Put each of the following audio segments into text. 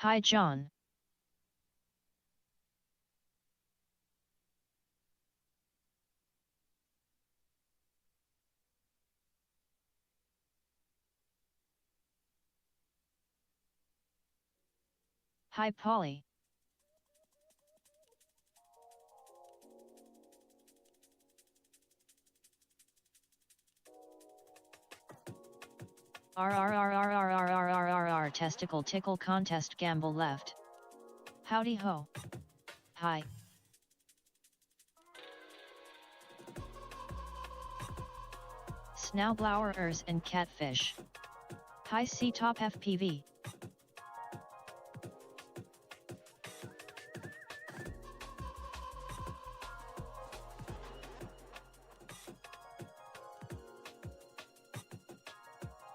Hi John. Hi Polly. R testicle tickle contest gamble left. Howdy ho. Hi. Snowblowers and catfish. Hi C top FPV.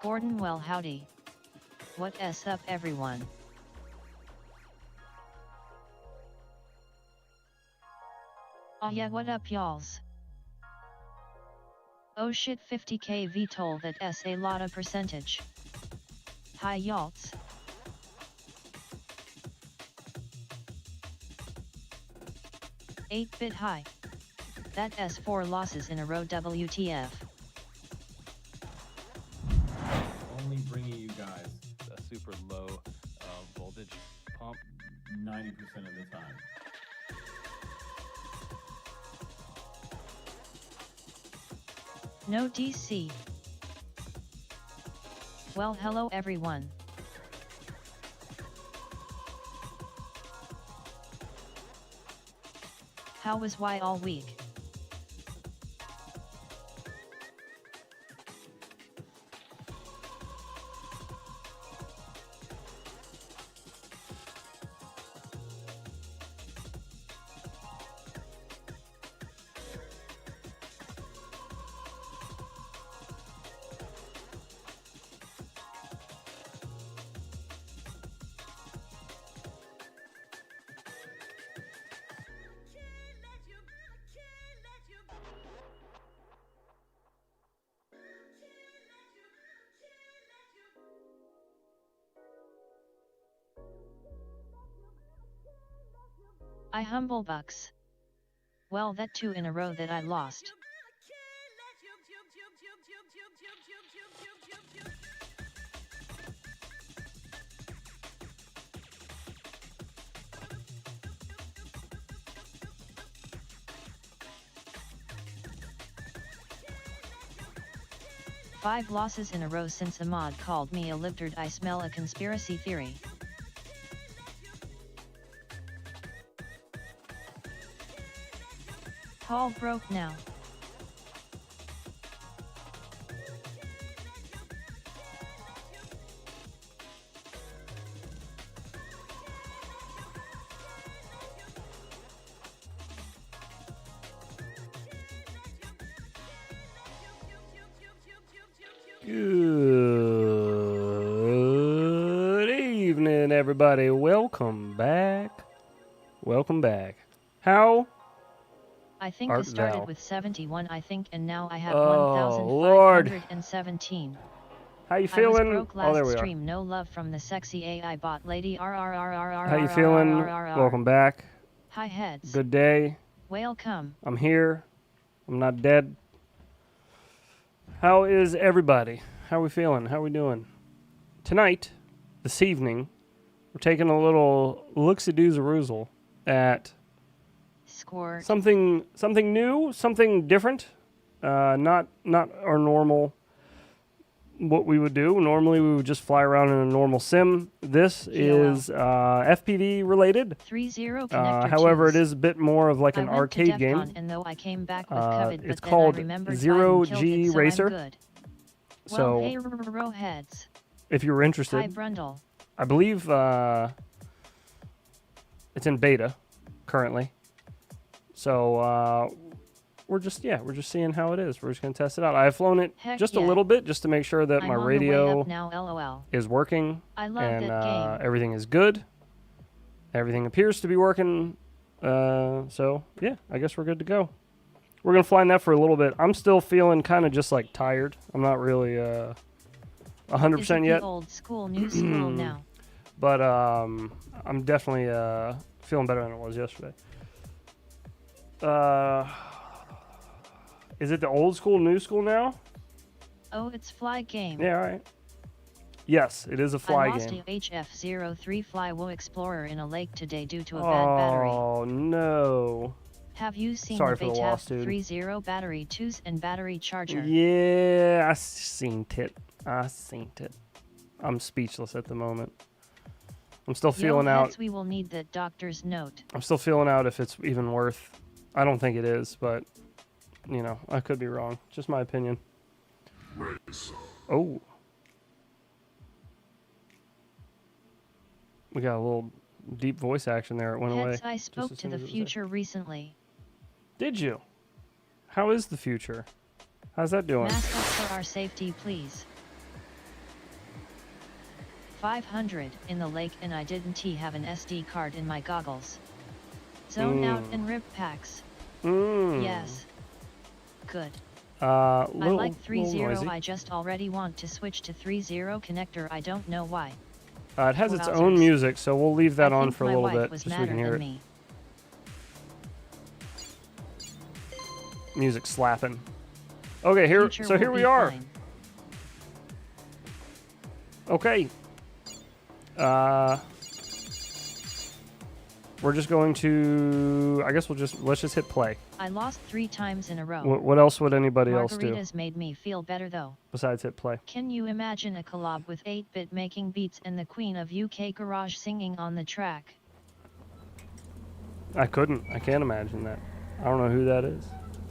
Gordon well howdy. What s up everyone? Oh yeah what up y'alls? Oh shit 50k VTOL that s a lot of percentage. Hi y'alls. Eight-bit high. That S4 losses in a row WTF. Only bringing you guys a super low voltage pump 90% of the time. No DC. Well hello everyone. How was Y all week? I humble bucks. Well that 2 in a row that I lost. Five losses in a row since Ahmad called me a libtard. I smell a conspiracy theory. Paul broke now. Good evening, everybody. Welcome back. Welcome back. How I think I art started thou? with 71 I think and now I have Oh, Lord. 1517. How you I was feeling? broke Oh, there last we are. stream. No love from the sexy AI bot lady. How you feeling? Welcome back. Hi heads. Good day. Welcome. I'm here. I'm not dead. How is everybody? How we feeling? How we doing? Tonight, this evening, we're taking a little look-a-doo-a-roozle at Squirt. something new, something different. Not our normal what we would do. Normally we would just fly around in a normal sim. This is FPV related. 30 connector However, it twos. is a bit more of like I an went to arcade DEF game. CON and though I came back with COVID, It's but called then I remembered Zero Biden killed G it, so Racer. I'm good. So, Well, hey row heads. if you were Hi interested, Brundle. I believe it's in beta currently. So we're just seeing how it is. We're just gonna test it out. I've flown it Heck just yeah. a little bit just to make sure that I'm my on the way radio up now, LOL. is working I love and that game. everything is good. Everything appears to be working. So yeah, I guess we're good to go. We're gonna fly in that for a little bit. I'm still feeling kind of just like tired. I'm not really 100% Is it yet. the old school, new school now? but I'm definitely feeling better than it was yesterday. Is it the old school, new school now? Oh, it's fly game. Yeah, all right. Yes, it is a fly I lost game. a HF03 Flywo Explorer in a lake today due to a bad battery. Oh, no. Have you seen Sorry the for the loss, dude. 30 battery 2s and battery charger? Yeah, I seen it. I'm speechless at the moment. I'm still feeling out. Heads, we will need the doctor's note. I'm still feeling out if it's even worth. I don't think it is, but you know, I could be wrong. Just my opinion. Oh. We got a little deep voice action there. It went away. Heads, I spoke to the future recently. Did you? How is the future? How's that doing? Mask up for our safety, please. 500 in the lake, and I didn't have an SD card in my goggles. Zone out and rip packs. Yes. Good. I like 3.0. I just already want to switch to 3.0 connector. I don't know why. It has its own music, so we'll leave that on for a little bit, just so we can hear it. Music slapping. Okay, here. So here we are. Okay. We're just going to. I guess let's just hit play. I lost 3 times in a row. What else would anybody else do? Margaritas made me feel better though. Besides hit play. Can you imagine a collab with 8-bit making beats and the Queen of UK Garage singing on the track? I couldn't. I can't imagine that. I don't know who that is.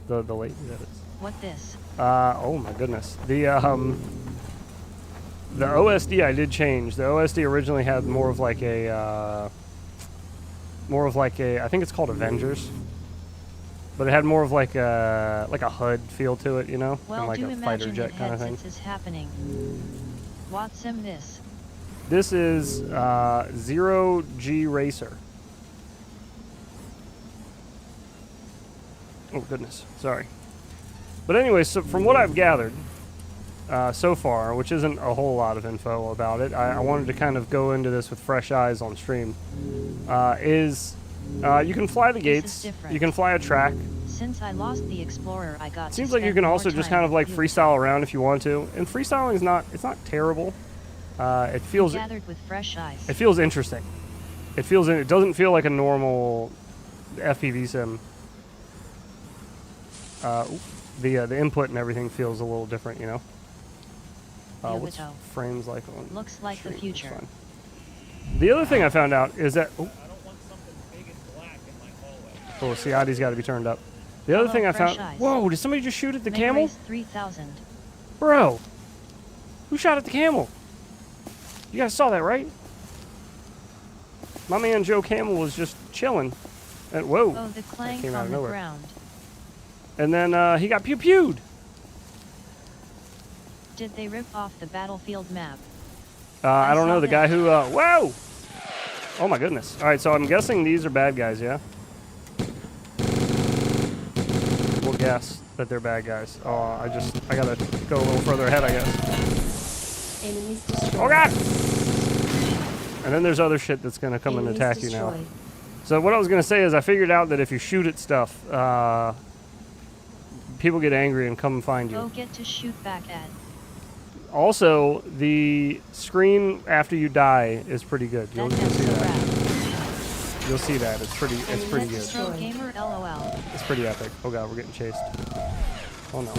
The lady that is. What this? Oh my goodness. The OSD I did change. The OSD originally had more of like a I think it's called Avengers. But it had more of like a HUD feel to it, you know? Well, and like do a fighter imagine jet kind of thing. This is happening. What's this? This is Zero G Racer. Oh goodness, sorry. But anyway, so from what I've gathered so far, which isn't a whole lot of info about it, I wanted to kind of go into this with fresh eyes on stream. You can fly the gates, you can fly a track. Since I lost the Explorer, I got. Seems like you can also just kind of like freestyle around if you want to, and freestyling is it's not terrible. It feels gathered with fresh eyes. It feels interesting. It doesn't feel like a normal FPV sim. The input and everything feels a little different, you know. What's frames like on? Looks like stream? The future. The other thing I found out is that. Oh, CID's got to be turned up. The other thing I found. Whoa! Did somebody just shoot at the camel? 3,000. Bro, who shot at the camel? You guys saw that, right? My man Joe Camel was just chilling. And whoa! Oh, the clank on the ground. And then he got pew-pewed. Did they rip off the battlefield map? I don't know. The guy who. Whoa! Oh my goodness! All right, so I'm guessing these are bad guys, yeah. We'll guess that they're bad guys. Oh, I gotta go a little further ahead, I guess. Enemies destroyed. Oh god! And then there's other shit that's gonna come and attack you now. So what I was gonna say is I figured out that if you shoot at stuff, people get angry and come and find you. Oh, get to shoot back at. Also, the screen after you die is pretty good. You'll see that. You'll see that. It's pretty good. Pro gamer LOL. It's pretty epic. Oh god, we're getting chased. Oh no.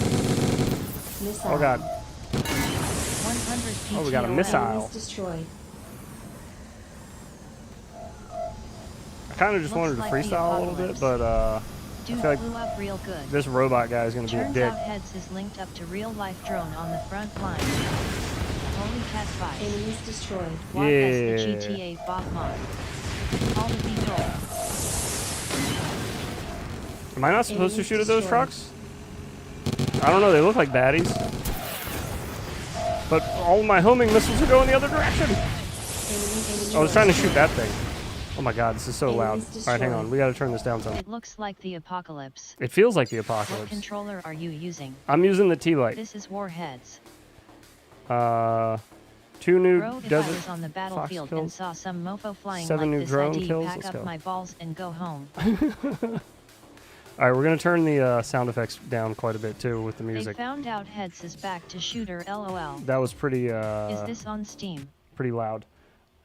Missile. Oh god. 100 PTO. Oh, we got a missile. Enemies destroyed. I kind of just wanted to freestyle a little bit, but Dude, I feel like blew up real good. this robot guy is going to be a Turns dick. out Heads is linked up to real-life drone on the front line. Holy cat fight. Enemies destroyed. What is the GTA Bob mod? All the people. Am I not supposed to shoot at those trucks? I don't know. They look like baddies. But all my homing missiles are going the other direction. I was trying to shoot that thing. Oh my god, this is so loud. Alright, hang on. We gotta turn this down some. It looks like the apocalypse. It feels like the What apocalypse. controller are you using? I'm using the T-Lite. This is Warheads. 2 new Bro, if I desert was on the fox battlefield and kills. saw some mofo flying 7 like new this, drone I'd kills. pack Let's up go. my balls and go home. All right, we're gonna turn the sound effects down quite a bit too with the They music. found out Heads is back to shooter, lol. That was pretty Is this on Steam? pretty loud.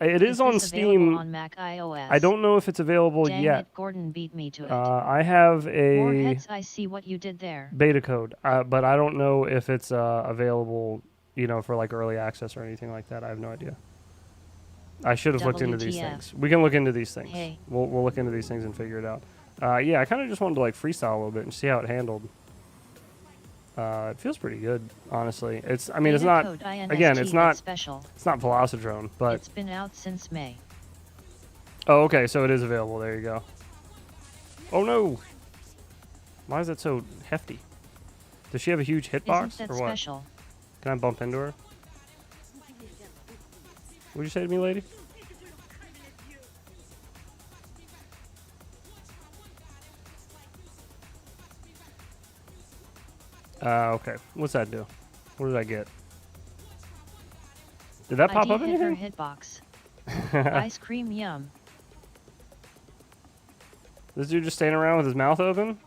It is on this Steam. available on Mac iOS? I don't know if it's available Dang yet. it, Gordon beat me to it. I have a Warheads, I see what you did there. beta code, but I don't know if it's available, you know, for like early access or anything like that. I have no idea. I should have looked into these WTF. things. We can look into these things. Hey. We'll look into these things and figure it out. Yeah, I kind of just wanted to like freestyle a little bit and see how it handled. It feels pretty good, honestly. It's, I mean, it's not, again, it's not special. It's not Velocidrone, but It's been out since May. oh, okay, so it is available. There you go. Oh no! Why is it so hefty? Does she have a huge hitbox Isn't that or what? special? Can I bump into her? What'd you say to me, lady? Okay. What's that do? What did I get? Did that pop up hit her anything? hitbox. Ice cream, yum. This dude just standing around with his mouth open?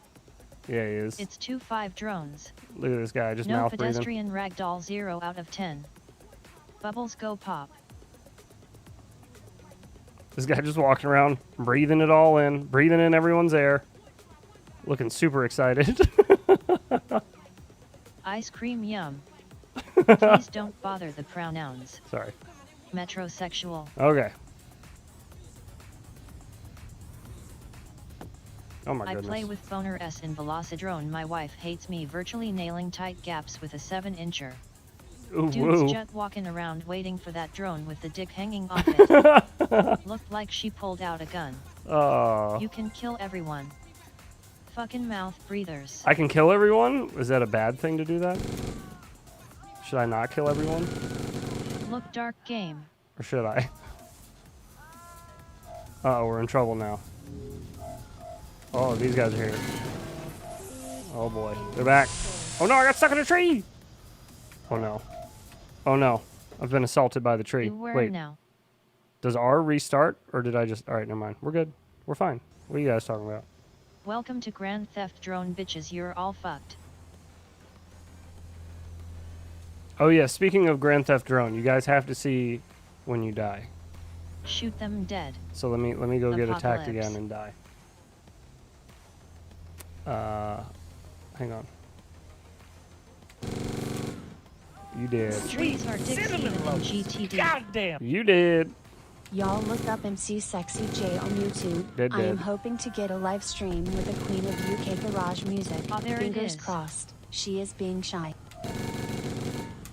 Yeah, he is. It's 2-5 drones. Look at this guy, just No mouth breathing. pedestrian ragdoll, 0 out of 10. Bubbles go pop. This guy just walking around, breathing it all in, breathing in everyone's air. Looking super excited. Ice cream, yum. Please don't bother the pronouns. Sorry. Metrosexual. Okay. Oh my I goodness. play with Boner S in Velocidrone. My wife hates me virtually nailing tight gaps with a 7-incher. Ooh, Dude's woo. just walking around waiting for that drone with the dick hanging off it. Looked like she pulled out a gun. Oh. You can kill everyone. Fucking mouth breathers. I can kill everyone? Is that a bad thing to do that? Should I not kill everyone? Look, dark game. Or should I? Uh-oh, we're in trouble now. Oh, these guys are here. Oh boy, they're back. Oh no, I got stuck in a tree! Oh no. Oh no, I've been assaulted by the tree. Beware Wait, now. does R restart? Or did I just... Alright, never mind. We're good. We're fine. What are you guys talking about? Welcome to Grand Theft Drone, bitches. You're all fucked. Oh yeah, speaking of Grand Theft Drone, you guys have to see when you die. Shoot them dead. So let me go get attacked Apocalypse. again and die. Hang on. You did. Streets are Dick Steven and GTD. You did. Y'all look up MC Sexy J on YouTube. Did. I am hoping to get a live stream with the queen of UK garage music. Oh, there it Fingers is. crossed. She is being shy.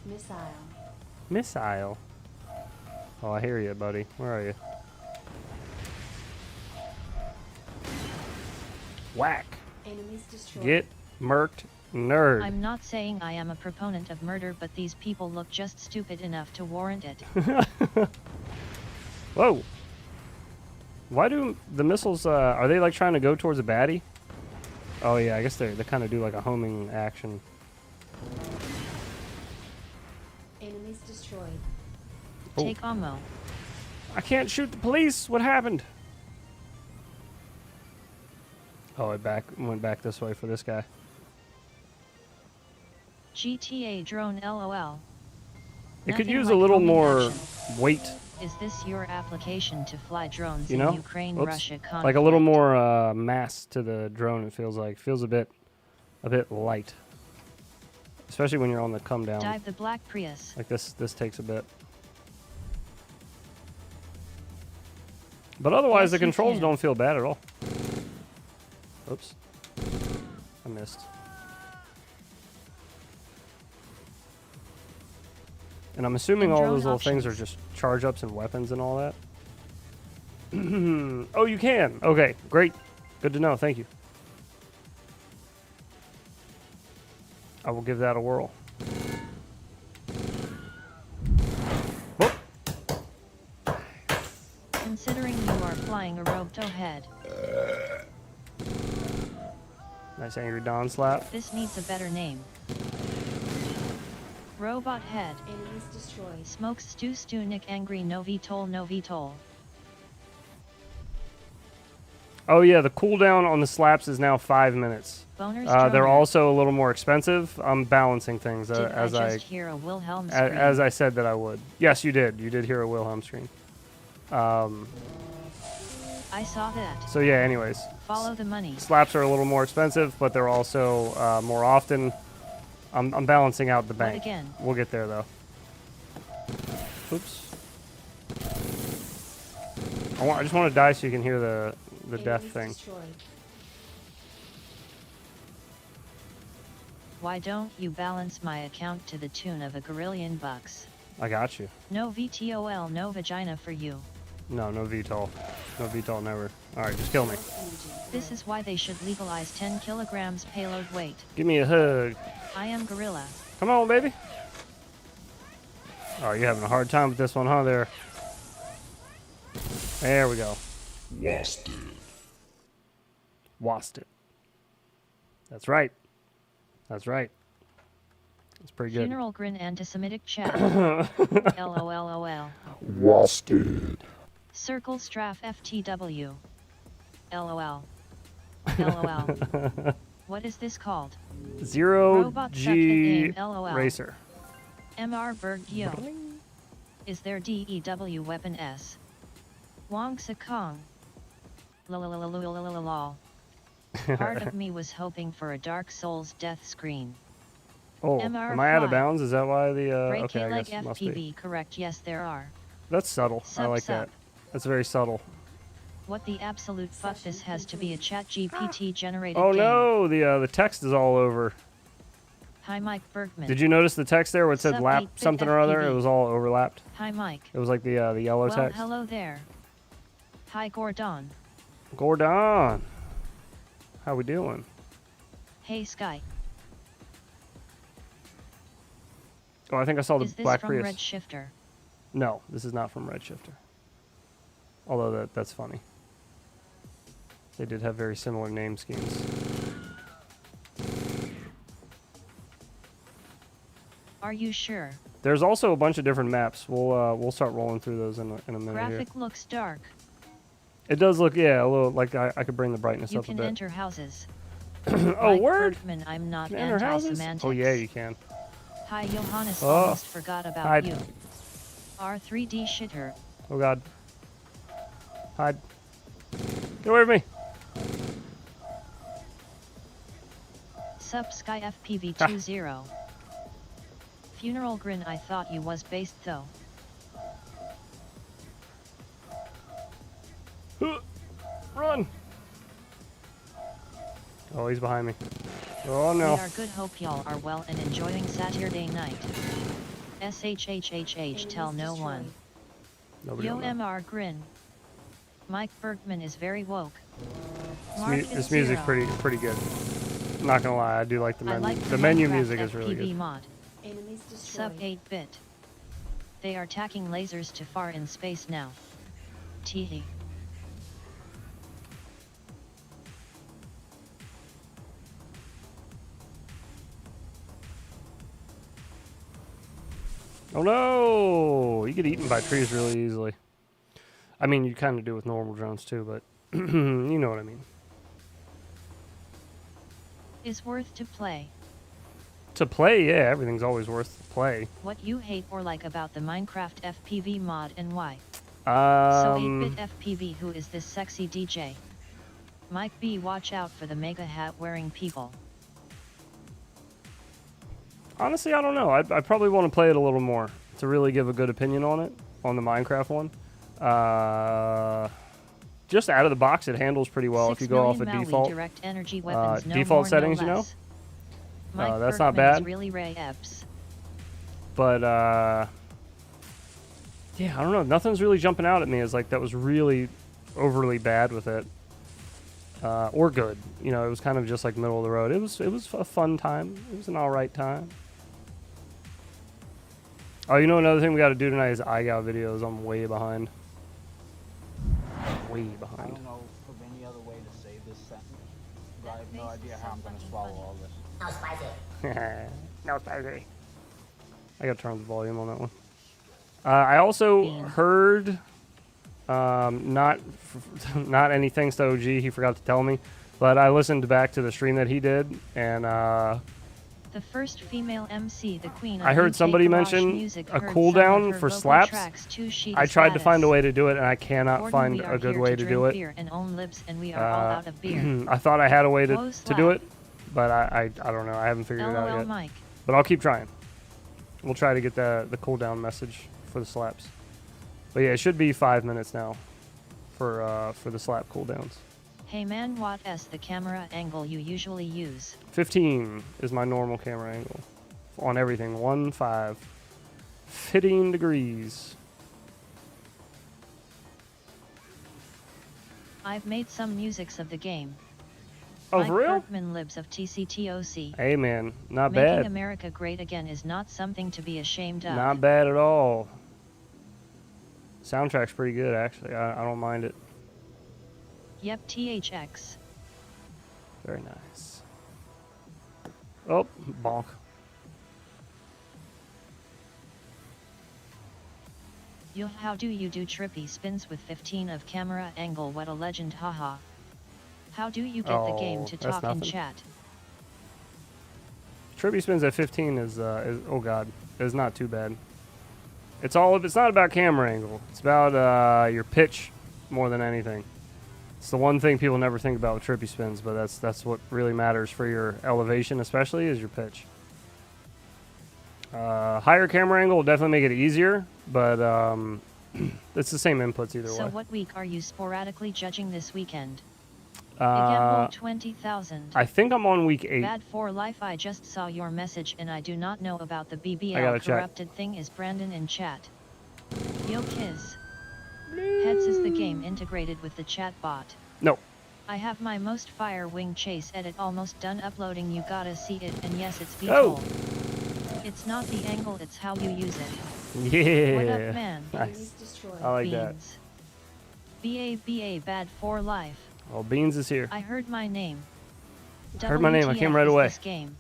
Missile. Missile. Oh, I hear you, buddy. Where are you? Whack. Enemies destroyed. Get murked, nerd. I'm not saying I am a proponent of murder, but these people look just stupid enough to warrant it. Whoa. Why do the missiles, are they like trying to go towards a baddie? Oh yeah, I guess they kind of do like a homing action. Enemies destroyed. Oh. Take ammo. I can't shoot the police. What happened? Oh, it went back this way for this guy. GTA drone, lol. It could Nothing use like a little homing more action. weight, Is this your application to fly drones you know? in Ukraine-Russia conflict? Like a little more mass to the drone. It feels like feels a bit light, especially when you're on the come down. Dive the black Prius. Like this takes a bit. But otherwise, Yes, the you controls can. don't feel bad at all. Oops. I missed. And I'm assuming And all drone those little things are options. just charge ups and weapons and all that. Oh, you can. Okay, great. Good to know. Thank you. I will give that a whirl. Whoop. Considering you are flying a rogue towhead, Nice angry Don slap. this needs a better name. Robot head. Enemies destroyed. Smokes stew stew Nick angry no VTOL no VTOL. Oh yeah, the cooldown on the slaps is now 5 minutes. Boners They're droner. also a little more expensive. I'm balancing things Did as I just hear a Wilhelm scream? as I said that I would. Yes, you did. You did hear a Wilhelm scream. I saw that. So yeah. Anyways, Follow the money. slaps are a little more expensive, but they're also more often. I'm balancing out the What bank. again? We'll get there though. Oops. I just want to die so you can hear the death Enemies thing. destroyed. Why don't you balance my account to the tune of $1 bucks? I got you. No VTOL, no vagina for you. No VTOL. No VTOL never. Alright, just kill me. This is why they should legalize 10 kilograms payload weight. Give me a hug. I am gorilla. Come on, baby. Oh, you're having a hard time with this one, huh, there? There we go. Wasted. That's right. That's right. That's pretty good. Funeral grin anti-Semitic chat. LOLOL. Wasted. Circle straff FTW. LOL. LOL. What is this called? Zero Robot suck at G game, LOL. Racer. MR Berg Yo. Is there DEW weapon S? Wong Sa Kong. Lol. Part of me was hoping for a Dark Souls death screen. Oh, MR am I out of fly. bounds? Is that why the Break okay, I like guess it must be. FPV, correct? Yes, there are. That's subtle. I Sup, like sup. that. That's very subtle. What the absolute fuck? This has to be a chat GPT generated Oh game. no, the text is all over. Hi Mike Bergman. Did you notice the text there where it said Sup, lap 8-bit something or other? FPV. It was all overlapped. Hi Mike. It was like the yellow Well, text. hello there. Hi Gordon. Gordon. How we doing? Hey Sky. Oh, I think I saw the Is this Black from Prius. Red Shifter? No, this is not from Redshifter. Although that's funny. They did have very similar name schemes. Are you sure? There's also a bunch of different maps. We'll start rolling through those in a minute Graphic looks dark. here. It does look, yeah, a little like I could bring the brightness You up a can bit. enter houses. Oh, Mike word! Bergman, I'm not Can I enter houses? anti-semantics. Oh yeah, you can. Hi Johannes, Oh. almost forgot about Hide. you. R3D shitter. Oh god. Hide. Get away from me. Sup Sky FPV20. Funeral grin, I thought you was based though. Run! Oh, he's behind me. Oh no. We are good, hope y'all are well and enjoying Saturday night. SHHHH tell no one. Nobody Yo will know. MR grin. Mike Bergman is very woke. This music's pretty good. I'm not gonna lie, I do like the I menu. like The menu Minecraft music is really FPV good. mod. Enemies Sub destroyed. 8-bit. They are tacking lasers to far in space now. Teehee. Oh no! You get eaten by trees really easily. I mean, you kind of do with normal drones too, but you know what I mean. Is worth to play. To play, yeah, everything's always worth the play. What you hate or like about the Minecraft FPV mod and why? So 8-bit FPV, who is this sexy DJ? Mike B, watch out for the mega hat wearing people. Honestly, I don't know. I probably want to play it a little more to really give a good opinion on it, on the Minecraft one. Just out of the box, it handles pretty well if you go off a default. Direct energy weapons, no default more, settings, no you know? less. Mike That's not Bergman is bad. really Ray Epps. But, yeah, I don't know. Nothing's really jumping out at me as like that was really overly bad with it. Or good. You know, it was kind of just like middle of the road. It was a fun time. It was an alright time. Oh, you know another thing we got to do tonight is iGal videos. I'm way behind. Way I behind. don't know of any other way to say this sentence, but I have no idea how I'm going to swallow all this. No spicy. I gotta turn up the volume on that one. I also heard, not anything to OG, he forgot to tell me, but I listened back to the stream that he did, and the first female MC, the queen. I heard somebody mention a cooldown for slaps. I tried to find a way to do it, and I cannot find a good way to do it. I thought I had a way to do it, but I don't know. I haven't figured it out yet. Mike. But I'll keep trying. We'll try to get the cooldown message for the slaps. But yeah, it should be 5 minutes now for the slap cooldowns. Hey man, what is the camera angle you usually use? 15 is my normal camera angle on everything. 15 degrees. I've made some musics of the game. Oh, Mike for real? Berkman libs of TCTOC. Hey man, not Making bad. America great again is not something to be ashamed of. Not bad at all. Soundtrack's pretty good, actually. I don't mind it. Yep, THX. Very nice. Oh, bonk. How do you do trippy spins with 15 of camera angle? What a legend, haha. How do you get the game to talk in chat? Trippy spins at 15 is oh god, is not too bad. It's not about camera angle. It's about your pitch more than anything. It's the one thing people never think about with trippy spins, but that's what really matters for your elevation, especially, is your pitch. Higher camera angle will definitely make it easier, but it's the same inputs either way. So what week are you sporadically judging this weekend? Example 20,000. I think I'm on week 8. Bad for life. I just saw your message and I do not know about the BBL corrupted thing. Is Brandon in chat? Yo Kiz. Heads, is the game integrated with the chat bot? No. I have my most fire wing chase edit almost done uploading. You gotta see it, and yes, it's beautiful. It's not the angle, it's how you use it. Yeah. What up, man? Nice. I like Beans. BA bad for life. Well, Beans is here. I heard my name. Heard my name. I came right away. This game.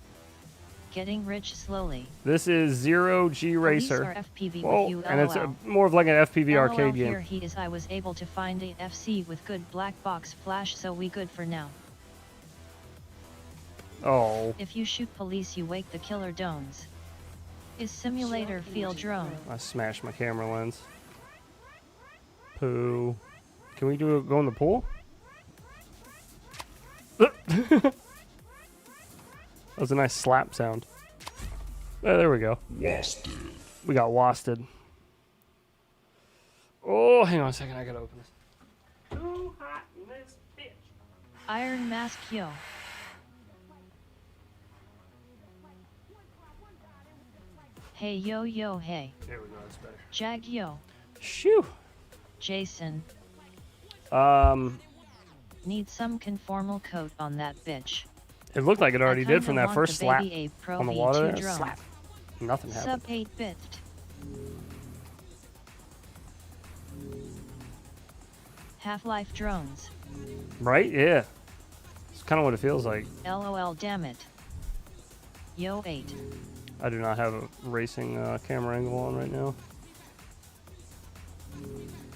Getting rich slowly. This is 0G Racer. FPV Whoa, with you, and it's LOL. more of like an FPV LOL, arcade game. Here he is. I was able to find a FC with good black box flash, so we good for now. Oh. If you shoot police, you wake the killer dones. Is simulator feel drone? I smashed my camera lens. Poo. Can we go in the pool? That was a nice slap sound. Oh, there we go. Wasted. We got wasted. Oh, hang on a second. I gotta open this. Too hot in this bitch. Iron Mask yo. Hey yo yo hey. There we go. That's better. Jag yo. Shoo. Jason. Need some conformal coat on that bitch. It looked like it already did from that first slap Pro on the water. There. drone. Slap. Nothing happened. Sub 8-bit. Half-Life drones. Right? Yeah. It's kind of what it feels like. LOL, damn it. Yo 8. I do not have a racing camera angle on right now.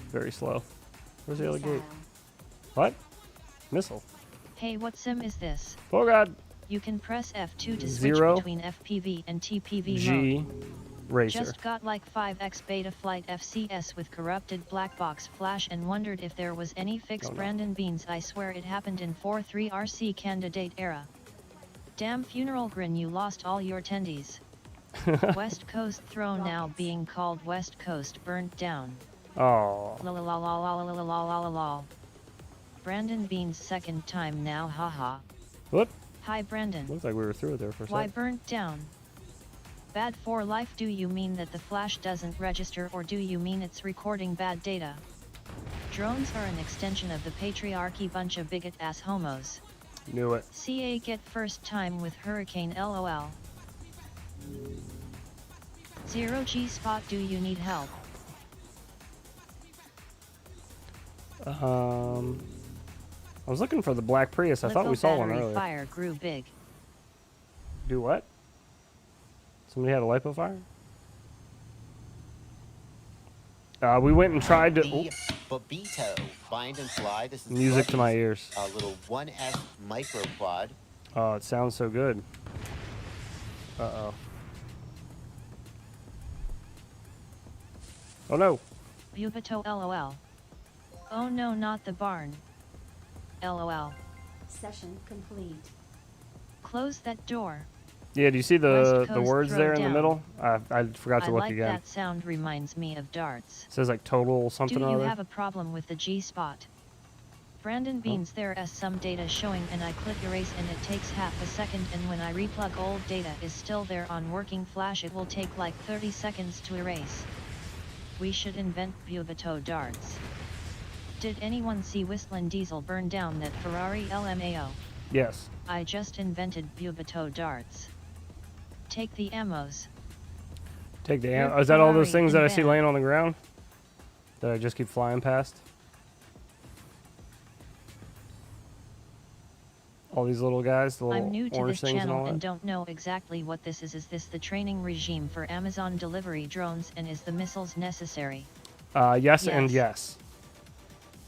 Very slow. Where's the other gate? What? Missile. Hey, what sim is this? Oh god. You can press F2 to switch 0 between FPV and TPV G mode. Racer. Just got like 5x beta flight FCS with corrupted black box flash and wondered if there was any fix. Brandon Beans, I swear it happened in 4.3 RC candidate era. Damn funeral grin, you lost all your tendies. West Coast throne now being called West Coast burnt down. Oh. Lol. Brandon Beans second time now, haha. What? Hi Brandon. Looks like we were through it there for a Why second. burnt down? Bad for life. Do you mean that the flash doesn't register, or do you mean it's recording bad data? Drones are an extension of the patriarchy, bunch of bigot ass homos. Knew it. CA get first time with hurricane LOL. 0G spot, do you need help? I was looking for the black Prius. I thought we saw one earlier. Fire grew big. Do what? Somebody had a lipo fire? We went and tried to. The Bobito bind and fly. This is Music to my Bubby's, ears. little 1S micro quad. Oh, it sounds so good. Uh-oh. Oh no. Bubito LOL. Oh no, not the barn. LOL. Session complete. Close that door. Yeah, do you see the Coast words throw there in the down. middle? I forgot to I look like again. that sound, reminds me of darts. It says like total something Do or you other. have a problem with the G-spot? Brandon Beans, there is some data showing and I click erase and it takes half a second, and when I replug old data is still there on working flash, it will take like 30 seconds to erase. We should invent Bubito darts. Did anyone see Whistling Diesel burn down that Ferrari LMAO? Yes. I just invented Bubito darts. Take the ammos. Take the Rip is that all those Ferrari things that I and see ban. laying on the ground? That I just keep flying past? All these little guys, the little I'm new to orange this things and all channel and that? don't know exactly what this is. Is this the training regime for Amazon delivery drones, and is the missiles necessary? Yes and Yes. yes.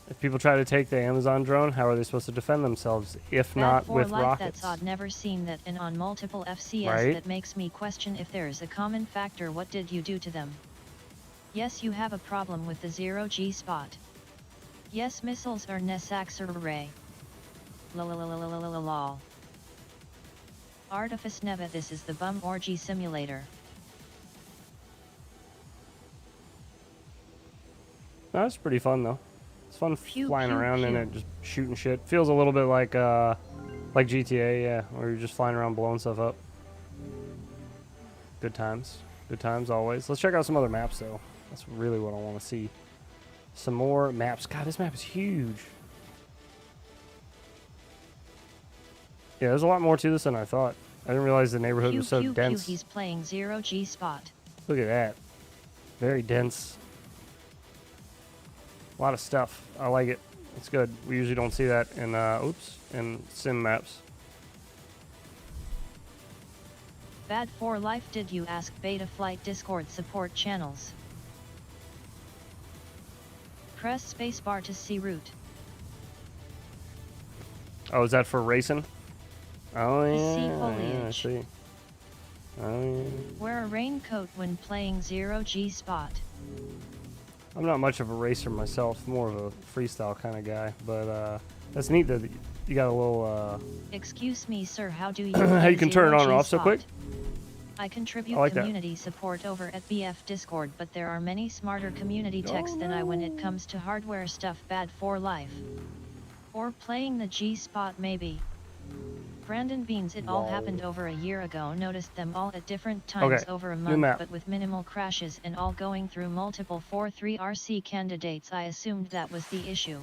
If people try to take the Amazon drone, how are they supposed to defend themselves if Bad not for with life, rockets? that's odd. Never seen that, and on multiple FCS Right? that makes me question if there's a common factor. What did you do to them? Yes, you have a problem with the 0G spot. Yes, missiles are necessary. Lol. Artifice Neva, this is the bum orgy simulator. That's pretty fun though. It's fun Pew, flying pew, around in pew. it, just shooting shit. Feels a little bit like GTA, yeah, where you're just flying around blowing stuff up. Good times. Good times always. Let's check out some other maps though. That's really what I want to see. Some more maps. God, this map is huge. Yeah, there's a lot more to this than I thought. I didn't realize the neighborhood Pew, was so pew, pew, dense. he's playing 0G spot. Look at that. Very dense. A lot of stuff. I like it. It's good. We usually don't see that in in sim maps. Bad for life. Did you ask Beta Flight Discord support channels? Press spacebar to see route. Oh, is that for racing? Oh The yeah, sea yeah, I foliage. see. Oh yeah. Wear a raincoat when playing 0G spot. I'm not much of a racer myself, more of a freestyle kind of guy, but that's neat that you got a little Excuse me, sir, how do you how you can turn it on and 0G off so spot? quick? I contribute I like that. community support over at BF Discord, but there are many smarter community techs than I when it comes to hardware stuff. Bad for life. Or playing the G spot maybe. Brandon Beans, it all happened over a year ago. Noticed them all at different times Okay, over a new month, map. but with minimal crashes and all going through multiple 4-3 RC candidates. I assumed that was the issue.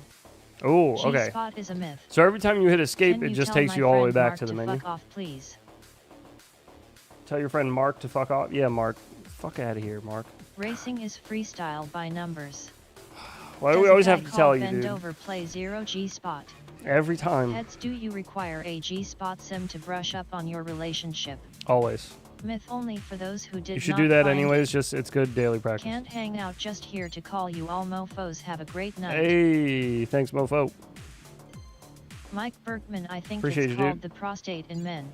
Oh, okay. G-spot is a myth. So every time you hit escape, Can it you just tell takes my you all the way friend back Mark to the menu. Fuck off, please. Tell your friend Mark to fuck off. Yeah, Mark. Fuck out of here, Mark. Racing is freestyle by numbers. Why do we always Doesn't have guy to tell called you, bend dude? over play 0G spot. Every time. Heads, do you require a G-spot sim to brush up on your relationship? Always. Myth only for those who did You should not do that find anyways. it. Just it's good daily practice. Can't hang out, just here to call you all mofos. Have a great night. Hey, thanks, mofo. Mike Bergman, I think Appreciate it's you, called dude. the prostate in men.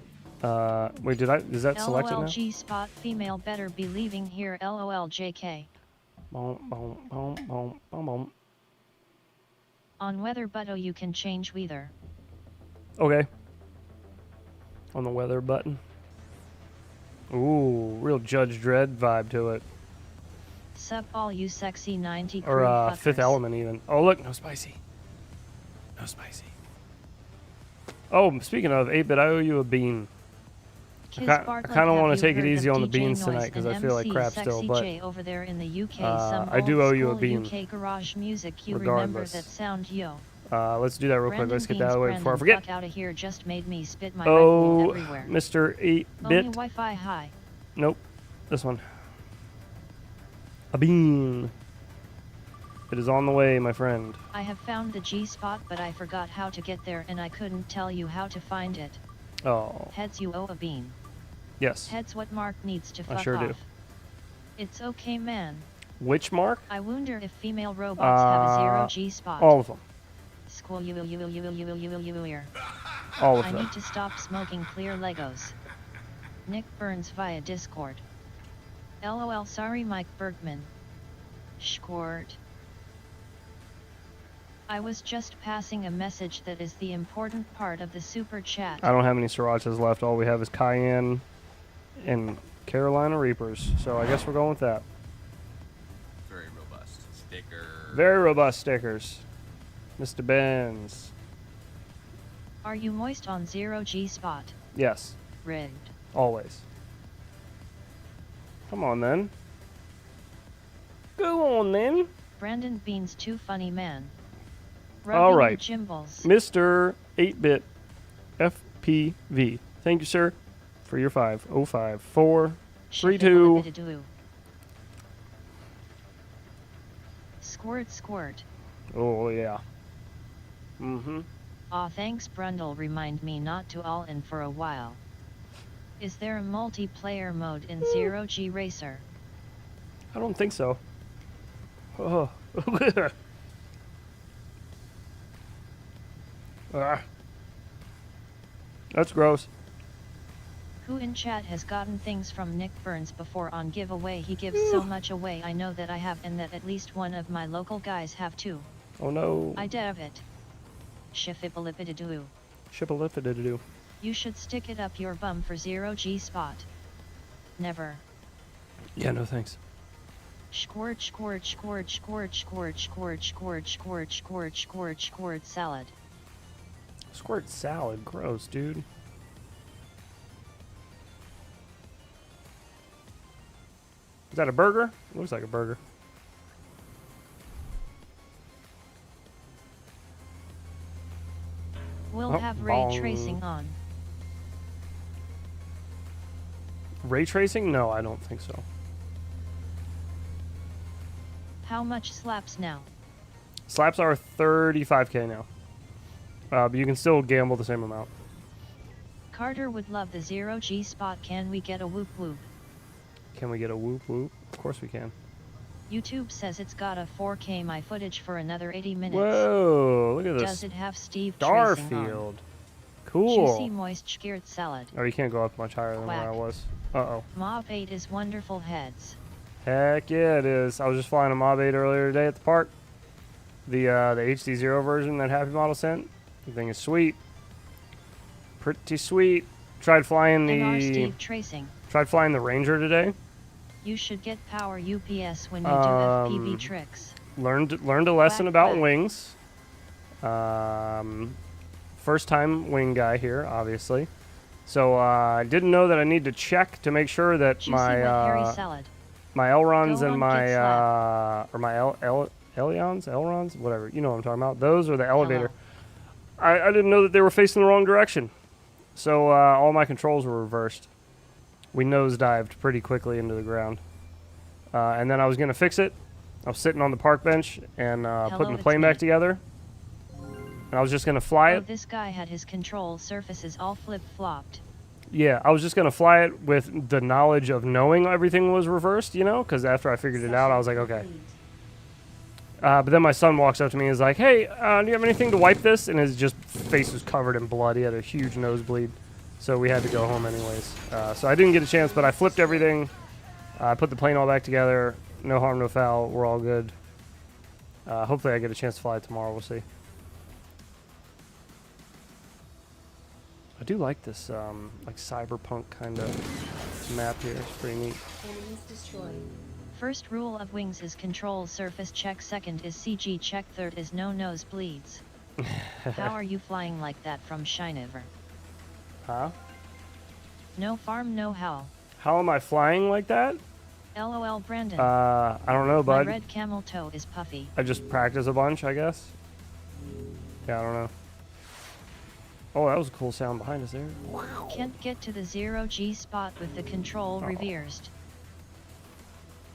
Wait, is that selected LOL now? G-spot female better be leaving here. LOL JK. Boom, boom, boom, boom, boom, boom. On weather butto you can change weather. Okay. On the weather button. Ooh, real Judge Dredd vibe to it. Sup all you sexy 90 crew Or fuckers. Fifth Element even. Oh look, no spicy. No spicy. Oh, speaking of 8-bit, I owe you a bean. I kind of want to take it easy on the beans tonight because I feel like crap still, but over there in the UK, I do owe you a bean. UK garage music, you Regardless. remember that sound, yo. let's do that real quick. Brandon Let's get that out of the way Beans, before I Brandon, forget. fuck out of here, just made me spit my Oh, rifle everywhere. Mr. Only 8-bit. Wi-Fi high. Nope. This one. A bean. It is on the way, my friend. I have found the G-spot, but I forgot how to get there and I couldn't tell you how to find it. Oh, Heads, you owe a bean. yes. Heads, what Mark needs to fuck I sure off. do. It's okay, man. Which mark? I wonder if female robots have a zero G spot. All of them. All of I them. need to stop smoking clear Legos. Nick Burns via Discord. LOL, sorry Mike Bergman. Squirt. I was just passing a message that is the important part of the super chat. I don't have any srirachas left. All we have is cayenne and Carolina Reapers. So I guess we're going with that. Very robust sticker. Very robust stickers. Mr. Benz. Are you moist on zero G spot? Yes. Rigged. Always. Come on then. Go on then. Brandon Bean's too funny man. All right. Jimbles. Mr. 8-Bit FPV. Thank you, sir, for your 505 432. Squirt squirt. Oh, yeah. Mm-hmm. Aw, thanks Brundle, remind me not to all in for a while. Is there a multiplayer mode in Zero G Racer? I don't think so. Oh. Ah. That's gross. Who in chat has gotten things from Nick Burns before on giveaway? He gives so much away. I know that I have, and that at least one of my local guys have too. Oh no. I dev it. Shifipalipididoo. Shipalipididoo. You should stick it up your bum for zero G spot. Never. Yeah, no thanks. Squirt squirt squirt squirt squirt squirt squirt squirt squirt squirt squirt salad. Squirt salad, gross, dude. Is that a burger? Looks like a burger. We'll have ray tracing on. Ray tracing? No, I don't think so. How much slaps now? Slaps are 35k now. But you can still gamble the same amount. Carter would love the zero G spot. Can we get a whoop whoop? Can we get a whoop whoop? Of course we can. YouTube says it's got a 4K my footage for another 80 minutes. Whoa, look at this. Does it have Steve tracing on? Starfield. Cool. Juicy moist skirt salad. Oh, you can't go up much higher than where I was. Uh-oh. Mob 8 is wonderful heads. Heck yeah, it is. I was just flying a Mob 8 earlier today at the park. The HD0 version that Happy Model sent. The thing is sweet. Pretty sweet. Tried flying NR Steve tracing. Tried flying the Ranger today. You should get power UPS when you do FPV tricks. Learned a lesson about wings. First time wing guy here, obviously. So I didn't know that I need to check to make sure that Juicy my ailerons and my ailerons, whatever, you know what I'm talking about. Those are the elevator. I didn't know that they were facing the wrong direction. So all my controls were reversed. We nosedived pretty quickly into the ground. And then I was going to fix it. I was sitting on the park bench and putting the plane back together. And I was just going to fly it. This guy had his control surfaces all flip-flopped. Yeah, I was just going to fly it with the knowledge of knowing everything was reversed, you know? Because after I figured it out, I was like, okay. But then my son walks up to me and is like, hey, do you have anything to wipe this? And his face was covered in blood. He had a huge nosebleed. So we had to go home anyways. So I didn't get a chance, but I flipped everything. I put the plane all back together. No harm, no foul. We're all good. Hopefully I get a chance to fly tomorrow. We'll see. I do like this like cyberpunk kind of map here. It's pretty neat. Enemies destroyed. First rule of wings is control surface check. Second is CG check. Third is no nosebleeds. How are you flying like that from Shinever? Huh? No farm, no howl. How am I flying like that? LOL Brandon. I don't know, bud. My red camel toe is puffy. I just practice a bunch, I guess. Yeah, I don't know. Oh, that was a cool sound behind us there. Can't get to the zero G spot with the control reversed.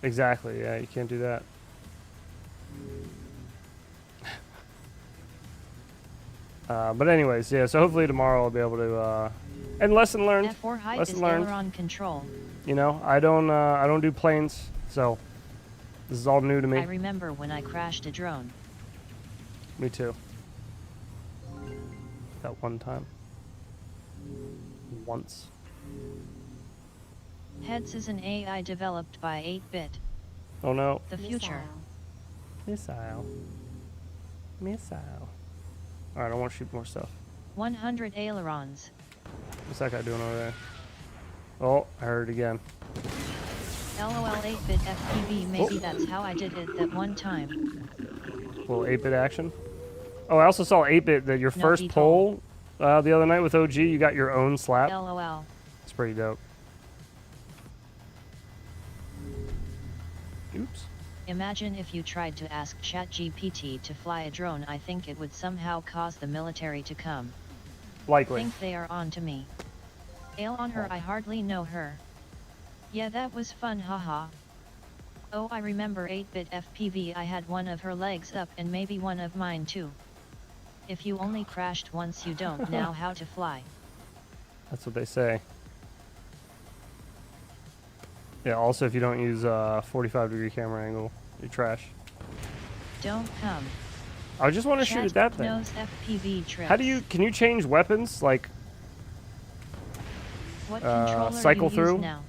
Exactly, yeah, you can't do that. But anyways, yeah, so hopefully tomorrow I'll be able to, and lesson learned. F4 height lesson is learned. aileron control. You know, I don't do planes, so This is all new to me. I remember when I crashed a drone. Me too. That one time. Once. Heads is an AI developed by 8-bit. Oh no. The future. Missile. Missile. Alright, I want to shoot more stuff. 100 ailerons. What's that guy doing over there? Oh, I heard it again. LOL 8-bit FPV, maybe that's how I did it that one time. Little 8-bit action. Oh, I also saw 8-bit that your No first detail. poll the other night with OG, you got your own slap. LOL. It's pretty dope. Oops. Imagine if you tried to ask ChatGPT to fly a drone. I think it would somehow cause the military to come. Likely. Think they are on to me. Ale on her, I hardly know her. Yeah, that was fun, haha. Oh, I remember 8-bit FPV, I had one of her legs up and maybe one of mine too. If you only crashed once, you don't know how to fly. That's what they say. Yeah, also if you don't use 45-degree camera angle, you're trash. Don't come. I just want to shoot at that thing. Knows FPV tricks. How do you, can you change weapons, like, What controller cycle you use through? now?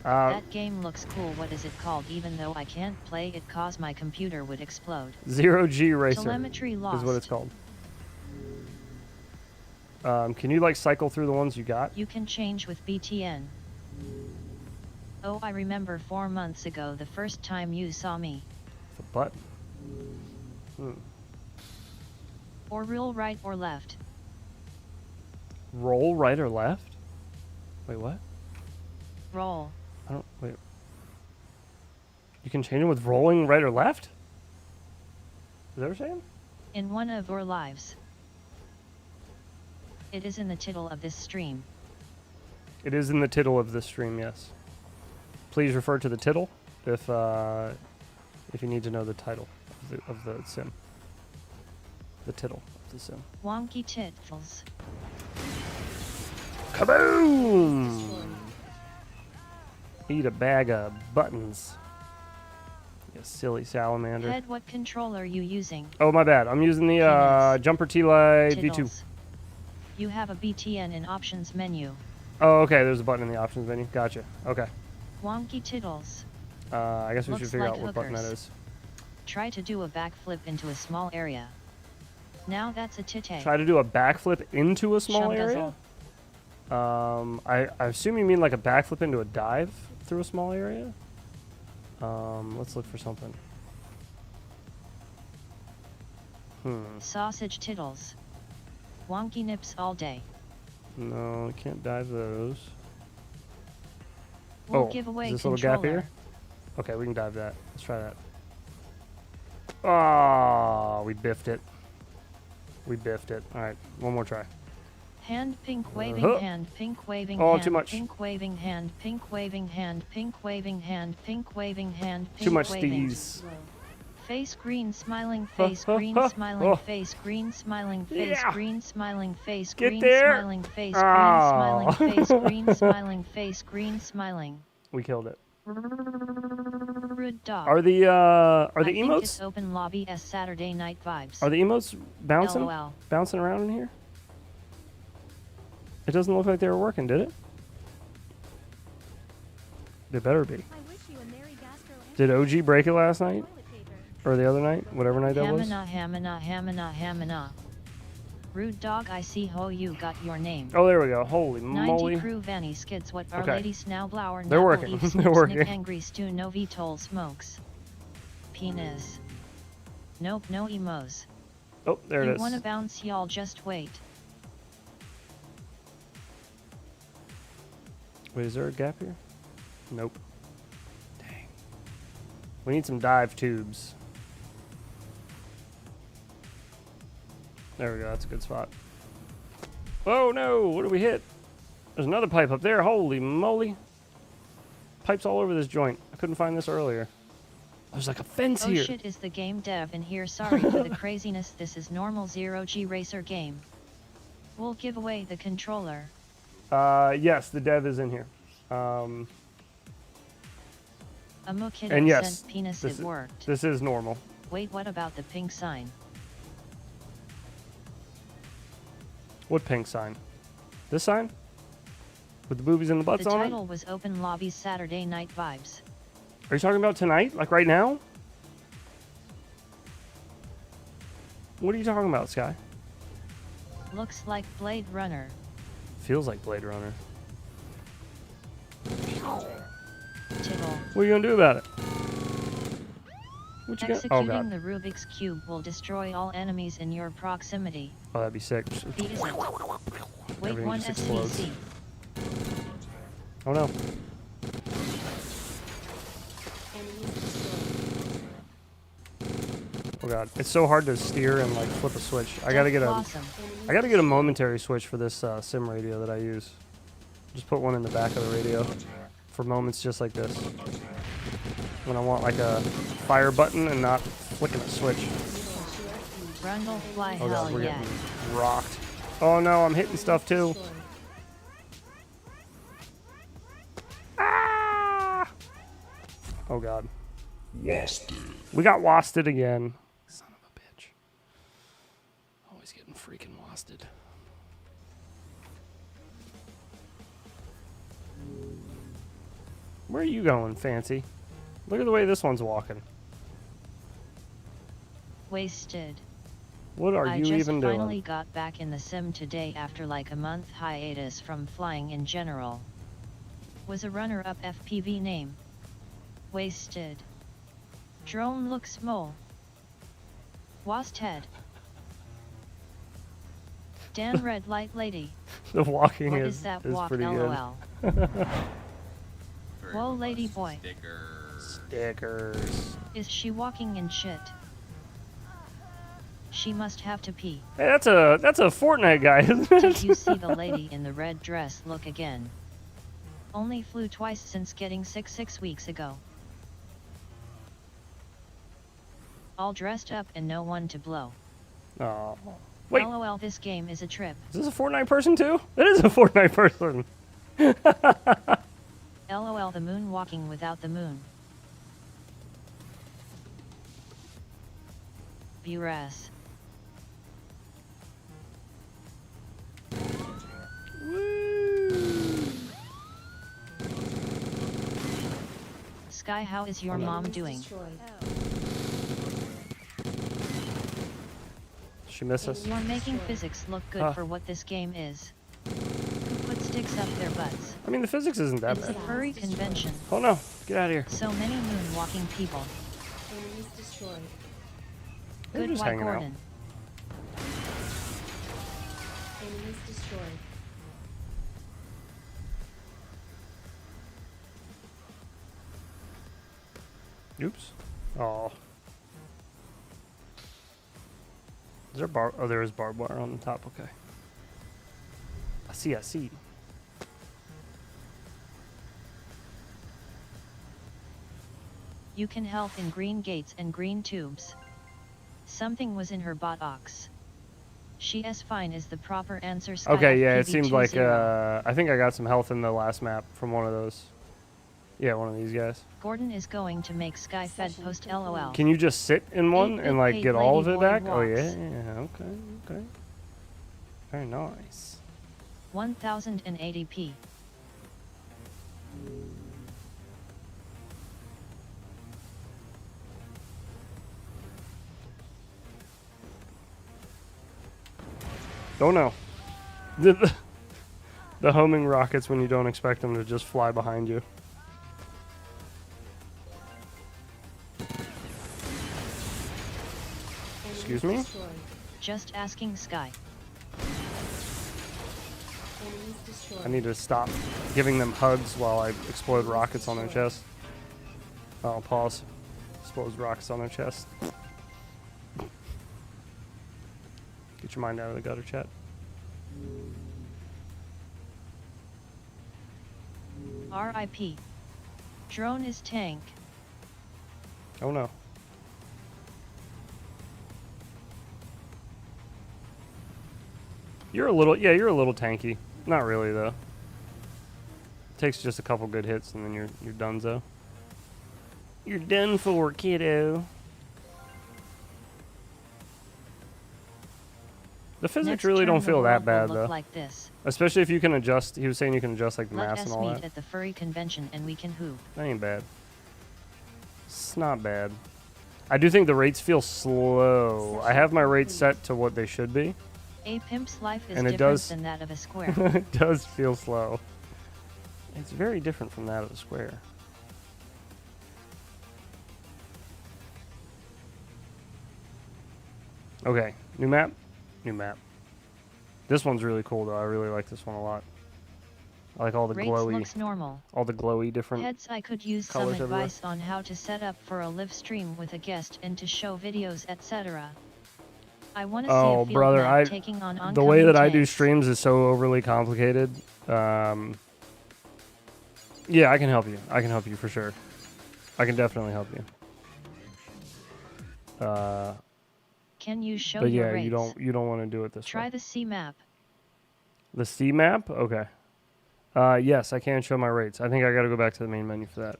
That game looks cool. What is it called? Even though I can't play it cause my computer would explode. 0G Racer Telemetry lost. is what it's called. Can you, like, cycle through the ones you got? You can change with BTN. Oh, I remember 4 months ago the first time you saw me. The button. Or roll right or left. Roll right or left? Wait, what? Roll. I don't, wait. You can change it with rolling right or left? Is that what you're saying? In one of our lives. It is in the title of this stream. It is in the title of this stream, yes. Please refer to the title if you need to know the title of the sim. The title of the sim. Wonky titles. Kaboom! Eat a bag of buttons. You silly salamander. Head, what controller are you using? Oh, my bad. I'm using the Penis. Jumper T-Lite V2. Tittles. You have a BTN in options menu. Oh, okay. There's a button in the options menu. Gotcha. Okay. Wonky tittles. I guess we should Looks figure like out what button that hookers. is. Try to do a backflip into a small area. Now that's a titty. Try to do a backflip into a small area? Shumdazzle. I assume you mean like a backflip into a dive through a small area? Let's look for something. Sausage tittles. Wonky nips all day. No, I can't dive those. We'll Oh, give away is this controller. little gap here? Okay, we can dive that. Let's try that. Oh, we biffed it. We biffed it. All right, one more try. Hand pink waving Uh-huh. hand pink waving Oh, hand too much. pink waving hand pink waving hand pink waving hand pink waving hand pink Too much waving. steez. Face green smiling face green smiling Oh. face green smiling face Yeah. green smiling face Get green there. smiling face Oh. green smiling face green smiling face green smiling. We killed it. Rude dog. Are the I think emotes? it's open lobby as Saturday night vibes. Are the emotes bouncing? LOL. Bouncing around in here? It doesn't look like they were working, did it? They better be. Did OG break it last night? Or the other night? Whatever night that was? Hamina, hamina, hamina, hamina. Rude dog, I see how you got your name. Oh, there we go. Holy 90 moly. crew Vanny skids what our Okay. lady Snowblower They're working. They're working. Angry stew no VTOL smokes. Penis. Nope, no emos. Oh, there it You is. wanna bounce, y'all just wait. Wait, is there a gap here? Nope. Dang. We need some dive tubes. There we go. That's a good spot. Oh, no. What did we hit? There's another pipe up there. Holy moly. Pipes all over this joint. I couldn't find this earlier. There's like a fence Oh here. shit, is the game dev in here? Sorry for the craziness. This is normal 0G Racer game. We'll give away the controller. Yes, the dev is in here. A Mokito And yes, sent penis, this it worked. This is normal. Wait, what about the pink sign? What pink sign? This sign? With the boobies and the butts The on it? title was Open Lobbies Saturday Night Vibes. Are you talking about tonight? Like right now? What are you talking about, Sky? Looks like Blade Runner. Feels like Blade Runner. Tittle. What are you gonna do about it? What you got? Oh Executing god. the Rubik's Cube will destroy all enemies in your proximity. Oh, that'd be sick. The is it. Wait, Everything one just explodes. SVC. Oh no. Oh god, it's so hard to steer and like flip a switch. I gotta get a momentary switch for this sim radio that I use. Just put one in the back of the radio for moments just like this. When I want like a fire button and not flicking a switch. Brundle fly, Oh god, hell we're yeah. getting rocked. Oh no, I'm hitting stuff too. Ah! Oh god. Wasted. We got wasted again. Son of a bitch. Always getting freaking wasted. Where are you going, Fancy? Look at the way this one's walking. Wasted. What are I you just even doing? finally got back in the sim today after like a month hiatus from flying in general. Was a runner-up FPV name. Wasted. Drone looks mole. Wasted. Dan Red Light Lady. The walking What is is that is walk, pretty LOL? good. Whoa, lady boy. Stickers. Is she walking in shit? She must have to pee. Hey, that's a Fortnite guy, isn't it? Did you see the lady in the red dress look again? Only flew twice since getting sick 6 weeks ago. All dressed up and no one to blow. Oh. Wait, LOL, this game is a trip. is this a Fortnite person too? It is a Fortnite person. LOL, the moon walking without the moon. Bures. Sky, how is your mom doing? She miss us? You're making physics look good for what this game is. Who put sticks up their butts? I mean, the physics isn't that It's a bad. furry convention. Oh no, get out of here. So many moon-walking people. They're Good just white hanging out. Gordon. Oops. Oh. Is there oh, there is barbed wire on the top. Okay. I see. You can help in green gates and green tubes. Something was in her buttocks. She is fine is the proper answer. Sky Okay, yeah, it FPV seemed like 20. I think I got some health in the last map from one of those. Yeah, one of these guys. Gordon is going to make Sky Fed post LOL. Can you just sit in one and like paid get all of lady it boy back? Oh walks. yeah, okay. Very nice. 1080p. Oh no. The homing rockets when you don't expect them to just fly behind you. Excuse me? Just asking Sky. I need to stop giving them hugs while I explode rockets on their chest. Oh, pause. Explode rockets on their chest. Get your mind out of the gutter, chat. RIP. Drone is tank. Oh no. You're a little tanky. Not really though. Takes just a couple good hits and then you're donezo. You're done for, kiddo. The physics Next really turn don't the feel that world will bad, look though. like this. Especially if you can adjust. He was saying you can adjust like the Let mass us and all meet that. at the furry convention and we can hoop. That ain't bad. It's not bad. I do think the rates feel slow. I have my rates set to what they should be. A pimp's life is And it different does- than that of a square. It does feel slow. It's very different from that of the square. Okay, new map. New map. This one's really cool though. I really like this one a lot. I like all the Rates glowy, looks normal. all the glowy different. Heads, I could use some colors everywhere. advice on how to set up for a live stream with a guest and to show videos, etc. I want to see Oh, a field brother, map taking on the way oncoming that I do tanks. streams is so overly complicated. Yeah, I can help you. I can help you for sure. I can definitely help you. Can you show But your yeah, rates? you don't want to do it this Try way. the C map. The C map? Okay. Yes, I can show my rates. I think I got to go back to the main menu for that.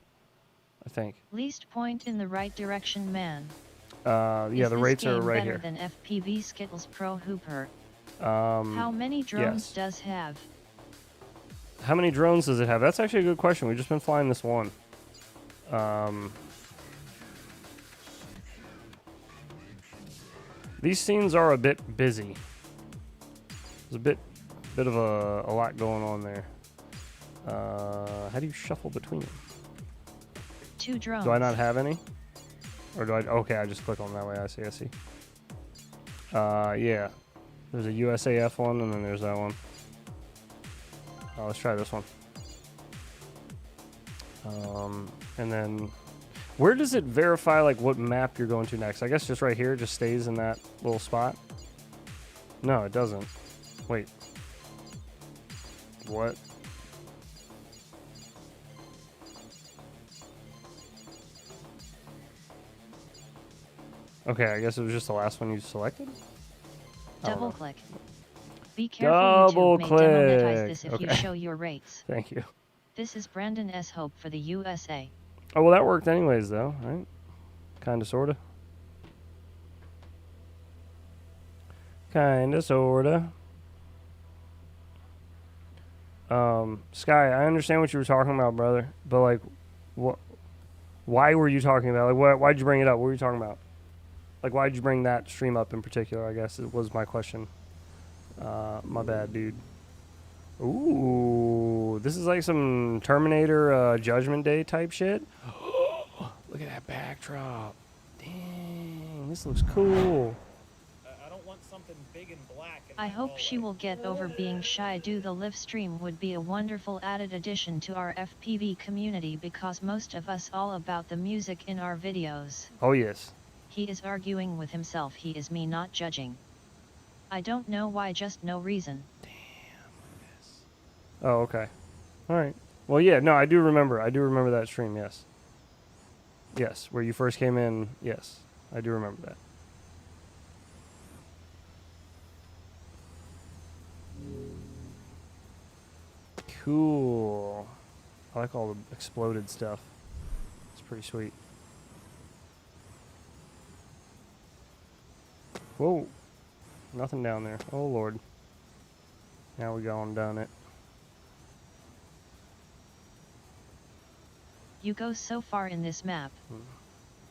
I think. Least point in the right direction, man. Yeah, Is the this rates are game right better here. than FPV Skittles Pro Hooper? How How many drones yes. does have? many drones does it have? That's actually a good question. We've just been flying this one. These scenes are a bit busy. There's a bit of a lot going on there. How do you shuffle between them? 2 drones. Do I not have any? Or do I? Okay, I just click on that way. I see. Yeah. There's a USAF one, and then there's that one. Let's try this one. And then, where does it verify like what map you're going to next? I guess just right here, it just stays in that little spot. No, it doesn't. Wait. What? Okay, I guess it was just the last one you selected? I don't know. Double click. Be careful, Double YouTube may demonetize click. this if you Okay. show your rates. Thank you. This is Brandon S. Hope for the USA. Oh, well, that worked anyways, though, right? Kinda, sorta. Kinda, sorta. Sky, I understand what you were talking about, brother, but, like, what? Why were you talking about? Like, why'd you bring it up? What were you talking about? Like, why'd you bring that stream up in particular, I guess, it was my question. My bad, dude. Ooh, this is like some Terminator Judgment Day type shit. Look at that backdrop. Dang, this looks cool. I don't want something big and black. in I my hope she hallway. will get over being shy. Do the live stream would be a wonderful added addition to our FPV community because most of us all about the music in our videos. Oh, yes. He is arguing with himself. He is me not judging. I don't know why, just no reason. Oh, okay. All right. Well, yeah, no, I do remember. I do remember that stream, yes. Yes, where you first came in, yes. I do remember that. Cool. I like all the exploded stuff. It's pretty sweet. Whoa. Nothing down there. Oh, Lord. Now we gone done it. You go so far in this map.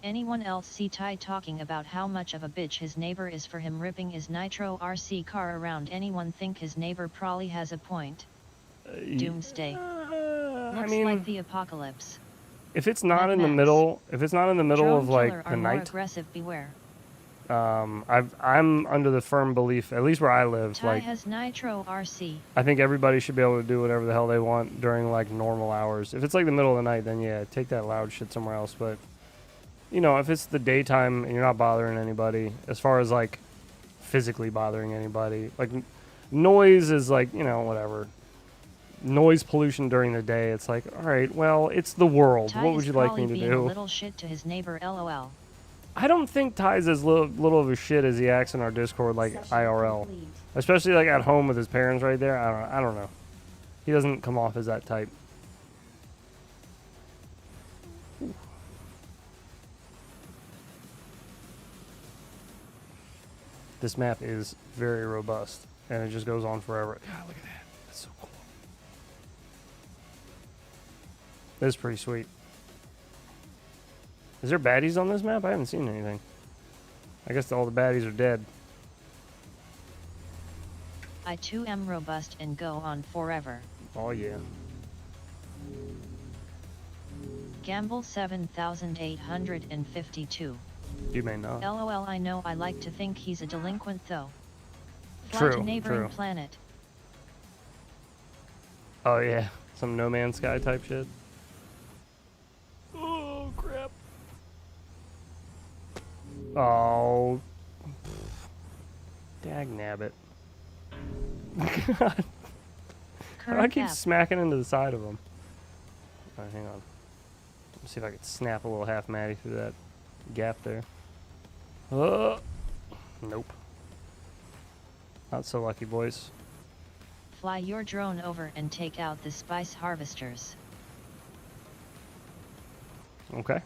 Anyone else see Ty talking about how much of a bitch his neighbor is for him ripping his nitro RC car around? Anyone think his neighbor probably has a point? Doomsday. I Looks mean, like the apocalypse. if it's not Mad in the Max. middle, if it's not in the middle Drone of like killer the are more night, aggressive, beware. I'm under the firm belief, at least where I live, Ty like has nitro RC. I think everybody should be able to do whatever the hell they want during like normal hours. If it's like the middle of the night, then yeah, take that loud shit somewhere else. But you know, if it's the daytime and you're not bothering anybody, as far as like physically bothering anybody, like noise is like, you know, whatever. Noise pollution during the day, it's like, all right, well, it's the world. Ty What is would you like me probably to being a do? little shit to his neighbor, lol. I don't think Ty's as little of a shit as he acts in our Discord, like IRL. Especially like at home with his parents right there. I don't know. He doesn't come off as that type. This map is very robust, and it just goes on forever. God, look at that. That's so cool. This is pretty sweet. Is there baddies on this map? I haven't seen anything. I guess all the baddies are dead. I too am robust and go on forever. Oh yeah. Gamble 7852. You may not. LOL, I know I like to think he's a delinquent though. Fly True, to neighboring true. planet. Oh yeah, some No Man's Sky type shit. Oh crap. Oh. Dag nabbit. God. How do I keep Cap. smacking into the side of him? Alright, hang on. Let's see if I can snap a little half matty through that gap there. Nope. Not so lucky, boys. Fly your drone over and take out the spice harvesters. Okay.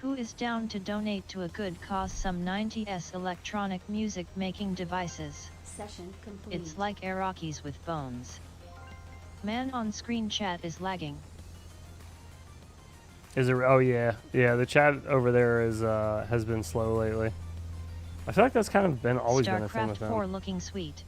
Who is down to donate to a good cause? Some 90s electronic music making devices. Session complete. It's like Iraqis with bones. Man on screen chat is lagging. Is it? Oh yeah, yeah. The chat over there is has been slow lately. I feel like that's kind of always been a thing StarCraft with 4 them. looking sweet.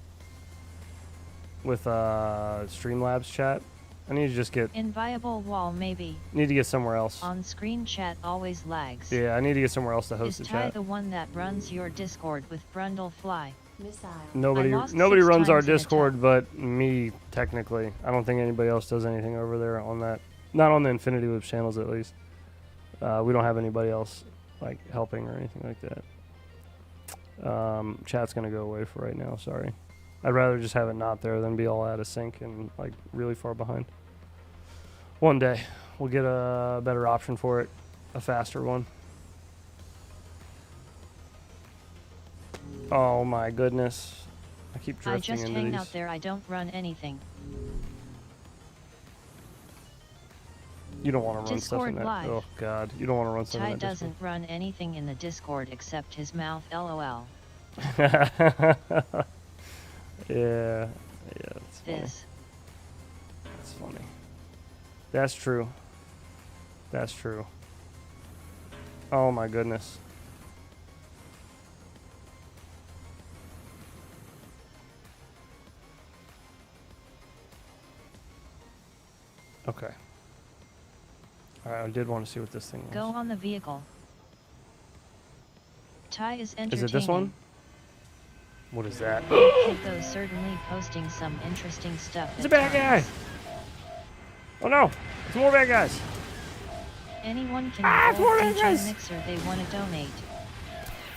With Streamlabs chat, I need to just get Inviable wall maybe. somewhere else. On screen chat always lags. Yeah, I need to get somewhere else to host Is the Ty chat. the one that runs your Discord with Brundle Fly? Missile. Nobody I lost nobody 6 runs our times in a Discord but me technically. I don't think anybody else does anything over there on that. Not on the Infinity Loop channels at least. We don't have anybody else like helping or anything like that. Chat's gonna go away for right now. Sorry. I'd rather just have it not there than be all out of sync and like really far behind. One day we'll get a better option for it, a faster one. Oh my goodness! I keep I drifting just into hang these. out there, I don't run anything. You don't want to run Discord stuff in that. live. Oh god, you don't want to run stuff Ty in that. doesn't run anything in the Discord except his mouth, lol. Discord. Yeah, that's funny. This. That's funny. That's true. That's true. Oh my goodness. Okay. Alright, I did want to see what this thing was. Go on the vehicle. Ty is entertaining. Is it this one? What is that? Kid though certainly posting some interesting stuff. It's a at bad guy! times. Oh no! It's more bad guys! Anyone can it's more vote bad DJ guys! Mixer they want to donate.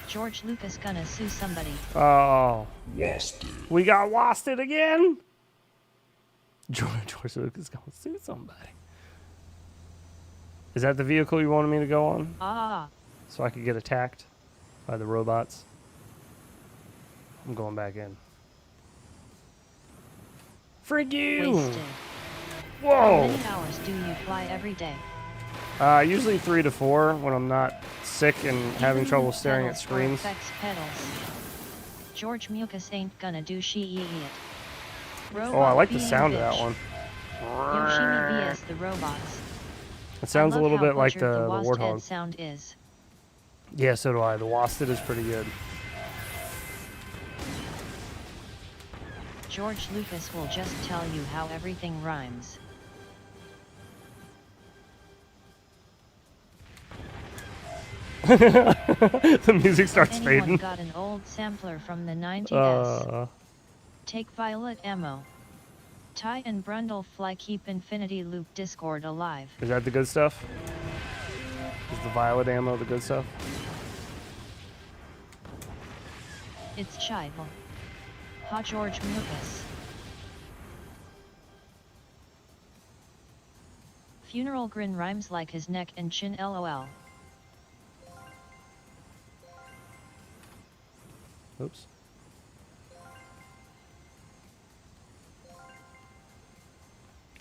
George Lucas gonna sue somebody. Oh. We got wasted again? George Lucas gonna sue somebody. Is that the vehicle you wanted me to go on? Ah, So I could get attacked by the robots? I'm going back in. Frig you! wasted. How Whoa! many hours do you fly every day? Usually 3 to 4 when I'm not sick and having trouble staring at Pedals or screens. effects pedals. George Lucas ain't gonna do shit. Oh, I like the sound of that one. Yoshimi vs the robots. It sounds I a love little how bit like butchered the Wasted Warthog. sound is. Yeah, so do I. The Wasted is pretty good. George Lucas will just tell you how everything rhymes. The music starts Anyone fading. got an old sampler from the 90s? Take violet ammo. Ty and Brundle Fly keep Infinity Loop Discord alive. Is that the good stuff? Is the violet ammo the good stuff? It's Chival. Ha George Lucas. Funeral grin rhymes like his neck and chin lol. Oops.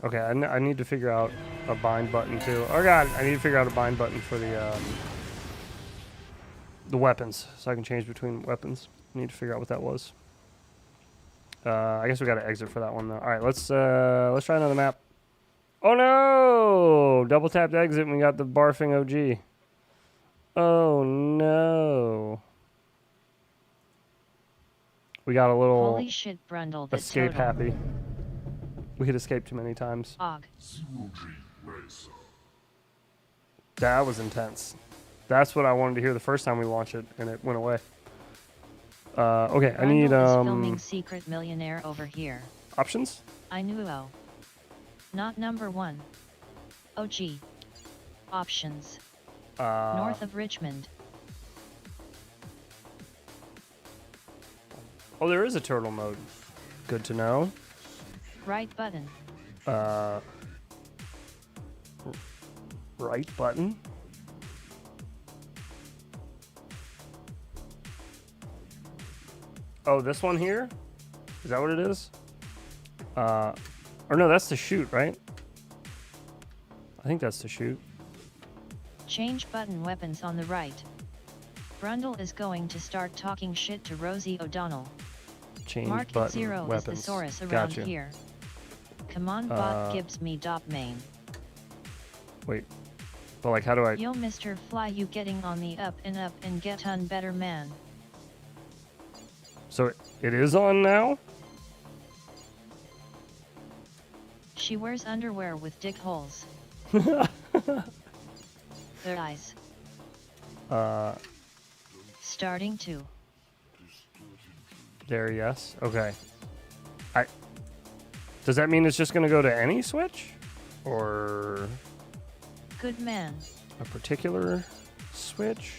Okay, I need to figure out a bind button too. Oh god, I need to figure out a bind button for the the weapons, so I can change between weapons. Need to figure out what that was. I guess we got to exit for that one though. All right, let's try another map. Oh no! Double tapped exit and we got the barfing OG. Oh no. We got a little Holy shit, Brundle, the escape total. happy. We could escape too many times. Og. That was intense. That's what I wanted to hear the first time we launched it, and it went away. Okay, I need Brundle is filming Secret Millionaire over here. options. I knew. Not number 1. OG. Options. North of Richmond. Oh, there is a turtle mode. Good to know. Right button. Right button. Oh, this one here? Is that what it is? Or no, that's to shoot, right? I think that's to shoot. Change button weapons on the right. Brundle is going to start talking shit to Rosie O'Donnell. Change Mark button 0 weapons. is thesaurus around Gotcha. here. Come on, bot gives me dop main. Wait. But like, how do I... Yo, Mr. Fly, you getting on the up and get on better, man. So it is on now? She wears underwear with dick holes. Their eyes. Starting to. There, yes. Okay. Does that mean it's just going to go to any switch? Or Good man. a particular switch?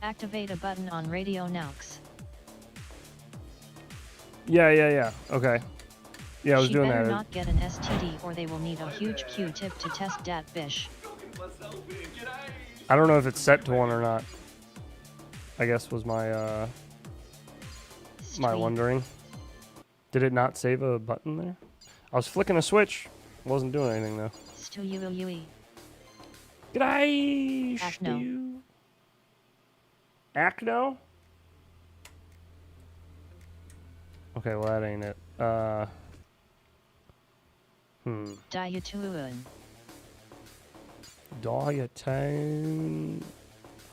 Activate a button on radio Naux. Yeah. Okay. Yeah, I was She doing better that. not get an STD or they will need a huge Q-tip to test dat bish. I don't know if it's set to one or not. I guess was my my Sweet. wondering. Did it not save a button there? I was flicking a switch. Wasn't doing anything though. Stu-u-u-u-e. G'day, Acno. Stu. Acno? Okay, well that ain't it. Diatuun. Diatone.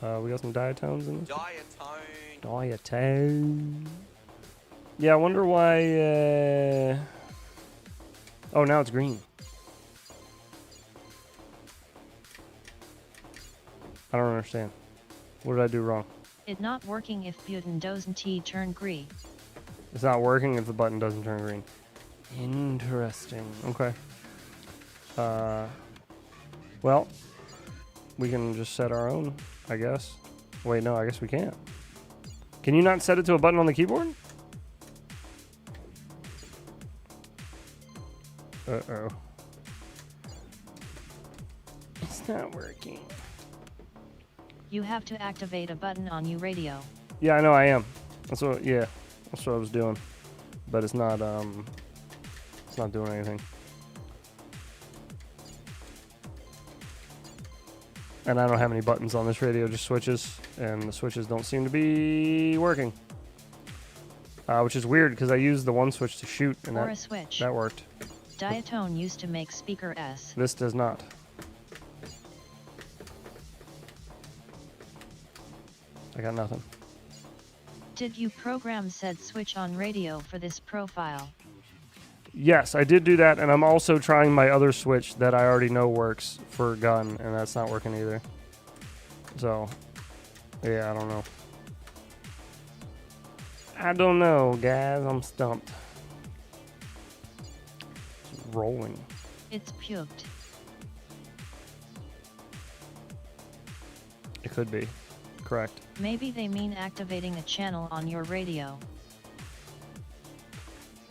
We got some diatones in this. Diatone. Yeah, I wonder why. Oh, now it's green. I don't understand. What did I do wrong? It not working if button doesn't T turn green. It's not working if the button doesn't turn green. Interesting. Okay. Well, we can just set our own, I guess. Wait, no, I guess we can't. Can you not set it to a button on the keyboard? Uh-oh. It's not working. You have to activate a button on your radio. Yeah, I know I am. That's what I was doing. But it's not doing anything. And I don't have any buttons on this radio, just switches, and the switches don't seem to be working. Which is weird because I used the one switch to shoot and Or a switch. that worked. Diatone used to make speaker S. This does not. I got nothing. Did you program said switch on radio for this profile? Yes, I did do that, and I'm also trying my other switch that I already know works for gun, and that's not working either. So, yeah, I don't know. I don't know, guys. I'm stumped. It's rolling. It's puked. It could be. Correct. Maybe they mean activating a channel on your radio.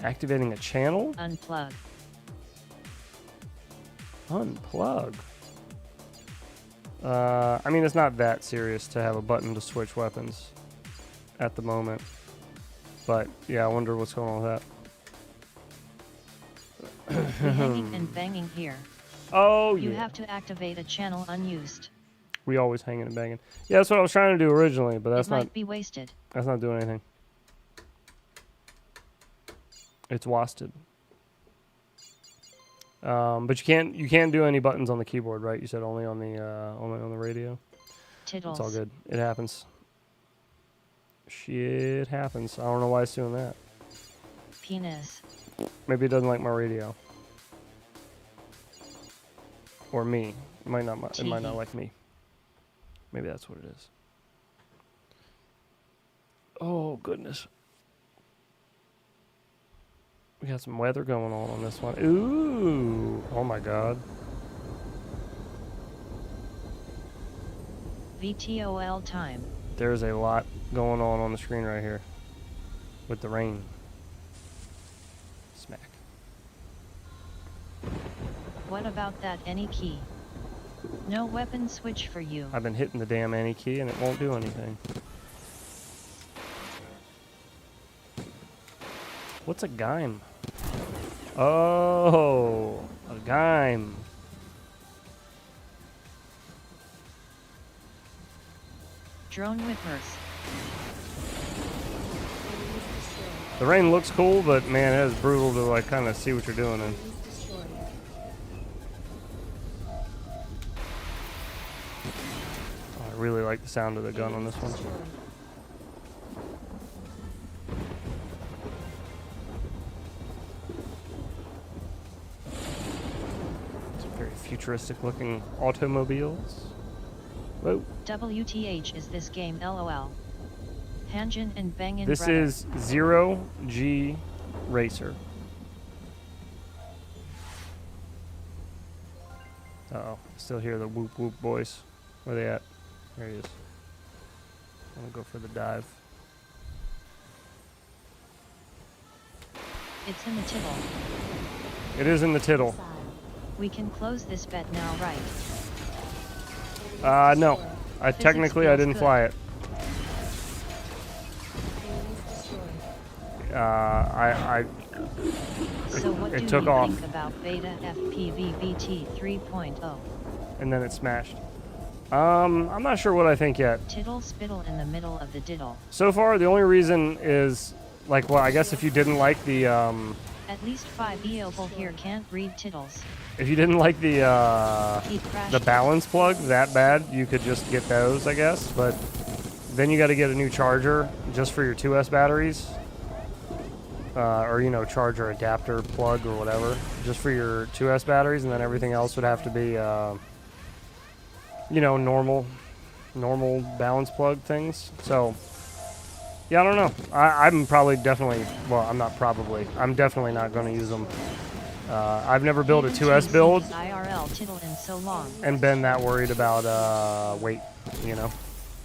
Activating a channel? Unplug. Unplug. I mean, it's not that serious to have a button to switch weapons at the moment. But, yeah, I wonder what's going on with that. Hanging and banging here. Oh, You yeah. have to activate a channel unused. We always hanging and banging. Yeah, that's what I was trying to do originally, but that's it not. Might be wasted. That's not doing anything. It's wasted. But you can't do any buttons on the keyboard, right? You said only on the radio. Tiddles. It's all good. It happens. Shit happens. I don't know why it's doing that. Penis. Maybe it doesn't like my radio. Or me. It might not. It might not like me. Maybe that's what it is. Oh goodness. We got some weather going on this one. Ooh. Oh my god. VTOL time. There's a lot going on the screen right here. With the rain. Smack. What about that any key? No weapon switch for you. I've been hitting the damn any key and it won't do anything. What's a gime? Oh, a gime. Drone whippers. The rain looks cool, but man, it is brutal to like kind of see what you're doing in. I really like the sound of the gun on this one. Some very futuristic looking automobiles. Whoa. WTH is this game LOL. Hangin and Bangin. This brother. is 0G Racer. Uh-oh. Still hear the whoop whoop voice. Where they at? There he is. I'm gonna go for the dive. It's in the tittle. It is in the tittle. We can close this bet now, right? No. Technically I didn't fly it. So what it do took you off. think about Beta FPV-BT 3.0? And then it smashed. I'm not sure what I think yet. Tittle spittle in the middle of the diddle. So far, the only reason is, like, well, I guess if you didn't like the, At least 5 Eople here can't read tittles. if you didn't like He the crashed. balance plug that bad, you could just get those, I guess. But then you got to get a new charger just for your 2S batteries. Or, you know, charger adapter plug or whatever, just for your 2S batteries, and then everything else would have to be, you know, normal balance plug things. So, yeah, I don't know. I'm probably definitely, well, I'm definitely not going to use them. I've never built a 2S build IRL tittle in so long. and been that worried about weight, you know.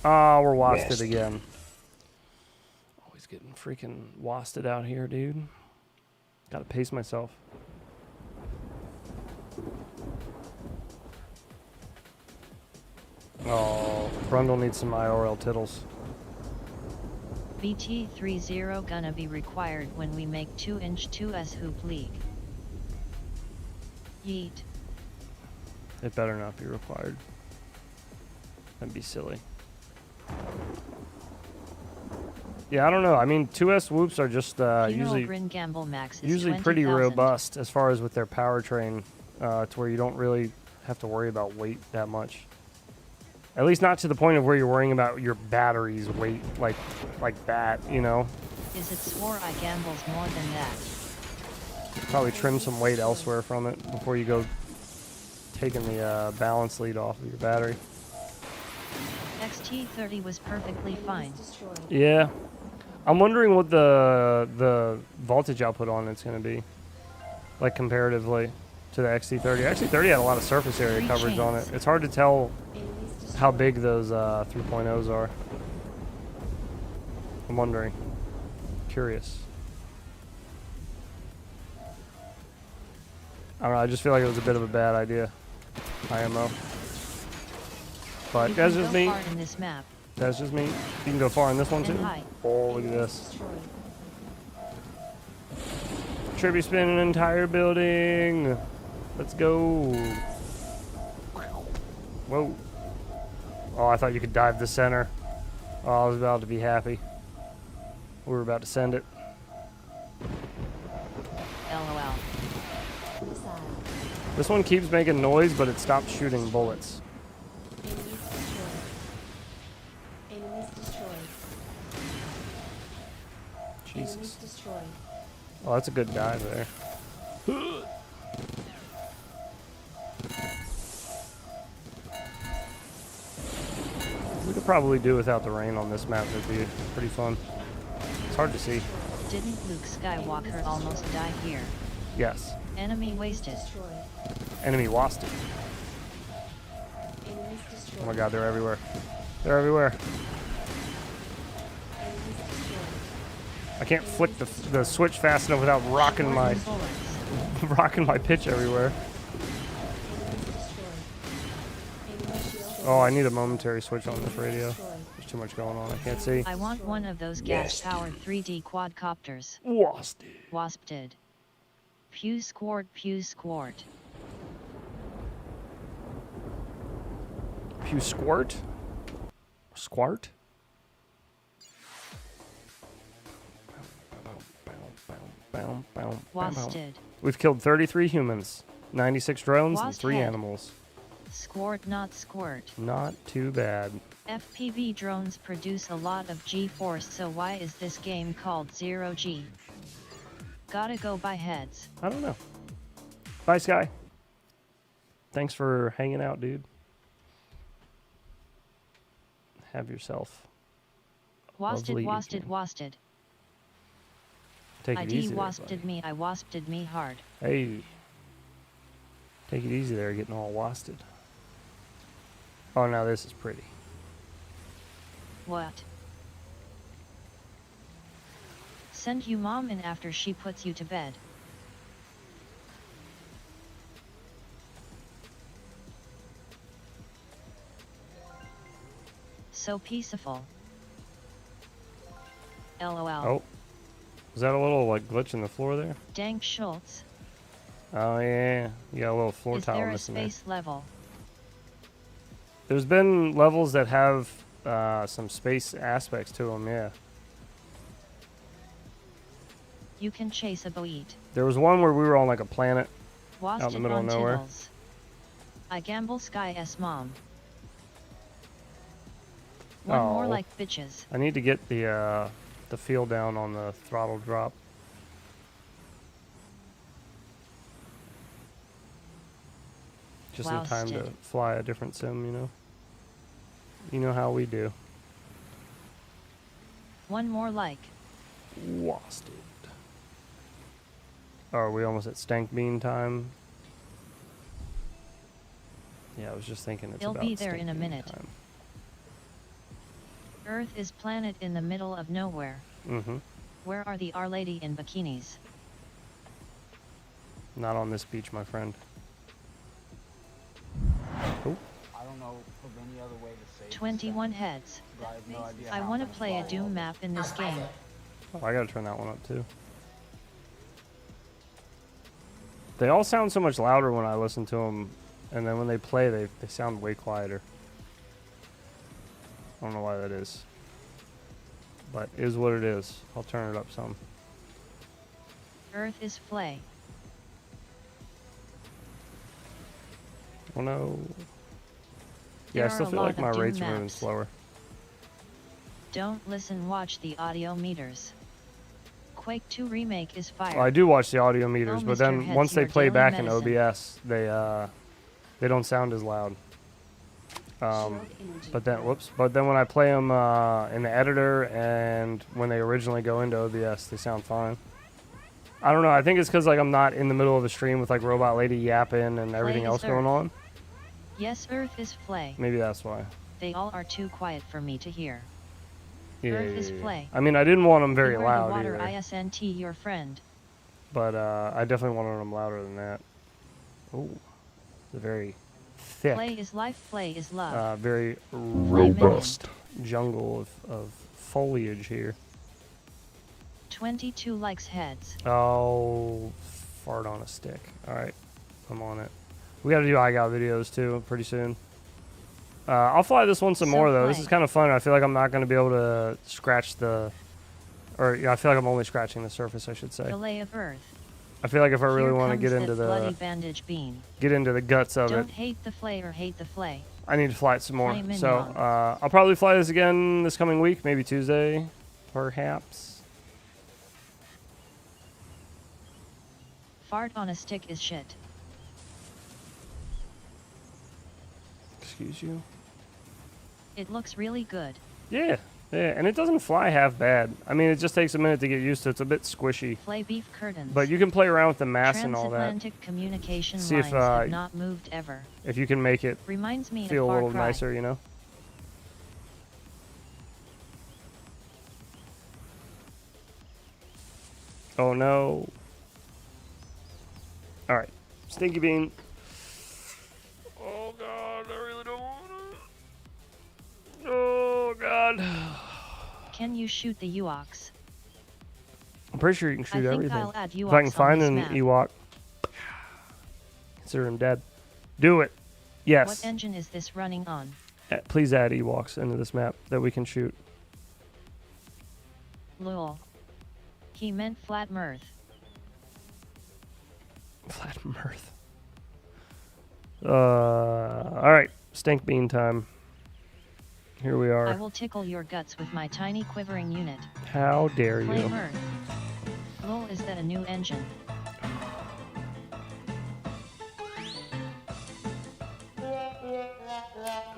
Oh, we're wasted again. Always getting freaking wasted out here, dude. Gotta pace myself. Oh, Brundle needs some IRL tittles. BT30 gonna be required when we make 2-inch 2S hoop league. Yeet. It better not be required. That'd be silly. Yeah, I don't know. I mean, 2S whoops are just usually Grin Gamble Max is usually pretty 20,000. robust as far as with their powertrain, to where you don't really have to worry about weight that much. At least not to the point of where you're worrying about your battery's weight like that, you know. Is it swore I gambles more than that? Probably trim some weight elsewhere from it before you go taking the balance lead off of your battery. XT30 was perfectly fine. Yeah. I'm wondering what the voltage output on it's going to be, like comparatively to the XT30. XT30 had a lot of surface area Three coverage on it. chains. It's hard to tell how big those 3.0s are. I'm wondering. Curious. I don't know, I just feel like it was a bit of a bad idea. IMO. But You that's can just go me. far in this map. That's just me. You can go far in this one And too. high. Oh, look at this. Trippy spin an entire building. Let's go. Whoa. Oh, I thought you could dive the center. Oh, I was about to be happy. We were about to send it. LOL. Missile. This one keeps making noise, but it stops shooting bullets. Enemies destroyed. Enemies destroyed. Enemies Jesus. destroyed. Oh, that's a good dive there. We could probably do without the rain on this map. It'd be pretty fun. It's hard to see. Didn't Luke Skywalker almost die here? Yes. Enemy wasted. Destroyed. Enemy wasted. Enemies destroyed. Oh my god, they're everywhere. They're everywhere. Enemies destroyed. I can't flick the switch fast enough without rocking my Bullets. rocking my pitch everywhere. Enemies destroyed. Enemy shield. Oh, I need a momentary switch on this radio. Destroyed. There's too much going on. I can't see. I want one of those gas-powered 3D quadcopters. Wasted. Wasped. Pew squart, pew squart. Pew squirt? Squart? Wasted. We've killed 33 humans, 96 drones, and 3 Wasted. animals. Squirt, not squirt. Not too bad. FPV drones produce a lot of G-force, so why is this game called 0G? Gotta go by heads. I don't know. Bye, Sky. Thanks for hanging out, dude. Have yourself. Wasted, Lovely wasted, evening. wasted. Take I it easy there, de-wasped buddy. me, I wasped me hard. Hey. Take it easy there, getting all wasted. Oh, now this is pretty. What? Send you mom in after she puts you to bed. So peaceful. LOL. Oh. Was that a little, like, glitch in the floor there? Dank Schultz. Oh, yeah. You got a little floor Is tile there a missing there. space level? There's been levels that have some space aspects to them, yeah. You can chase a boeat. There was one where we were on, like, a planet. Wasted the middle of on nowhere. tiddles. I gamble Sky S mom. One more Oh. like bitches. I need to get the feel down on the throttle drop. Just in time to Wousted. fly a different sim, you know? You know how we do. One more like. Wasted. Oh, are we almost at stank bean time? Yeah, I was just thinking it's He'll about be there stank in a bean minute. time. Earth is planet in the middle of nowhere. Mm-hmm. Where are the Our Lady in bikinis? Not on this beach, my friend. Oh, I don't know of any other way to say 21 heads. I have no idea I how want to I'm gonna play a follow Doom up. map in this game. I gotta turn that one up too. They all sound so much louder when I listen to them, and then when they play, they sound way quieter. I don't know why that is. But is what it is. I'll turn it up some. Earth is flay. Oh no. There Yeah, I are still a feel lot like my of Doom rates are moving maps. slower. Don't listen, watch the audio meters. Quake 2 Remake is fire. Well, I do watch the audio meters, Oh, but Mr. then Heads, once they your play daily back in medicine. OBS, they don't sound as loud. Shield energy. But then when I play them in the editor and when they originally go into OBS, they sound fine. I don't know. I think it's because like I'm not in the middle of a stream with like Robot Lady yapping and everything is else going Earth. on. Yes, Earth is flay. Maybe that's why. They all are too quiet for me to hear. Yeah, Earth is yeah, yeah. play. I mean, I didn't want them very Beware loud the water either, ISNT your friend. but I definitely wanted them louder than that. Oh, it's a very thick, Play is life, play is love. very Robust jungle of foliage here. 22 likes heads. Oh, fart on a stick. All right, I'm on it. We got to do iGot videos too pretty soon. I'll fly this one some So more though. This play. is kind of fun. I feel like I'm not going to be able to scratch the, or yeah, I feel like I'm only scratching the surface, I should say. Fillet of earth. I feel like if I really Here want to comes get that into bloody the bandage bean. guts of Don't it, hate the flay or hate the flay. I need to fly it some more. Flame So mignon. I'll probably fly this again this coming week, maybe Tuesday, perhaps. Fart on a stick is shit. Excuse you. It looks really good. Yeah, yeah, and it doesn't fly half bad. I mean, it just takes a minute to get used to. It's a bit squishy, Flay beef curtains. but you can play around with the mass and all that. Transatlantic communication See if, lines have not moved ever. If you can make it Reminds me feel of a Far little Cry. nicer, you know. Oh no. All right, Stinky Bean. Oh god, I really don't want to. Oh god. Can you shoot the Ewoks? I'm pretty sure you can I shoot think everything. I'll add If I can Ewoks find on an this map. Ewok, consider him dead. Do it. Yes. What engine is this running on? Please add Ewoks into this map that we can shoot. Lol. He meant flat mirth. Flat mirth. All right, Stink Bean time. Here we I are. will tickle your guts with my tiny quivering unit. How dare Flay you? mirth. Lol, is that a new engine?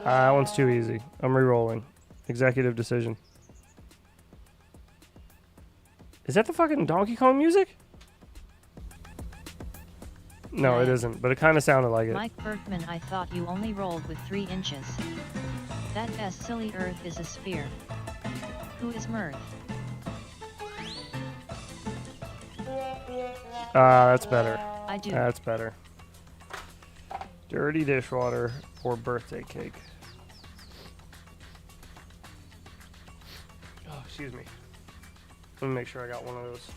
That one's too easy. I'm re-rolling. Executive decision. Is that the fucking Donkey Kong music? No, it Yeah. isn't, but it kind of sounded like it. Mike Berkman, I thought you only rolled with 3 inches. That silly earth is a sphere. Who is mirth? That's better. I do. That's better. Dirty dishwater or birthday cake. Oh, excuse me. Let me make sure I got one of those.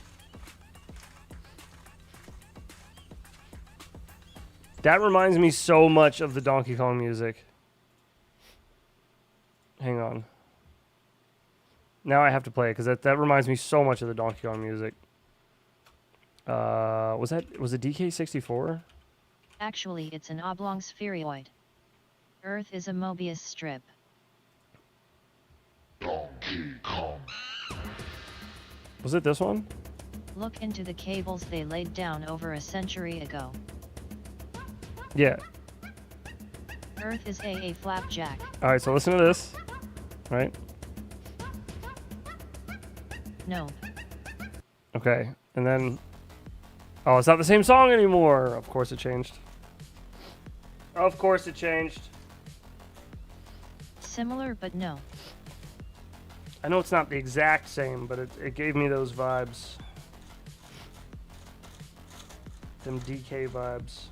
That reminds me so much of the Donkey Kong music. Hang on. Now I have to play it because that reminds me so much of the Donkey Kong music. Was it DK64? Actually, it's an oblong spheroid. Earth is a Mobius strip. Was it this one? Look into the cables they laid down over a century ago. Yeah. Earth is a flapjack. All right, so listen to this. Right? No. Okay, and then... Oh, it's not the same song anymore. Of course it changed. Of course it changed. Similar but no. I know it's not the exact same, but it gave me those vibes. Them DK vibes.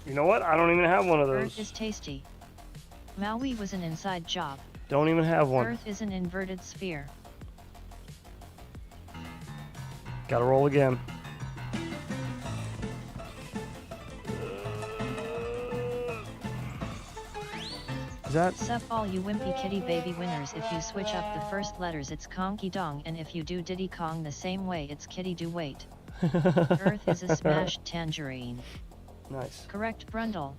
You know what? I don't even have one of Earth is those. tasty. Maui was an inside job. Don't even have one. Earth is an inverted sphere. Gotta roll again. Is that... Sup all you wimpy kitty baby winners, if you switch up the first letters it's conky dong, and if you do Diddy Kong the same way it's kitty do wait. Earth is a smashed tangerine. Nice. Correct Brundle.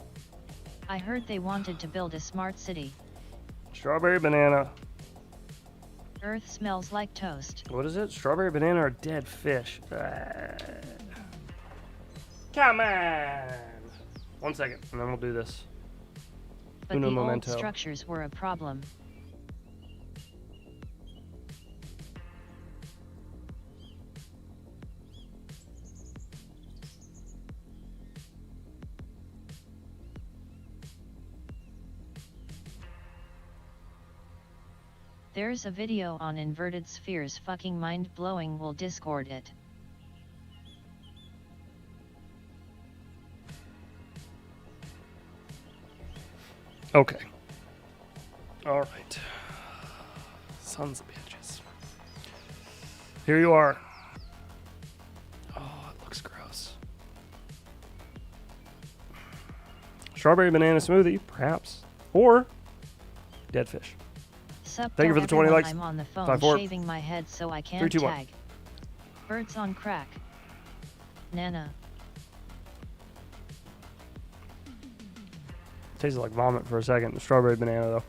I heard they wanted to build a smart city. Strawberry banana. Earth smells like toast. What is it? Strawberry banana or dead fish? Come on! 1 second, and then we'll do this. But Uno the momento. old structures were a problem. There's a video on inverted spheres, fucking mind-blowing, we'll Discord it. Okay. All right. Sons of bitches. Here you are. Oh, it looks gross. Strawberry banana smoothie, perhaps. Or dead fish. Thank you for the 20 likes. I'm on the phone 5-4. shaving my head so I can't 3, 2, 1. tag. Birds on crack. Nana. Tasted like vomit for a second. The strawberry banana, though.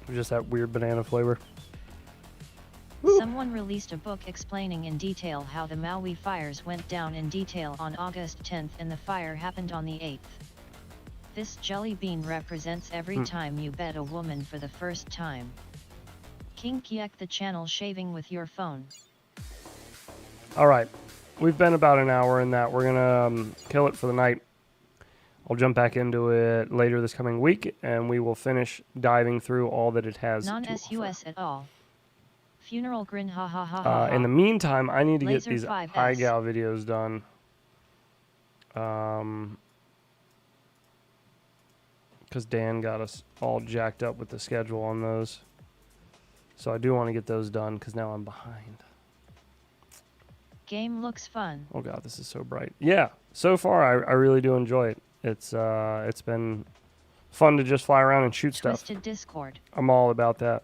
It was just that weird banana flavor. Someone released a book explaining in detail how the Maui fires went down in detail on August 10th and the fire happened on the 8th. This jelly bean represents every time you bet a woman for the first time. Kink yak the channel shaving with your phone. Alright. We've been about an hour in that. We're going to kill it for the night. I'll jump back into it later this coming week, and we will finish diving through all that it has to offer. Non-SUS at all. Funeral grin ha ha ha ha. In the meantime, I need to Laser get these 5S. iGal videos done. Because Dan got us all jacked up with the schedule on those. So I do want to get those done because now I'm behind. Game looks fun. Oh god, this is so bright. Yeah, so far I really do enjoy it. It's been fun to just fly around and shoot stuff. Twisted Discord. I'm all about that.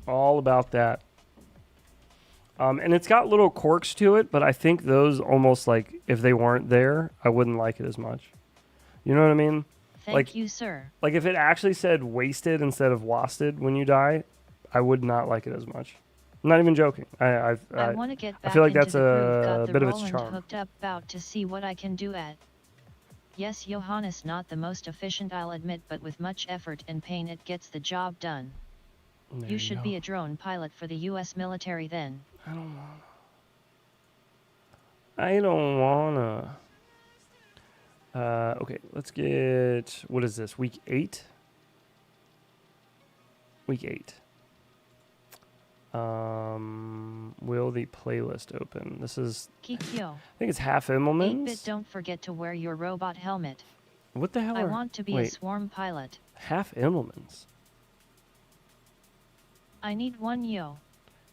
All about that. And it's got little quirks to it, but I think those almost like if they weren't there, I wouldn't like it as much. You know what I mean? Thank you, sir. Like if it actually said wasted instead of wasted when you die, I would not like it as much. I'm not even joking. I want to get back I feel like into that's the groove. Got a the bit of its Roland charm. hooked up, about to see what I can do at. Yes, Johannes, not the most efficient, I'll admit, but with much effort and pain it gets the job done. There You should go. be a drone pilot for the US military then. I don't wanna. Okay, let's get, what is this, week 8? Week 8. Will the playlist open? This is, Kikyo. I think it's half Immelmans. 8-bit, don't forget to wear your robot helmet. What the hell I are, want to be a wait, swarm pilot. half Immelmans? I need one yo.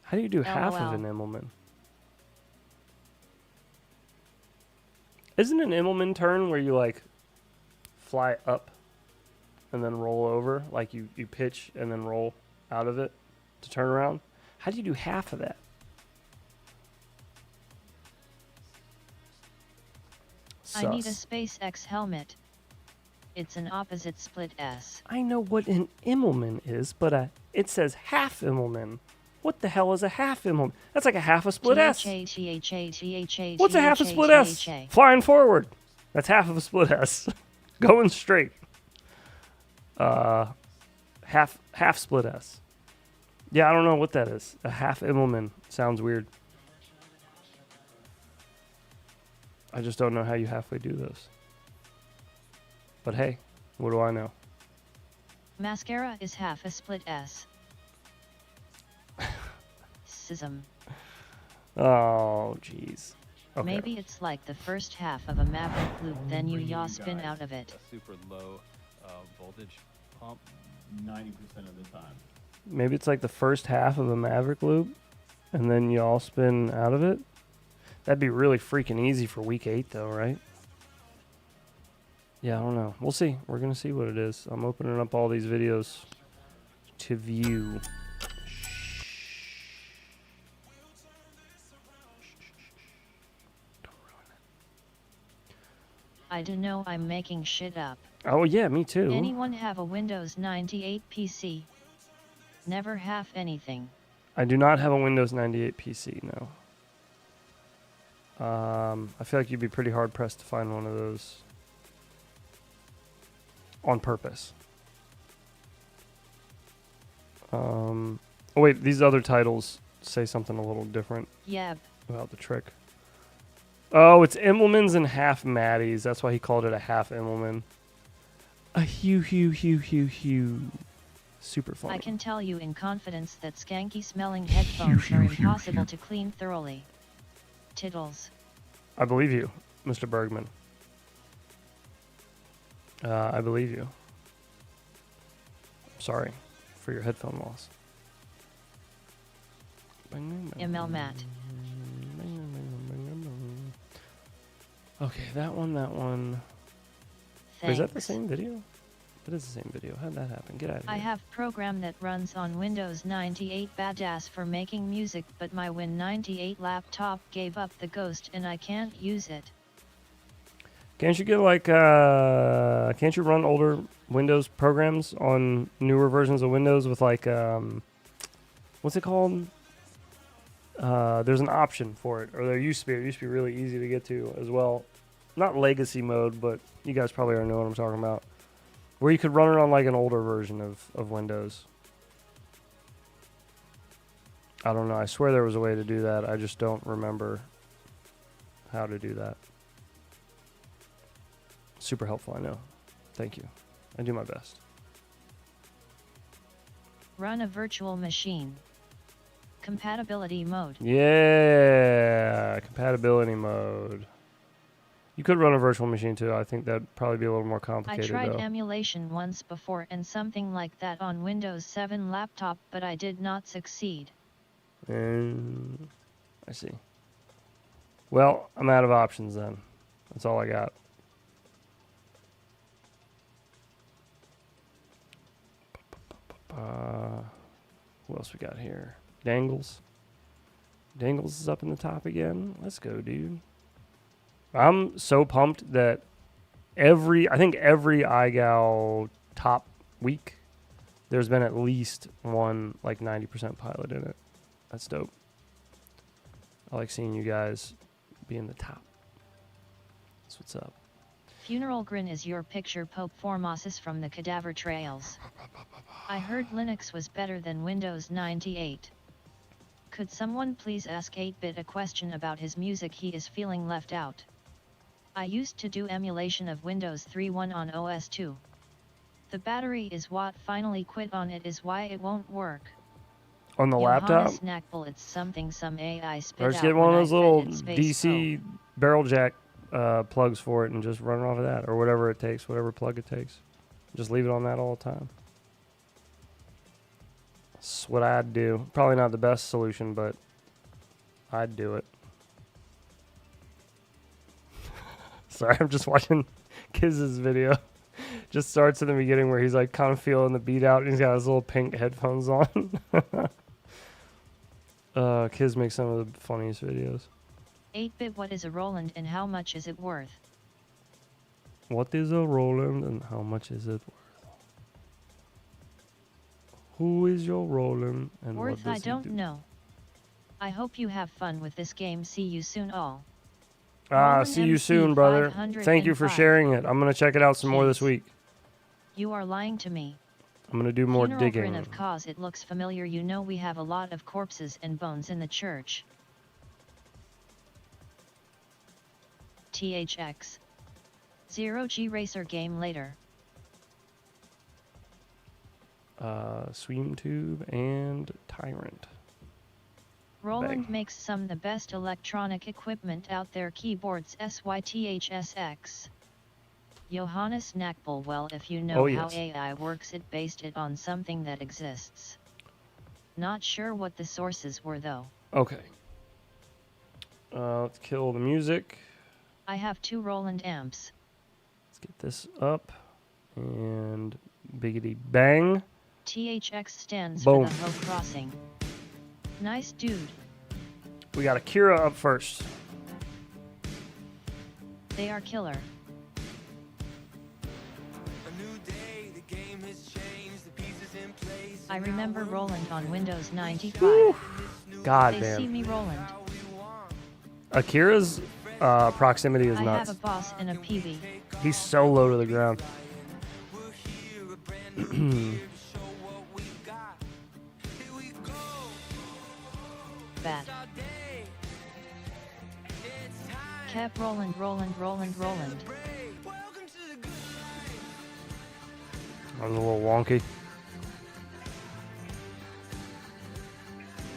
How do you do half of LOL. an Immelman? Isn't an Immelman turn where you like fly up and then roll over? Like you pitch and then roll out of it to turn around? How do you do half of that? I need a Sus. SpaceX helmet. It's an opposite split S. I know what an Immelman is, but it says half Immelman. What the hell is a half Immelman? That's like a half a split S. What's a half a split S? Flying forward. That's half of a split S. Going straight. Half split S. Yeah, I don't know what that is. A half Immelman. Sounds weird. I just don't know how you halfway do those. But hey, what do I know? Mascara is half a split S. Sism. Oh, jeez. Okay. Maybe it's like the first half of a Maverick loop, then you yaw spin guys out of it. A super low voltage pump. 90% of the time. Maybe it's like the first half of a Maverick loop, and then you all spin out of it. That'd be really freaking easy for week 8, though, right? Yeah, I don't know. We'll see. We're going to see what it is. I'm opening up all these videos to view. I don't know, I'm making shit up. Oh, yeah, me too. Anyone have a Windows 98 PC? Never have anything. I do not have a Windows 98 PC, no. I feel like you'd be pretty hard-pressed to find one of those on purpose. Oh, wait, these other titles say something a little different Yep. about the trick. Oh, it's Immelmans and half Maddies. That's why he called it a half Immelman. A hew. Super fun. I can tell you in confidence that skanky smelling headphones are impossible to clean thoroughly. Tiddles. I believe you, Mr. Bergman. I believe you. Sorry for your headphone loss. ML Matt. Okay, that one. Thanks. Is that the same video? That is the same video. How'd that happen? Get out of here. I have program that runs on Windows 98 badass for making music, but my Win 98 laptop gave up the ghost and I can't use it. Can't you get like, can't you run older Windows programs on newer versions of Windows with like, what's it called? There's an option for it, or there used to be. It used to be really easy to get to as well. Not legacy mode, but you guys probably already know what I'm talking about. Where you could run it on like an older version of Windows. I don't know. I swear there was a way to do that. I just don't remember how to do that. Super helpful, I know. Thank you. I do my best. Run a virtual machine. Compatibility mode. Yeah, compatibility mode. You could run a virtual machine too. I think that'd probably be a little more I complicated tried though. emulation once before and something like that on Windows 7 laptop, but I did not succeed. I see. Well, I'm out of options then. That's all I got. What else we got here? Dangles. Dangles is up in the top again. Let's go, dude. I'm so pumped that I think every iGal top week, there's been at least one like 90% pilot in it. That's dope. I like seeing you guys be in the top. That's what's up. Funeral Grin is your picture Pope Formosus from the Cadaver Trails. I heard Linux was better than Windows 98. Could someone please ask 8-Bit a question about his music? He is feeling left out. I used to do emulation of Windows 3.1 on OS 2. The battery is what finally quit on it is why it won't work. On the laptop? Snackable, it's something some AI spit Or just out get one when of those I little fed it space DC barrel jack plugs for it and just run it off of that, or whatever it takes, whatever plug it takes. Just leave it on that all the time. That's what I'd do. Probably not the best solution, but I'd do it. Sorry, I'm just watching Kiz's video. Just starts in the beginning where he's like kind of feeling the beat out and he's got his little pink headphones on. Kiz makes some of the funniest videos. 8-Bit, what is a Roland and how much is it worth? What is a Roland and how much is it worth? Who is your Roland and what Worth, does I he don't do? know. I hope you have fun with this game. See you soon all. See you soon, brother. Thank you for sharing it. I'm going to check it out some more this week. You are lying to me. I'm going to do more Funeral digging. Grin, of cause it looks familiar. You know we have a lot of corpses and bones in the church. THX 0G Racer game later. Sweem Tube and Tyrant. Roland makes some the best electronic equipment out there. Keyboards SYTHSX. Johannes Knackbull. Well, if you know how AI works, it based it on something that exists. Not sure what the sources were though. Okay. Let's kill the music. I have 2 Roland amps. Let's get this up. And biggity bang. THX stands Boom. for the Ho Crossing. Nice dude. We got Akira up first. They are killer. I remember Roland on Windows 95. God They damn. see me Roland. Akira's proximity is I nuts. have a boss and a PV. He's so low to the ground. Bad. Kept Roland. That was a little wonky.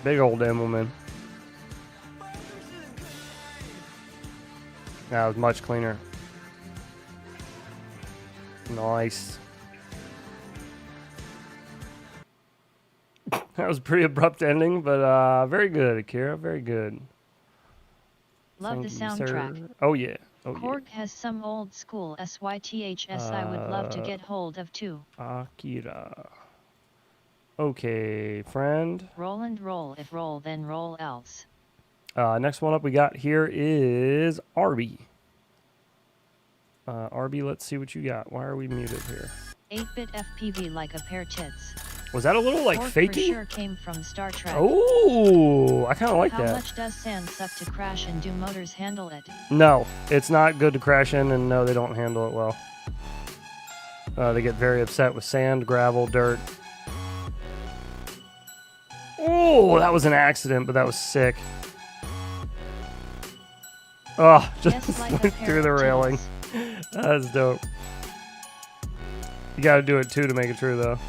Big old Immelman. That was much cleaner. Nice. That was a pretty abrupt ending, but very good, Akira. Very good. Love Thank the you, soundtrack. sir. Oh, yeah. Oh, Korg has some old school SYTHS I would love to get hold of too. Akira. Okay, friend. Roll and roll, if roll then roll else. Next one up we got here is Arby. Arby, let's see what you got. Why are we muted here? 8-bit FPV like a pair tits. Was that a little like Korg fakey? for sure came from Star Trek. Oh, I kind of like How that. much does sand suck to crash and do motors handle it? No, it's not good to crash in, and no, they don't handle it well. They get very upset with sand, gravel, dirt. Oh, that was an accident, but that was sick. Oh, just Like went through the railing. That's dope. You gotta do it too to make it true, though.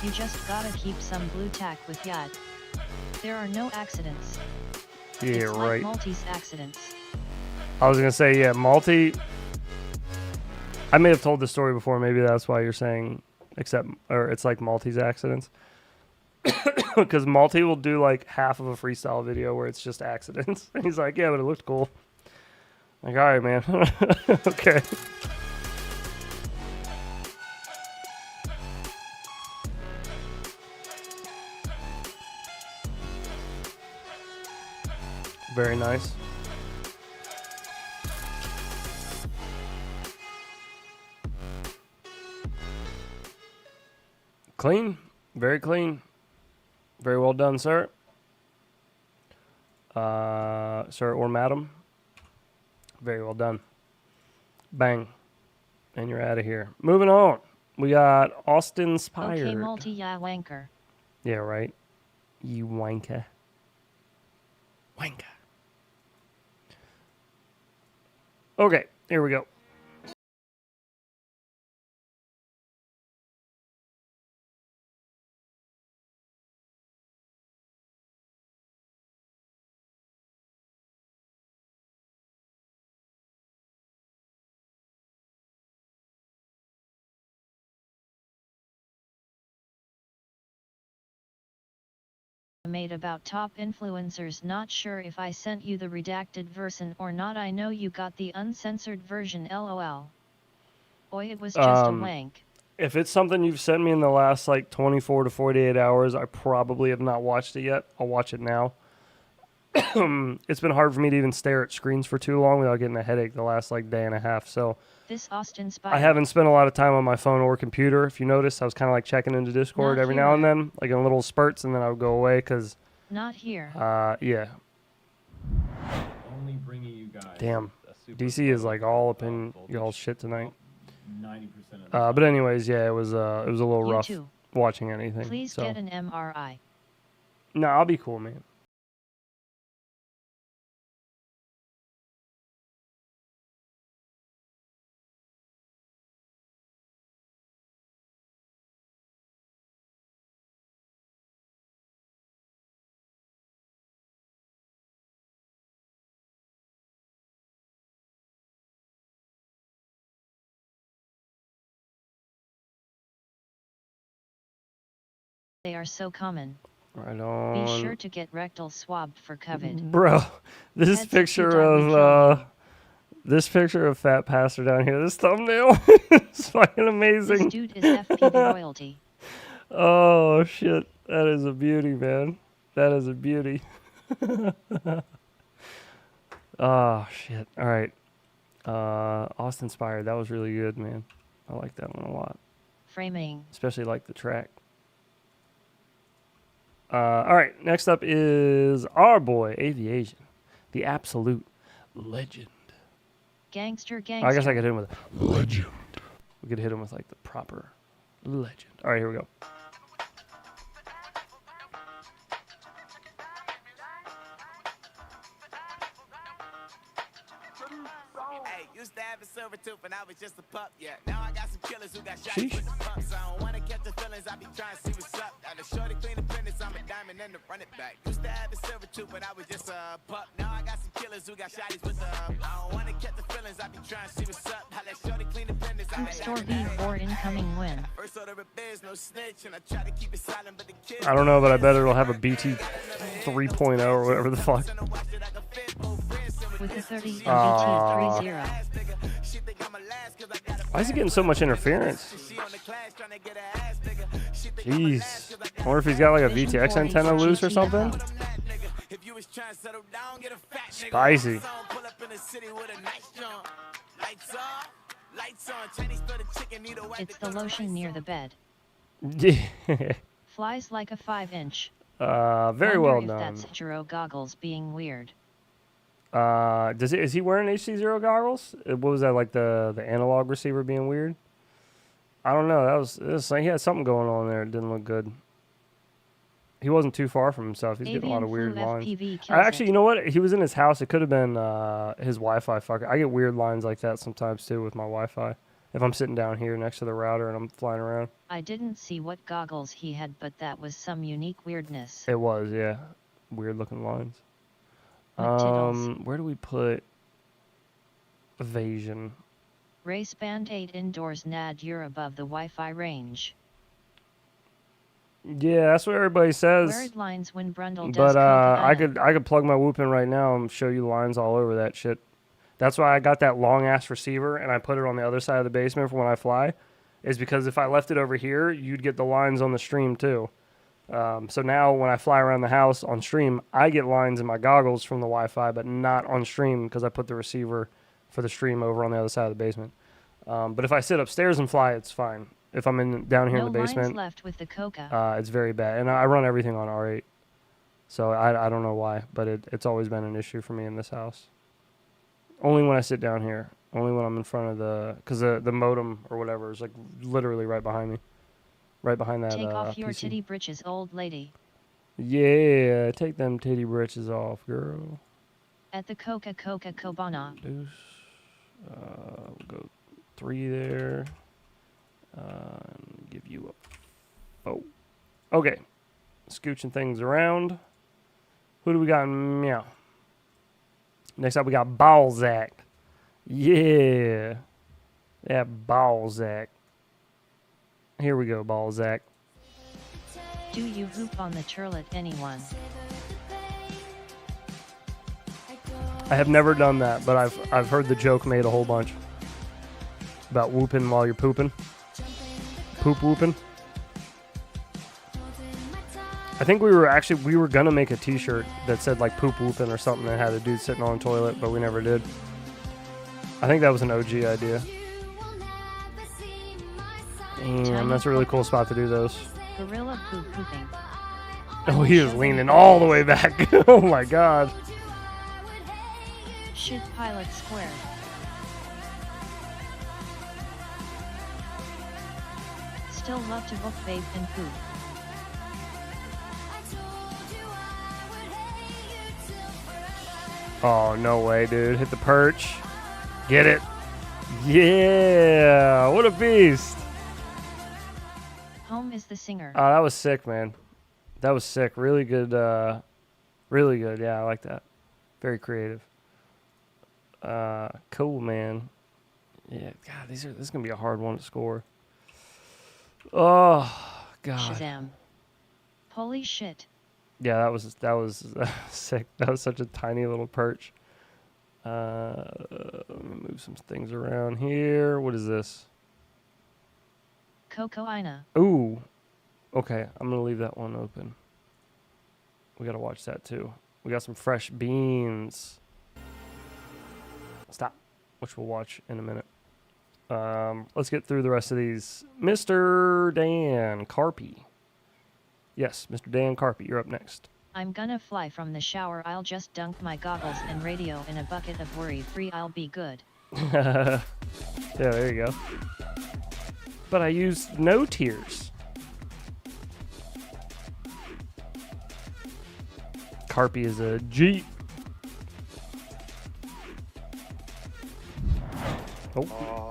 You just gotta keep some blue tack with yacht. There are no accidents. Yeah, it's right. Like Maltese accidents. I was gonna say, yeah, multi. I may have told this story before. Maybe that's why you're saying, or it's like Maltese accidents. Because Malty will do like half of a freestyle video where it's just accidents. And he's like, yeah, but it looked cool. Like, all right, man. Okay. Very nice. Clean. Very clean. Very well done, sir. Sir or madam. Very well done. Bang. And you're out of here. Moving on. We got Austin Inspired. Okay, multi-ya wanker. Yeah, right. You wanker. Wanker. Okay, here we go. Made about top influencers. Not sure if I sent you the redacted version or not. I know you got the uncensored version, lol. Boy, it was just a wank. If it's something you've sent me in the last like 24 to 48 hours, I probably have not watched it yet. I'll watch it now. It's been hard for me to even stare at screens for too long without getting a headache the last like day and a half. So This Austin Inspired. I haven't spent a lot of time on my phone or computer. If you notice, I was kind of like checking into Discord Not every here. now and then, like in little spurts, and then I would go away because, Not here. yeah. Only bringing you guys. Damn. A super DC is like all up in voltage y'all's shit tonight. 90% of the But anyways, yeah, it was a little You rough too. watching anything. Please so. get an MRI. No, I'll be cool, man. They are so common. Right on. Be sure to get rectal swabbed for COVID. Bro, this Heads if you picture die, we kill of you. this picture of Fat Pastor down here, this thumbnail is fucking This amazing. dude is FPV royalty. Oh shit, that is a beauty, man. That is a beauty. Oh shit. All right. Austin Inspired, that was really good, man. I like that one a lot. Framing. Especially like the track. All right, next up is our boy Aviation, the absolute legend. Gangster, I gangster. guess I could hit him with a legend. We could hit him with like the proper legend. All right, here we go. Hey, used to have a silver tooth when I was just a pup, yeah. Now I got some killers who got shots Sheesh. with the pumps. I don't wanna catch the feelings, I be trying to see what's up. Now the shorty clean the fitness, I'm a diamond and the run it back. Used to have a silver tooth when I was just a pup. Now I got some killers who got shotties with the I don't wanna catch the feelings, I be trying to see what's up. I let shorty clean the business. Hoop store V4 incoming win. First order of biz, no snitch, and I try to keep it silent, but the kids I don't know, but I bet it'll have a BT 3.0 or whatever the fuck. With a 30 and BT 3.0. Why is he getting so much interference? Jeez. I wonder if he's got like a VTX antenna loose or something. Spicy. It's the lotion near the bed. Yeah. Flies like a 5-inch. Very Wonder well if done. That's Jiro goggles being weird. Is he wearing HC0 goggles? What was that, like the analog receiver being weird? I don't know. He had something going on there. It didn't look good. He wasn't too far from himself. He's getting a lot of weird lines. Actually, you know what? He was in his house. It could have been his Wi-Fi fucker. I get weird lines like that sometimes too with my Wi-Fi. If I'm sitting down here next to the router and I'm flying around. I didn't see what goggles he had, but that was some unique weirdness. It was, yeah. Weird looking lines. Where do we put evasion? Race band 8 indoors. Nad, you're above the Wi-Fi range. Yeah, that's what everybody says. Weird lines when Brundle does. But I could plug my whoop in right now and show you the lines all over that shit. That's why I got that long ass receiver and I put it on the other side of the basement for when I fly. Is because if I left it over here, you'd get the lines on the stream too. So now when I fly around the house on stream, I get lines in my goggles from the Wi-Fi, but not on stream because I put the receiver for the stream over on the other side of the basement. But if I sit upstairs and fly, it's fine. If I'm down here in the basement, left with the Coca. it's very bad. And I run everything on R8. So I don't know why, but it's always been an issue for me in this house. Only when I sit down here. Only when I'm in front of because the modem or whatever is like literally right behind me. Right behind that Take off your PC. titty britches, old lady. Yeah, take them titty britches off, girl. At the Coca-Cola Cabana. Deuce. We'll go 3 there. Give you a... Oh. Okay. Scooching things around. Who do we got in meow? Next up, we got Balzac. Yeah. Yeah, Balzac. Here we go, Balzac. Do you hoop on the turlet, anyone? I have never done that, but I've heard the joke made a whole bunch about whooping while you're pooping. Poop whooping. I think we were gonna make a T-shirt that said like poop whooping or something that had a dude sitting on a toilet, but we never did. I think that was an OG idea. And that's a really cool spot to do those. Gorilla poop pooping. Oh, he is leaning all the way back. Oh my god. Shit pilot squared. Still love to book babe and poop. Oh, no way, dude. Hit the perch. Get it. Yeah. What a beast. Home is the singer. Oh, that was sick, man. That was sick. Really good. Really good. Yeah, I like that. Very creative. Cool, man. Yeah, God, this is going to be a hard one to score. Oh, God. Shazam. Holy shit. Yeah, that was sick. That was such a tiny little perch. Let me move some things around here. What is this? Coco Ina. Ooh. Okay, I'm going to leave that one open. We got to watch that too. We got some fresh beans. Stop. Which we'll watch in a minute. Let's get through the rest of these. Mr. Dan Carpy. Yes, Mr. Dan Carpy, you're up next. I'm gonna fly from the shower. I'll just dunk my goggles and radio in a bucket of worry-free. I'll be good. Yeah, there you go. But I used no tears. Carpy is a G. Oh.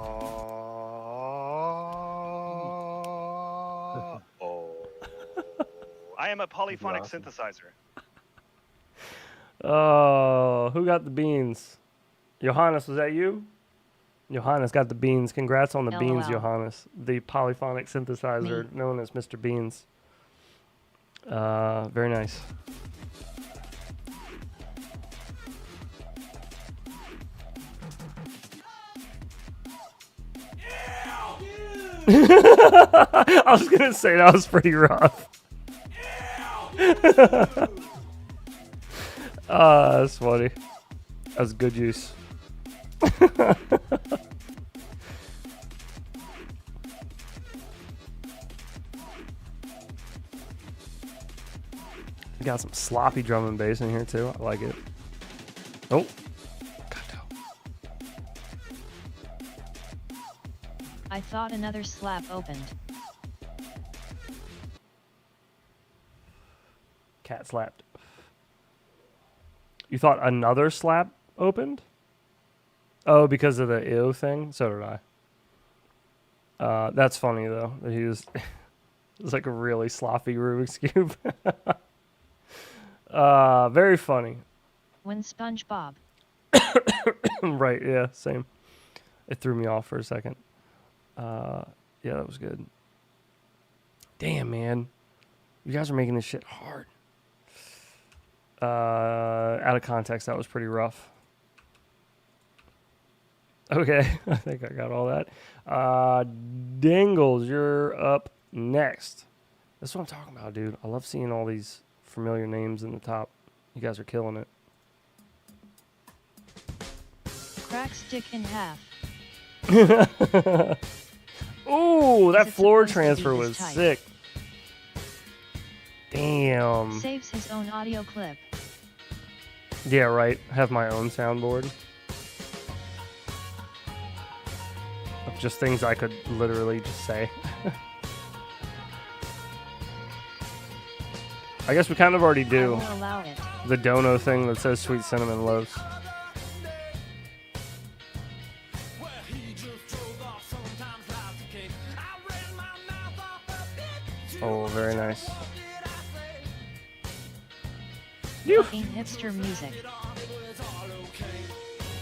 I am a polyphonic synthesizer. Oh, who got the beans? Johannes, was that you? Johannes got the beans. Congrats on the beans, LOL. Johannes. The polyphonic synthesizer known as Mr. Beans. Very nice. I was going to say that was pretty rough. That's funny. That's good use. Got some sloppy drum and bass in here too. I like it. Oh. I thought another slab opened. Cat slapped. You thought another slap opened? Oh, because of the ew thing? So did I. That's funny though. That he was it was like a really sloppy Rubik's Cube. Very funny. When SpongeBob. Right, yeah, same. It threw me off for a second. Yeah, that was good. Damn, man. You guys are making this shit hard. Out of context, that was pretty rough. Okay, I think I got all that. Dingles, you're up next. That's what I'm talking about, dude. I love seeing all these familiar names in the top. You guys are killing it. Crack stick in half. Ooh, that floor supposed to be transfer this was tight? sick. Damn. Saves his own audio clip. Yeah, right. Have my own soundboard. Of just things I could literally just say. I guess we kind of already do. I will allow it. The dono thing that says sweet cinnamon loaves. Oh, very nice. Fucking hipster music.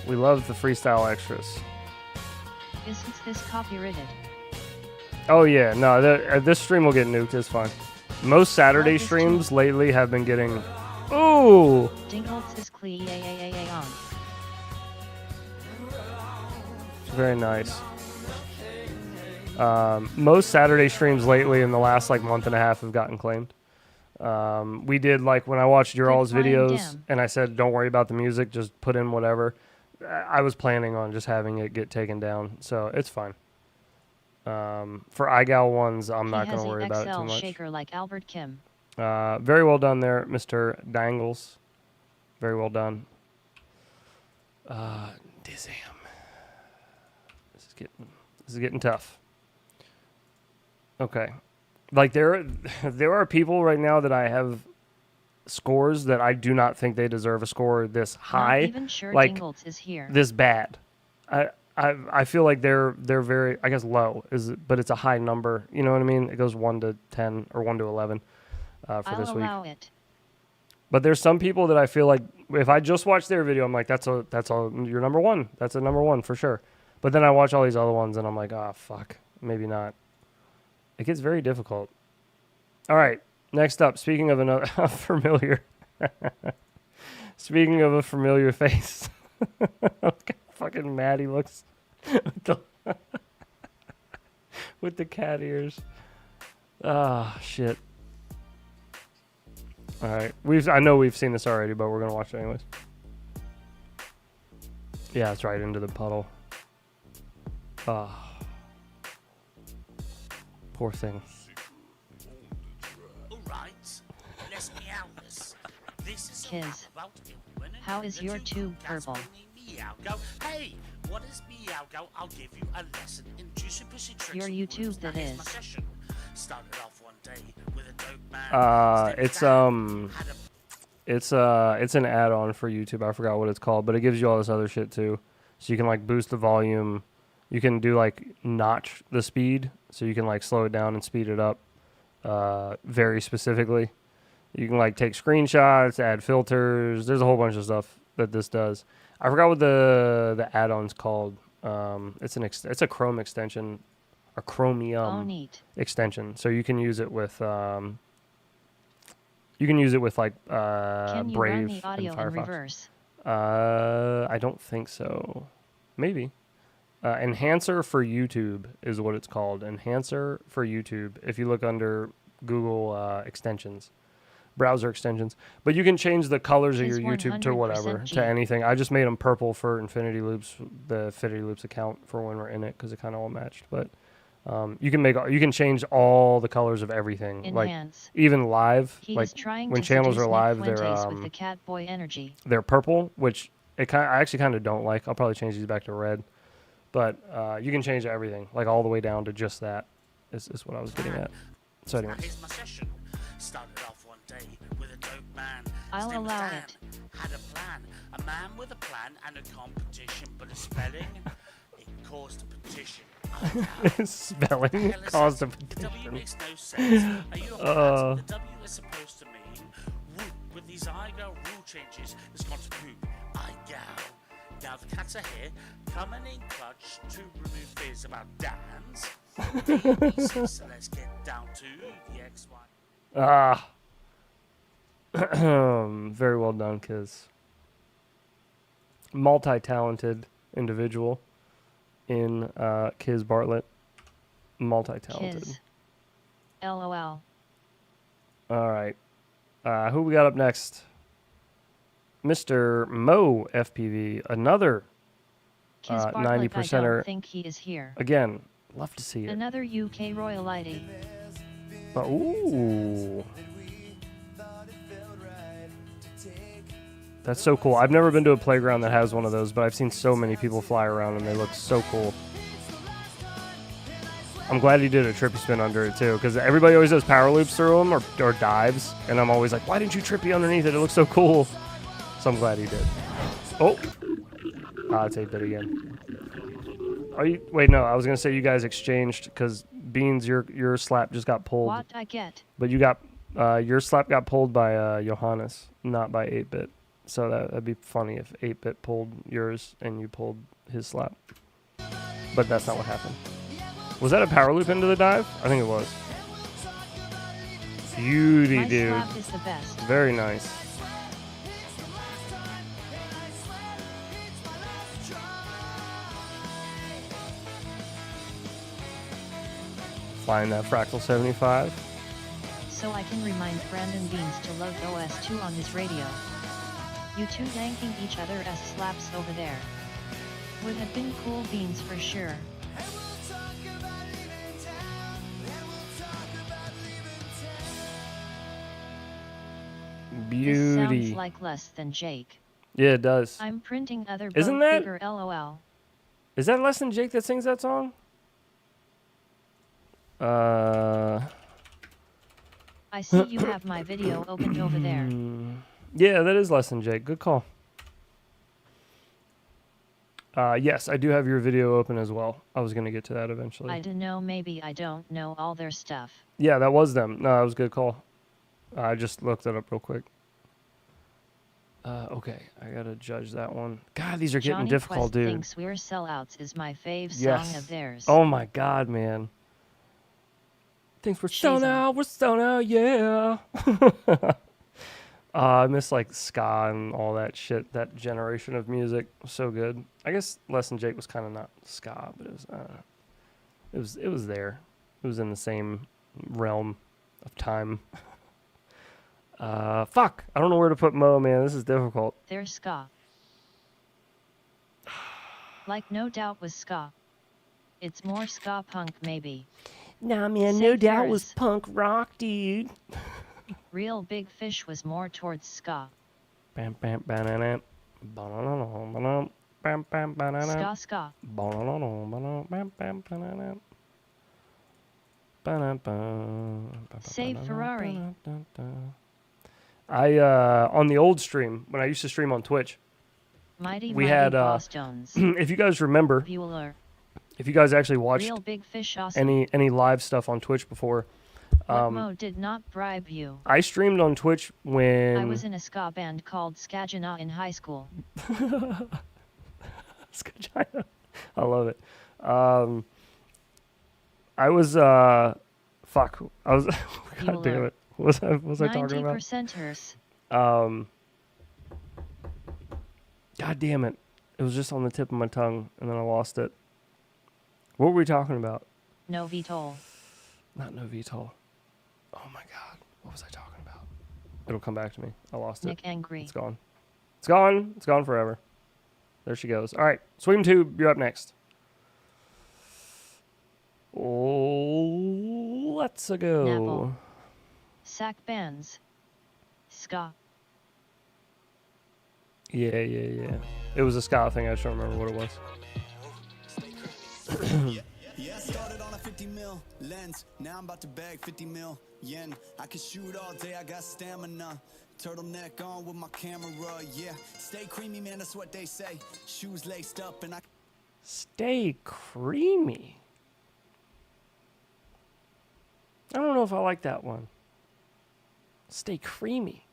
We love the freestyle extras. Isn't this copyrighted? Oh yeah, no, this stream will get nuked, it's fine. Most Saturday Love this streams too. lately have been getting... Ooh! Dingles is clee on. Very nice. Most Saturday streams lately in the last like month and a half have gotten claimed. We did like when I watched your all's Good flying videos damn. and I said don't worry about the music, just put in whatever. I was planning on just having it get taken down, so it's fine. For iGal ones, I'm not going to worry about it too XL much. shaker like Albert Kim. Very well done there, Mr. Dangles. Very well done. Dizam. This is getting tough. Okay. Like there are people right now that I have scores that I do not think they deserve a score this high. Not even sure like Dingles is here. this bad. I feel like they're very, I guess, low, but it's a high number. You know what I mean? It goes 1 to 10 or 1 to 11 for I'll this week. allow it. But there's some people that I feel like if I just watch their video, I'm like, that's your number one. That's a number one for sure. But then I watch all these other ones and I'm like, ah, fuck, maybe not. It gets very difficult. All right, next up. Speaking of another familiar, speaking of a familiar face, look how fucking mad he looks with the cat ears. Ah, shit. All right, I know we've seen this already, but we're gonna watch it anyways. Yeah, it's right into the puddle. Ah, poor thing. Kiz. How is your tube purple? Hey, what is Meow? I'll give you a lesson in juicy pussy tricks. Your YouTube that is. Started off one day with a dope man. It's an add-on for YouTube. I forgot what it's called, but it gives you all this other shit too. So you can like boost the volume. You can do like notch the speed, so you can like slow it down and speed it up very specifically. You can like take screenshots, add filters. There's a whole bunch of stuff that this does. I forgot what the add-on's called. It's a Chrome extension, a Chromium extension. So you can use it with like Can you Brave run the audio and in Firefox. reverse? I don't think so. Maybe. Enhancer for YouTube is what it's called. Enhancer for YouTube. If you look under Google extensions, browser extensions. But you can change the colors of Is your YouTube to 100% whatever, G. to anything. I just made them purple for Infinity Loops, the Infinity Loops account for when we're in it because it kind of all matched. But you can change all the colors of everything. Enhance. Like even live, He like is trying when to channels seduce are live, Nick Fuentes with the cat boy energy. they're purple, which I actually kind of don't like. I'll probably change these back to red. But you can change everything, like all the way down to just that. Is what I was getting at. So anyway. Here's my session. Started off one day with a dope man. His I'll name was allow Dan. it. Had a plan. A man with a plan and a competition, but a spelling, it caused a petition. Spelling caused a The W petition. makes no sense. Are you a man? The W is supposed to mean whoop. With these I-go rule changes, it's gone to poop. I-go. Now the cats are here, coming in clutch to remove fears about dance. So let's get down to the XY. Very well done, Kiz. Multi-talented individual in Kiz Bartlett. Multi-talented. Kiz. LOL. All right. Who we got up next? Mr. Mo FPV, another Kiz 90%er. Bartlett, I don't think he is here. Again, love to see it. Another UK royalty. But, ooh. That's so cool. I've never been to a playground that has one of those, but I've seen so many people fly around and they look so cool. I'm glad he did a trippy spin under it too, because everybody always does power loops through them or dives, and I'm always like, why didn't you trippy underneath it? It looks so cool. So I'm glad he did. Oh. It's 8-bit again. Are you? Wait, no. I was gonna say you guys exchanged because Beans, your slap just got pulled. What I get? But you got your slap got pulled by Johannes, not by 8-bit. So that'd be funny if 8-bit pulled yours and you pulled his slap. But that's not what happened. Was that a power loop into the dive? I think it was. Beauty, My dude. slap is the best. Very nice. Flying that Fractal 75. So I can remind Brandon Beans to load OS2 on his radio. You two danking each other as slaps over there. Would have been cool, Beans, for sure. Beauty. This sounds like less than Jake. Yeah, it does. I'm printing other Isn't boat that- bigger LOL. Is that Less Than Jake that sings that song? I see you have my video opened over there. Yeah, that is Less Than Jake. Good call. Yes, I do have your video open as well. I was going to get to that eventually. I don't know, maybe I don't know all their stuff. Yeah, that was them. No, that was a good call. I just looked it up real quick. Okay, I got to judge that one. God, these are getting Johnny difficult, Quest dude. thinks We're Sellouts is my fave Yes. song of theirs. Oh my God, man. Thinks we're stoned out, yeah. I miss like ska and all that shit. That generation of music was so good. I guess Less Than Jake was kind of not ska, but it was there. It was in the same realm of time. Fuck. I don't know where to put Mo, man. This is difficult. They're ska. Like No Doubt was ska. It's more ska punk maybe. Nah, man. Say No Doubt was Ferris. punk rock, dude. Real Big Fish was more towards ska. Bam, bam, banana. Banana, bam, bam, banana. Ska ska. Save Ferrari. I on the old stream when I used to stream on Twitch, Mighty we Mighty had Bosstones. if you guys remember, Bueller. if you guys actually watched Real Big Fish awesome. any live stuff on Twitch before, What Mo did not bribe you? I streamed on Twitch when... I was in a ska band called Skagina in high school. Skagina. I love it. I was, fuck. I was, God damn it. What was I talking about? 90%ers. God damn it. It was just on the tip of my tongue, and then I lost it. What were we talking about? No VTOL. Not no VTOL. Oh my god. What was I talking about? It'll come back to me. I lost it. Nick Angry. It's gone. It's gone. It's gone forever. There she goes. All right. Swim Tube, you're up next. Oh, let's go. Napple. Sack bands. Ska. Yeah. It was a ska thing. I just don't remember what it was. Yeah, I started on a 50 mil lens. Now I'm about to bag 50 mil yen. I can shoot all day, I got stamina. Turtleneck on with my camera, yeah. Stay creamy, man, that's what they say. Shoes laced up and I... Stay creamy. I don't know if I like that one. Stay creamy.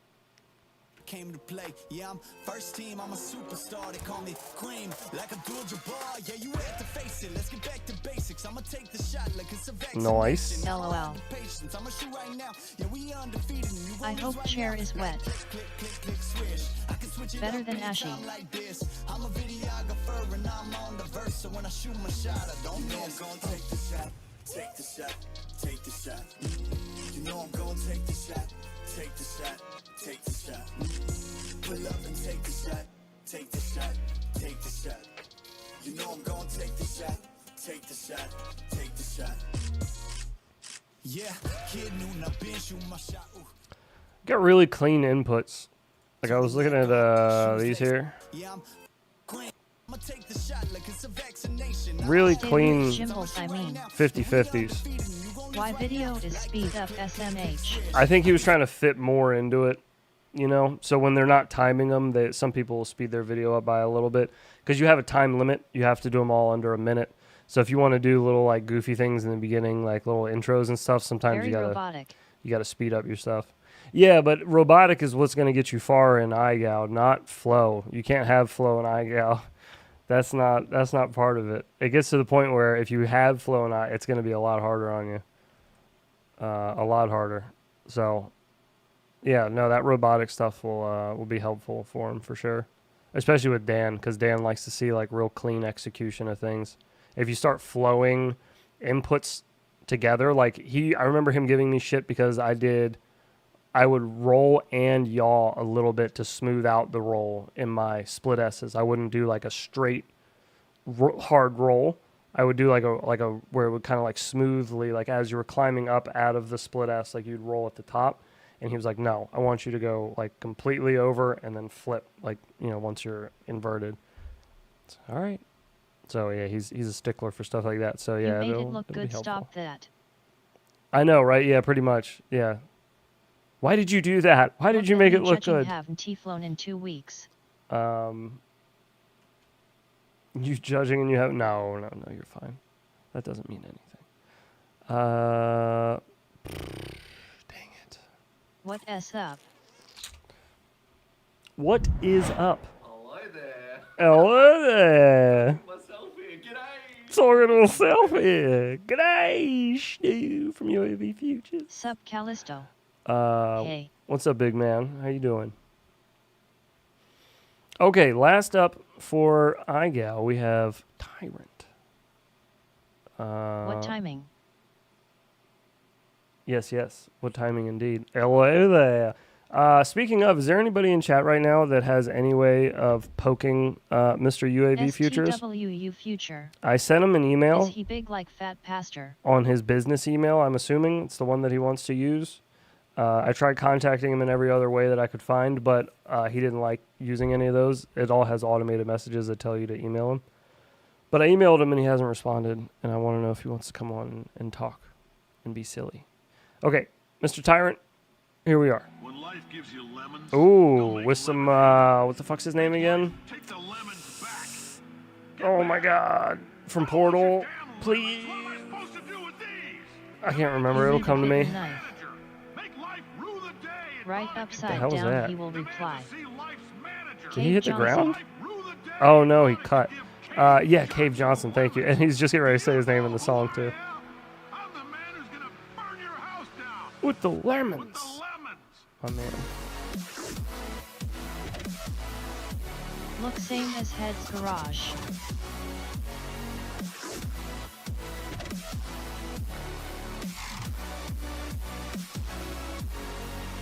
Came to play, yeah, I'm first team, I'm a superstar, they call me Cream, like Abdul-Jabbar, yeah, you have to face it, let's get back to basics, I'ma take the shot like it's a vaccination. Nice. LOL. I'ma shoot right now, yeah, we undefeated, and you I hope right chair now. is wet. Click, switch. I can switch it Better up than Ashy. anytime like this. I'm a videographer and I'm on the verse, so when I shoot my shot, I don't know I'm gonna take the shot, take the shot, take the shot. You know I'm gonna take the shot, take the shot, take the shot. Pull up and take the shot, take the shot, take the shot. You know I'm gonna take the shot, take the shot, take the shot. Yeah, kid knew I've been shooting my shot. Ooh. Got really clean inputs. Like I was looking at these here. Yeah, I'm take the shot like it's a vaccination. Really Stay clean with Gimbals, I mean. 50/50s. Why video is speed up SMH? I think he was trying to fit more into it, you know? So when they're not timing them, some people will speed their video up by a little bit. Because you have a time limit. You have to do them all under a minute. So if you want to do little like goofy things in the beginning, like little intros and stuff, sometimes Very robotic. you gotta speed up your stuff. Yeah, but robotic is what's going to get you far in iGal, not flow. You can't have flow in iGal. That's not part of it. It gets to the point where if you have flow in it's going to be a lot harder on you. A lot harder. So, yeah, no, that robotic stuff will be helpful for him for sure. Especially with Dan, because Dan likes to see like real clean execution of things. If you start flowing inputs together, like I remember him giving me shit because I would roll and yaw a little bit to smooth out the roll in my split S's. I wouldn't do like a straight hard roll. I would do like a where it would kind of like smoothly, like as you were climbing up out of the split S, like you'd roll at the top. And he was like, no, I want you to go like completely over and then flip, like, you know, once you're inverted. All right. So yeah, he's a stickler for stuff like that. So yeah, you made it look it'll good. be helpful. Stop that. I know, right? Yeah, pretty much. Yeah. Why did you do that? Why did you make it look good? Haven't flown in 2 weeks. You judging and you have no, you're fine. That doesn't mean anything. Dang it. What is up? What is up? Hello there. Hello there. Myself here. G'day. Talking to myself here. G'day, Stu from UAV Futures. Sup, Callisto. Hey. What's up, big man? How you doing? Okay, last up for iGal, we have Tyrant. What timing? Yes. What timing indeed. Hello there. Speaking of, is there anybody in chat right now that has any way of poking Mr. UAV Futures? STWU Future. I sent him an email. Is he big like Fat Pastor? On his business email, I'm assuming. It's the one that he wants to use. I tried contacting him in every other way that I could find, but he didn't like using any of those. It all has automated messages that tell you to email him. But I emailed him and he hasn't responded, and I want to know if he wants to come on and talk and be silly. Okay, Mr. Tyrant, here we are. When life gives you lemons, ooh, with some, what the fuck's his name again? take the lemons back. Oh my god. From Portal, please. What am I supposed to do with these? I can't remember. It'll come to me. Make life rue the day. Right hell upside was down, that? he will reply. Did he hit the Johnson. ground? Oh no, he cut. Yeah, Cave Johnson, thank you. And he's just getting ready to say his name in the song too. I'm the man who's gonna burn your house down. With the lemons. With the lemons. Oh man. Look same as Head's garage.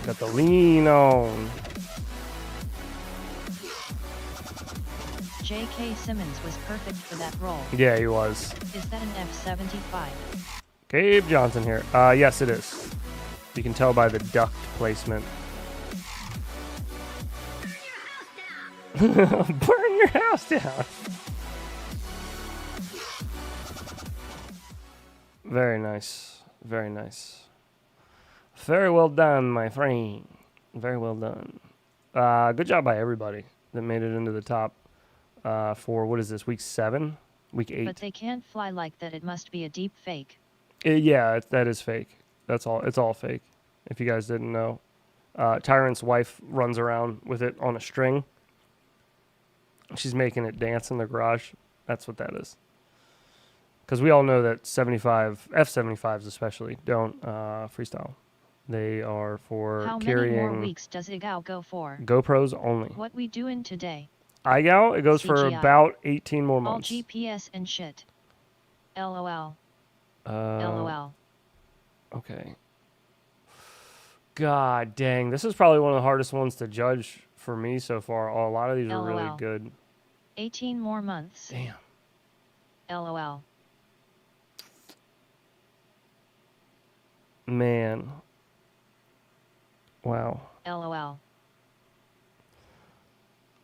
Got the lean on. J.K. Simmons was perfect for that role. Yeah, he was. Is that an F-75? Cave Johnson here. Yes, it is. You can tell by the duct placement. Burn your house down. Very nice. Very nice. Very well done, my friend. Very well done. Good job by everybody that made it into the top for, what is this, week 7? Week 8? But they can't fly like that. It must be a deep fake. Yeah, that is fake. That's all. It's all fake. If you guys didn't know. Tyrant's wife runs around with it on a string. She's making it dance in the garage. That's what that is. Because we all know that F-75s especially, don't freestyle. They are for How carrying... many more weeks does IGAO go for? GoPros only. What we doing today? IGAO, it goes for CGI. about 18 more All months. GPS and shit. LOL. Uh, LOL. Okay. God dang. This is probably one of the hardest ones to judge for me so far. Oh, a lot of these are really LOL. good. 18 more months. Damn. LOL. Man. Wow. LOL.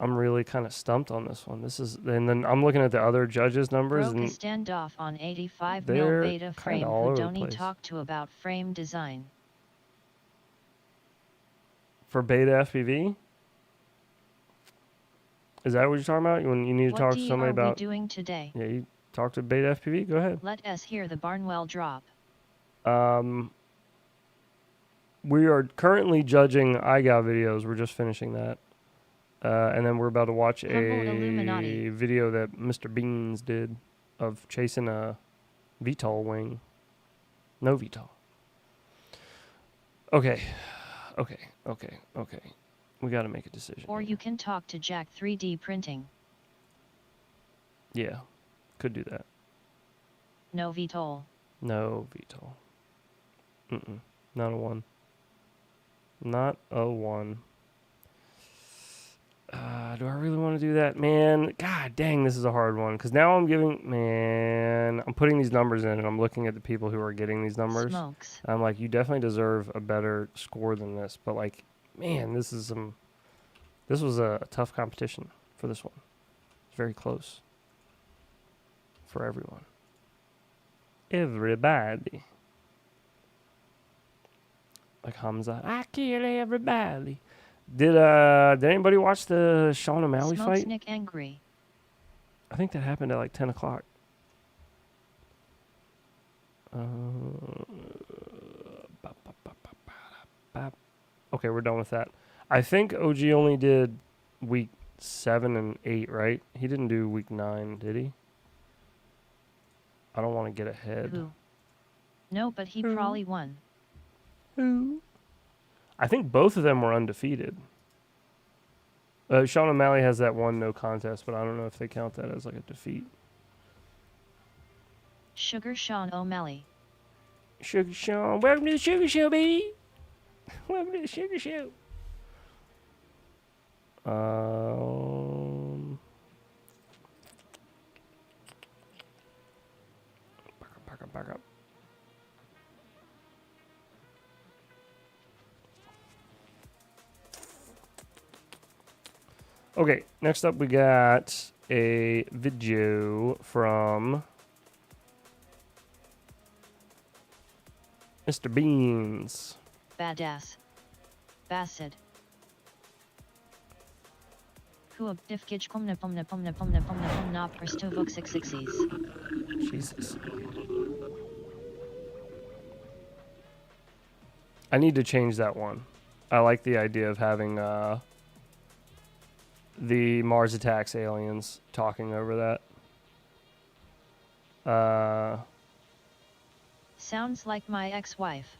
I'm really kind of stumped on this one. And then I'm looking at the other judges' numbers, Broke a and standoff on 85 they're mil beta kinda frame all who over the don't he place. talk to about frame design. for beta FPV, is that what you're talking about? When you need to talk to somebody What are we about? doing today? Yeah, you talk to beta FPV. Go ahead. Let us hear the Barnwell drop. We are currently judging IGAO videos. We're just finishing that. And then we're about to watch Humble Illuminati. a video that Mr. Beans did of chasing a VTOL wing. No VTOL. Okay. We got to make a decision. Or you can talk to Jack 3D printing. Yeah, could do that. No VTOL. No VTOL. Not a 1. Not a 1. Do I really want to do that? Man, god dang, this is a hard one. Because now I'm putting these numbers in, and I'm looking at the people who are getting these numbers. Smokes. I'm like, you definitely deserve a better score than this. But, like, man, this was a tough competition for this one. It's very close. For everyone. Everybody. Like Hamza, I kill everybody. Did anybody watch the Sean O'Malley Smokes fight? Nick angry. I think that happened at like 10 o'clock. Okay, we're done with that. I think OG only did week 7 and 8, right? He didn't do week 9, did he? I don't want to get ahead. Who? No, but he probably won. Who? I think both of them were undefeated. Sean O'Malley has that one no contest, but I don't know if they count that as like a defeat. Sugar Sean O'Malley. Sugar Sean. Welcome to the Sugar Show, baby. Welcome to the Sugar Show. Back up. Okay, next up we got a video from Mr. Beans. Badass. Bacid. Huab difkij pomna perstovok 660s. Jesus. I need to change that one. I like the idea of having the Mars Attacks aliens talking over that. Sounds like my ex-wife.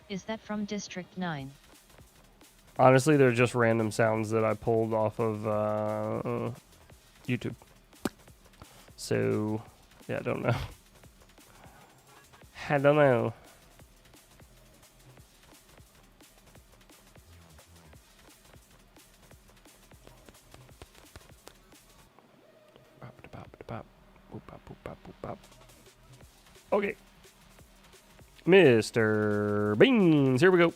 Is that from District 9? Honestly, they're just random sounds that I pulled off of YouTube. So, yeah, I don't know. I don't know. Okay. Mr. Beans, here we go.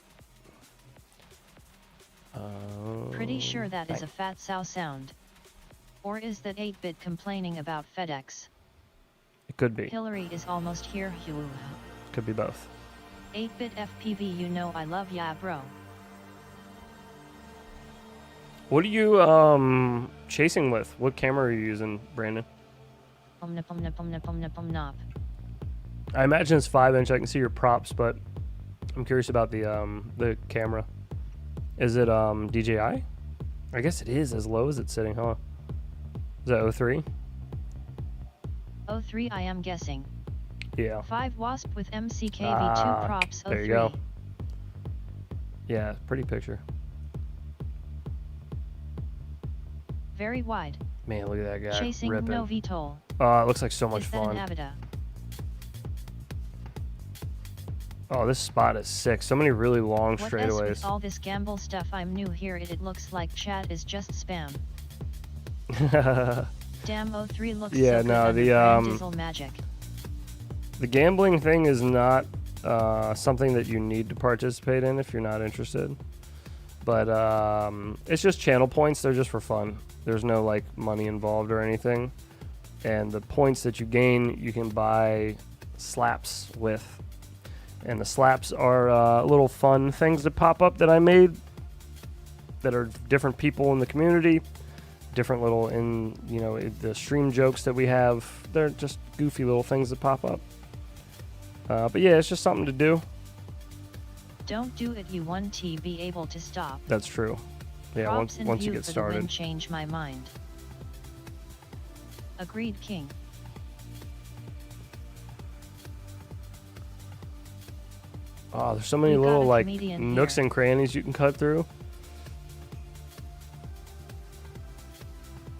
Pretty sure that is a fat sow sound. Or is that 8-bit complaining about FedEx? It could be. Hillary is almost here. Could be both. 8-bit FPV, you know I love ya, bro. What are you chasing with? What camera are you using, Brandon? I imagine it's 5-inch. I can see your props, but I'm curious about the camera. Is it DJI? I guess it is. As low as it's sitting, huh? Is that 03? 03, I am guessing. Yeah. 5 Wasp with MCKV2 props. 03. There you go. Yeah, pretty picture. Very wide. Man, look at that guy. Chasing ripping. no VTOL. Oh, it looks like so much Is that fun. an Avida? Oh, this spot is sick. So many really long What straightaways. with all this gamble stuff? I'm new here. It looks like chat is just spam. Damn, 03 looks yeah, so no, good under Dizzle magic. The gambling thing is not something that you need to participate in if you're not interested. But it's just channel points. They're just for fun. There's no like money involved or anything. And the points that you gain, you can buy slaps with. And the slaps are little fun things that pop up that I made that are different people in the community, different little the stream jokes that we have. They're just goofy little things that pop up. But yeah, it's just something to do. Don't do it, you won't be able to stop. That's true. Yeah, Props once you view get for the win, started. change my mind. Agreed, King. Oh, there's so many You got little a like comedian nooks here. and crannies you can cut through.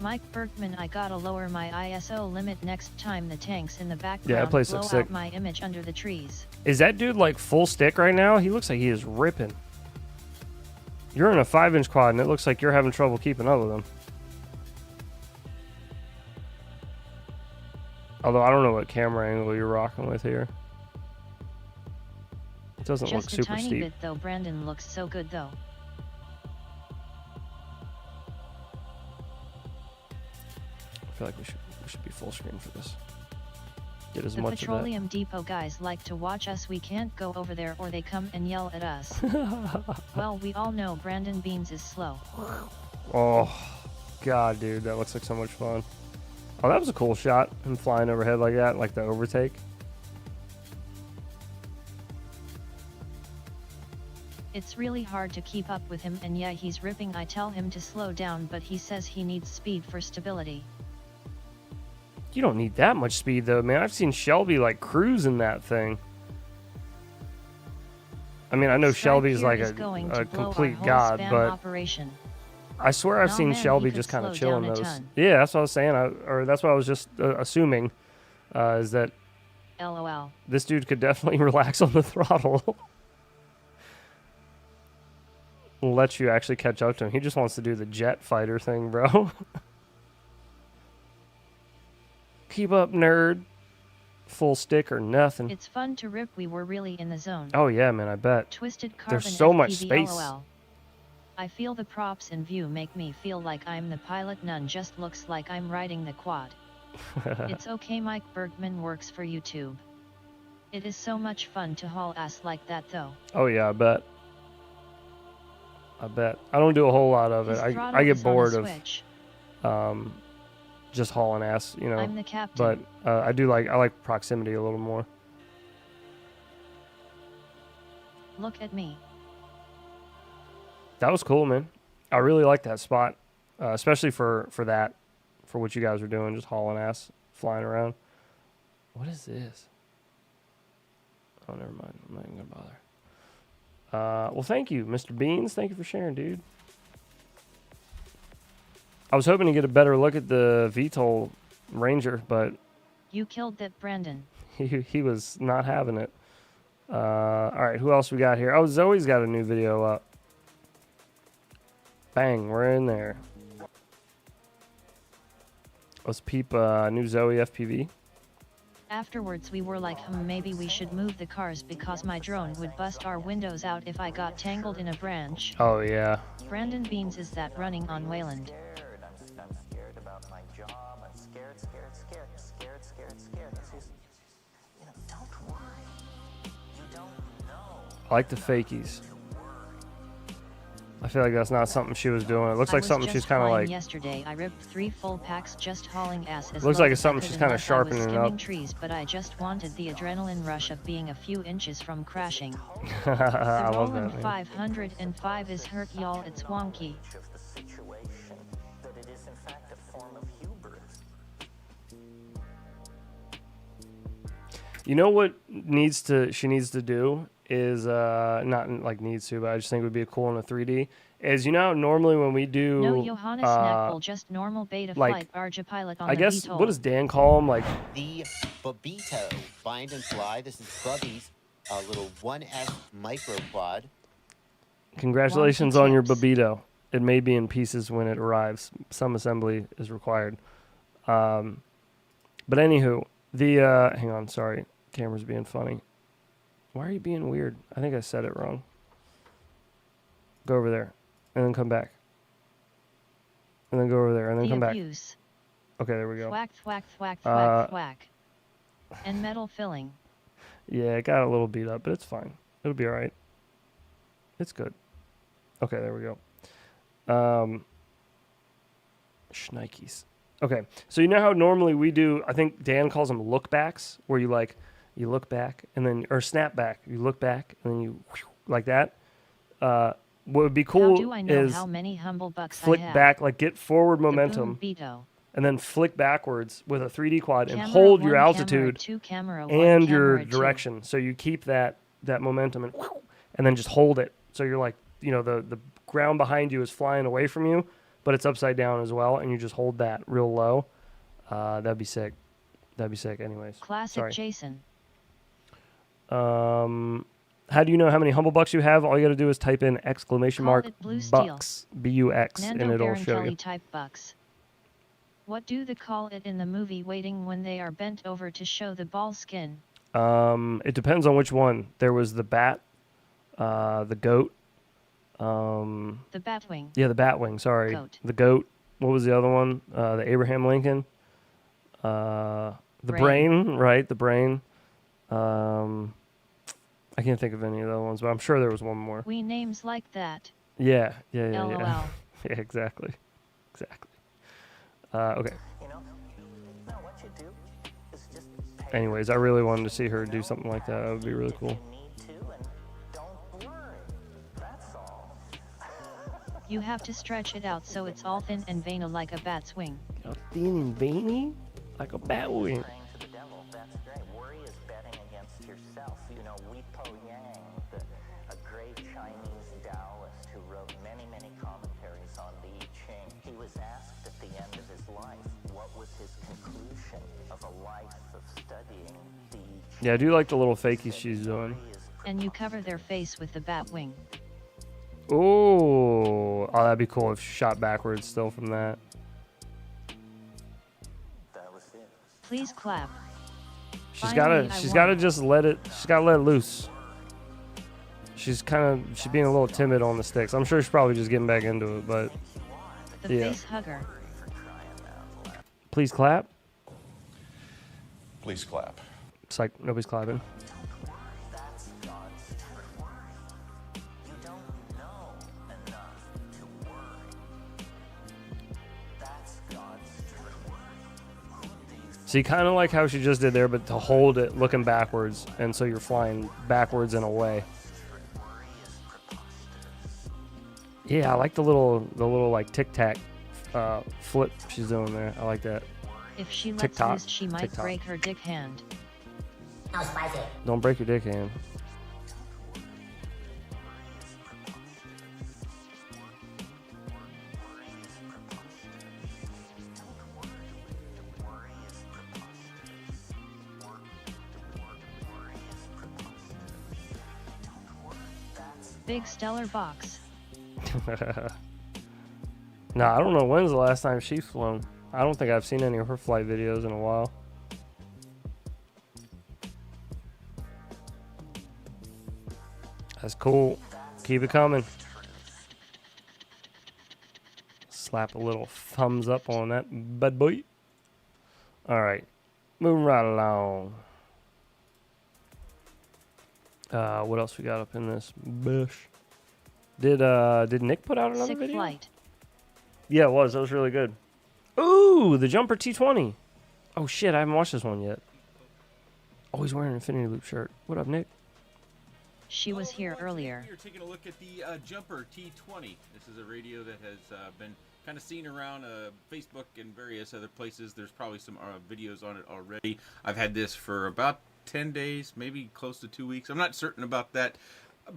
Mike Bergman, I gotta lower my ISO limit next time the tanks in the background Yeah, that place blow looks out sick. my image under the trees. Is that dude like full stick right now? He looks like he is ripping. You're in a 5-inch quad and it looks like you're having trouble keeping up with him. Although I don't know what camera angle you're rocking with here. It doesn't Just look a super tiny steep. bit though. Brandon looks so good though. I feel like we should be full screen for this. Get as The much of Petroleum Depot guys like to watch us. We can't go over there or they come and yell at us. Well, we all know Brandon Beans is slow. that. Oh, God, dude, that looks like so much fun. Oh, that was a cool shot. Him flying overhead like that, like the overtake. It's really hard to keep up with him, and yeah, he's ripping. I tell him to slow down, but he says he needs speed for stability. You don't need that much speed, though, man. I've seen Shelby, like, cruising that thing. I mean, I know Stripe Shelby's here like is going to a blow our complete whole god, spam but operation. I swear I've Nah, seen man, Shelby he could just kind of slow chilling down a those. ton. Yeah, that's what I was saying. Or that's what I was just assuming, is that LOL. this dude could definitely relax on the throttle. Let you actually catch up to him. He just wants to do the jet fighter thing, bro. Keep up, nerd. Full stick or nothing. It's fun to rip. We were really in the zone. Oh yeah, man, I bet. Twisted carbon. There's so much FPV, space. LOL. I feel the props in view make me feel like I'm the pilot. None just looks like I'm riding the quad. It's okay. Mike Bergman works for YouTube. It is so much fun to haul ass like that though. Oh yeah, I bet. I bet. I don't do a whole lot of it. His I throttle get is on a bored switch. of just hauling ass, you know. I'm the captain. But I like proximity a little more. Look at me. That was cool, man. I really like that spot, especially for what you guys were doing, just hauling ass, flying around. What is this? Oh, never mind. I'm not even gonna bother. Well, thank you, Mr. Beans. Thank you for sharing, dude. I was hoping to get a better look at the VTOL Ranger, but you killed that, Brandon. He was not having it. All right, who else we got here? Oh, Zoe's got a new video up. Bang, we're in there. Let's peep new Zoe FPV. Afterwards we were like, maybe we should move the cars because my drone would bust our windows out if I got tangled in a branch. Oh, yeah. Brandon Beans is that running on Wayland. I'm scared about my job. I'm scared. It's just, you know, don't worry. You don't know. I like the fakies. I feel like that's not something she was doing. It looks like something she's kind of like. Yesterday, I ripped 3 full packs just hauling ass. Looks like it's something she's kind of sharpening up. Trees, but I just wanted the adrenaline rush of being a few inches from crashing. I The love Roland that. 505 is hurt, y'all. It's wonky. Of the situation, that it is in fact a form of hubris. You know what she needs to do is not like needs to, but I just think it would be cool in a 3D. Is, you know, normally when we do no Johannes Snackbull, just normal beta like, flight barge pilot on I the guess VTOL. what does Dan call them? Like The Babito bind and fly. This is Bubby's little 1S micro quad. Congratulations on your Babito. It may be in pieces when it arrives. Some assembly is required. But anywho, the hang on, sorry, camera's being funny. Why are you being weird? I think I said it wrong. Go over there, and then come back. And then go over there, and then come back. Abuse. Okay, there we go. Thwack, thwack, thwack, thwack, thwack. And metal filling. Yeah, it got a little beat up, but it's fine. It'll be all right. It's good. Okay, there we go. Schnikes. Okay, so you know how normally we do, I think Dan calls them look backs, where you like, you look back and then, or snap back. You look back and then you, like that. What would be cool how do I know is how many humble bucks flick I have? back, like get forward The momentum, boom Beto. and then flick backwards with a 3D quad and Camera hold 1, your altitude camera 2, camera 1, and your camera 2. direction. So you keep that momentum and then just hold it. So you're like, you know, the ground behind you is flying away from you, but it's upside down as well, and you just hold that real low. That'd be sick. That'd be sick. Anyways, Classic sorry. Jason. How do you know how many humble bucks you have? All you got to do is type in exclamation Call mark it Blue Steel. bucks, B-U-X, Nando and it'll Baron show Kelly you. type bucks. What do they call it in the movie Waiting when they are bent over to show the ball skin? It depends on which one. There was the bat, the goat. The Batwing. Yeah, the Batwing. Sorry, Goat. the goat. What was the other one? The Abraham Lincoln. The brain, right? The brain. I can't think of any of the other ones, but I'm sure there was one more. We names like that. Yeah. LOL. Yeah, exactly. Okay. You know, no, what you do is just Anyways, I really wanted to see her do something like that. That would be really cool. You have to stretch it out so it's all thin and veiny like a bat's wing. Thin and veiny? Like a bat wing. A great Chinese Taoist who wrote many commentaries on the I Ching. He was asked at the end of his life, what was his conclusion of a life of studying the I Ching? Yeah, I do like the little fakies she's doing. And you cover their face with the bat wing. Ooh. Oh, that'd be cool if she shot backwards still from that. That was it. Please clap. She's gotta just let it loose. She's being a little timid on the sticks. I'm sure she's probably just getting back into it, but The yeah. face hugger. Please clap. Please clap. It's like nobody's clapping. See, kind of like how she just did there, but to hold it looking backwards, and so you're flying backwards and away. Yeah, I like the little like tic tac flip she's doing there. I like that. If she lets TikTok. loose, she might TikTok. break her dick hand. No spicy. Don't break your dick hand. Big stellar box. Nah, I don't know when's the last time she's flown. I don't think I've seen any of her flight videos in a while. That's cool. Keep it coming. Slap a little thumbs up on that bad boy. All right, moving right along. What else we got up in this bush? Did Nick put out another Sick video? flight. Yeah, it was. That was really good. Ooh, the Jumper T20. Oh shit, I haven't watched this one yet. Oh, he's wearing an Infinity Loop shirt. What up, Nick? She was here earlier. You're taking a look at the Jumper T20. This is a radio that has been kind of seen around Facebook and various other places. There's probably some videos on it already. I've had this for about 10 days, maybe close to 2 weeks. I'm not certain about that.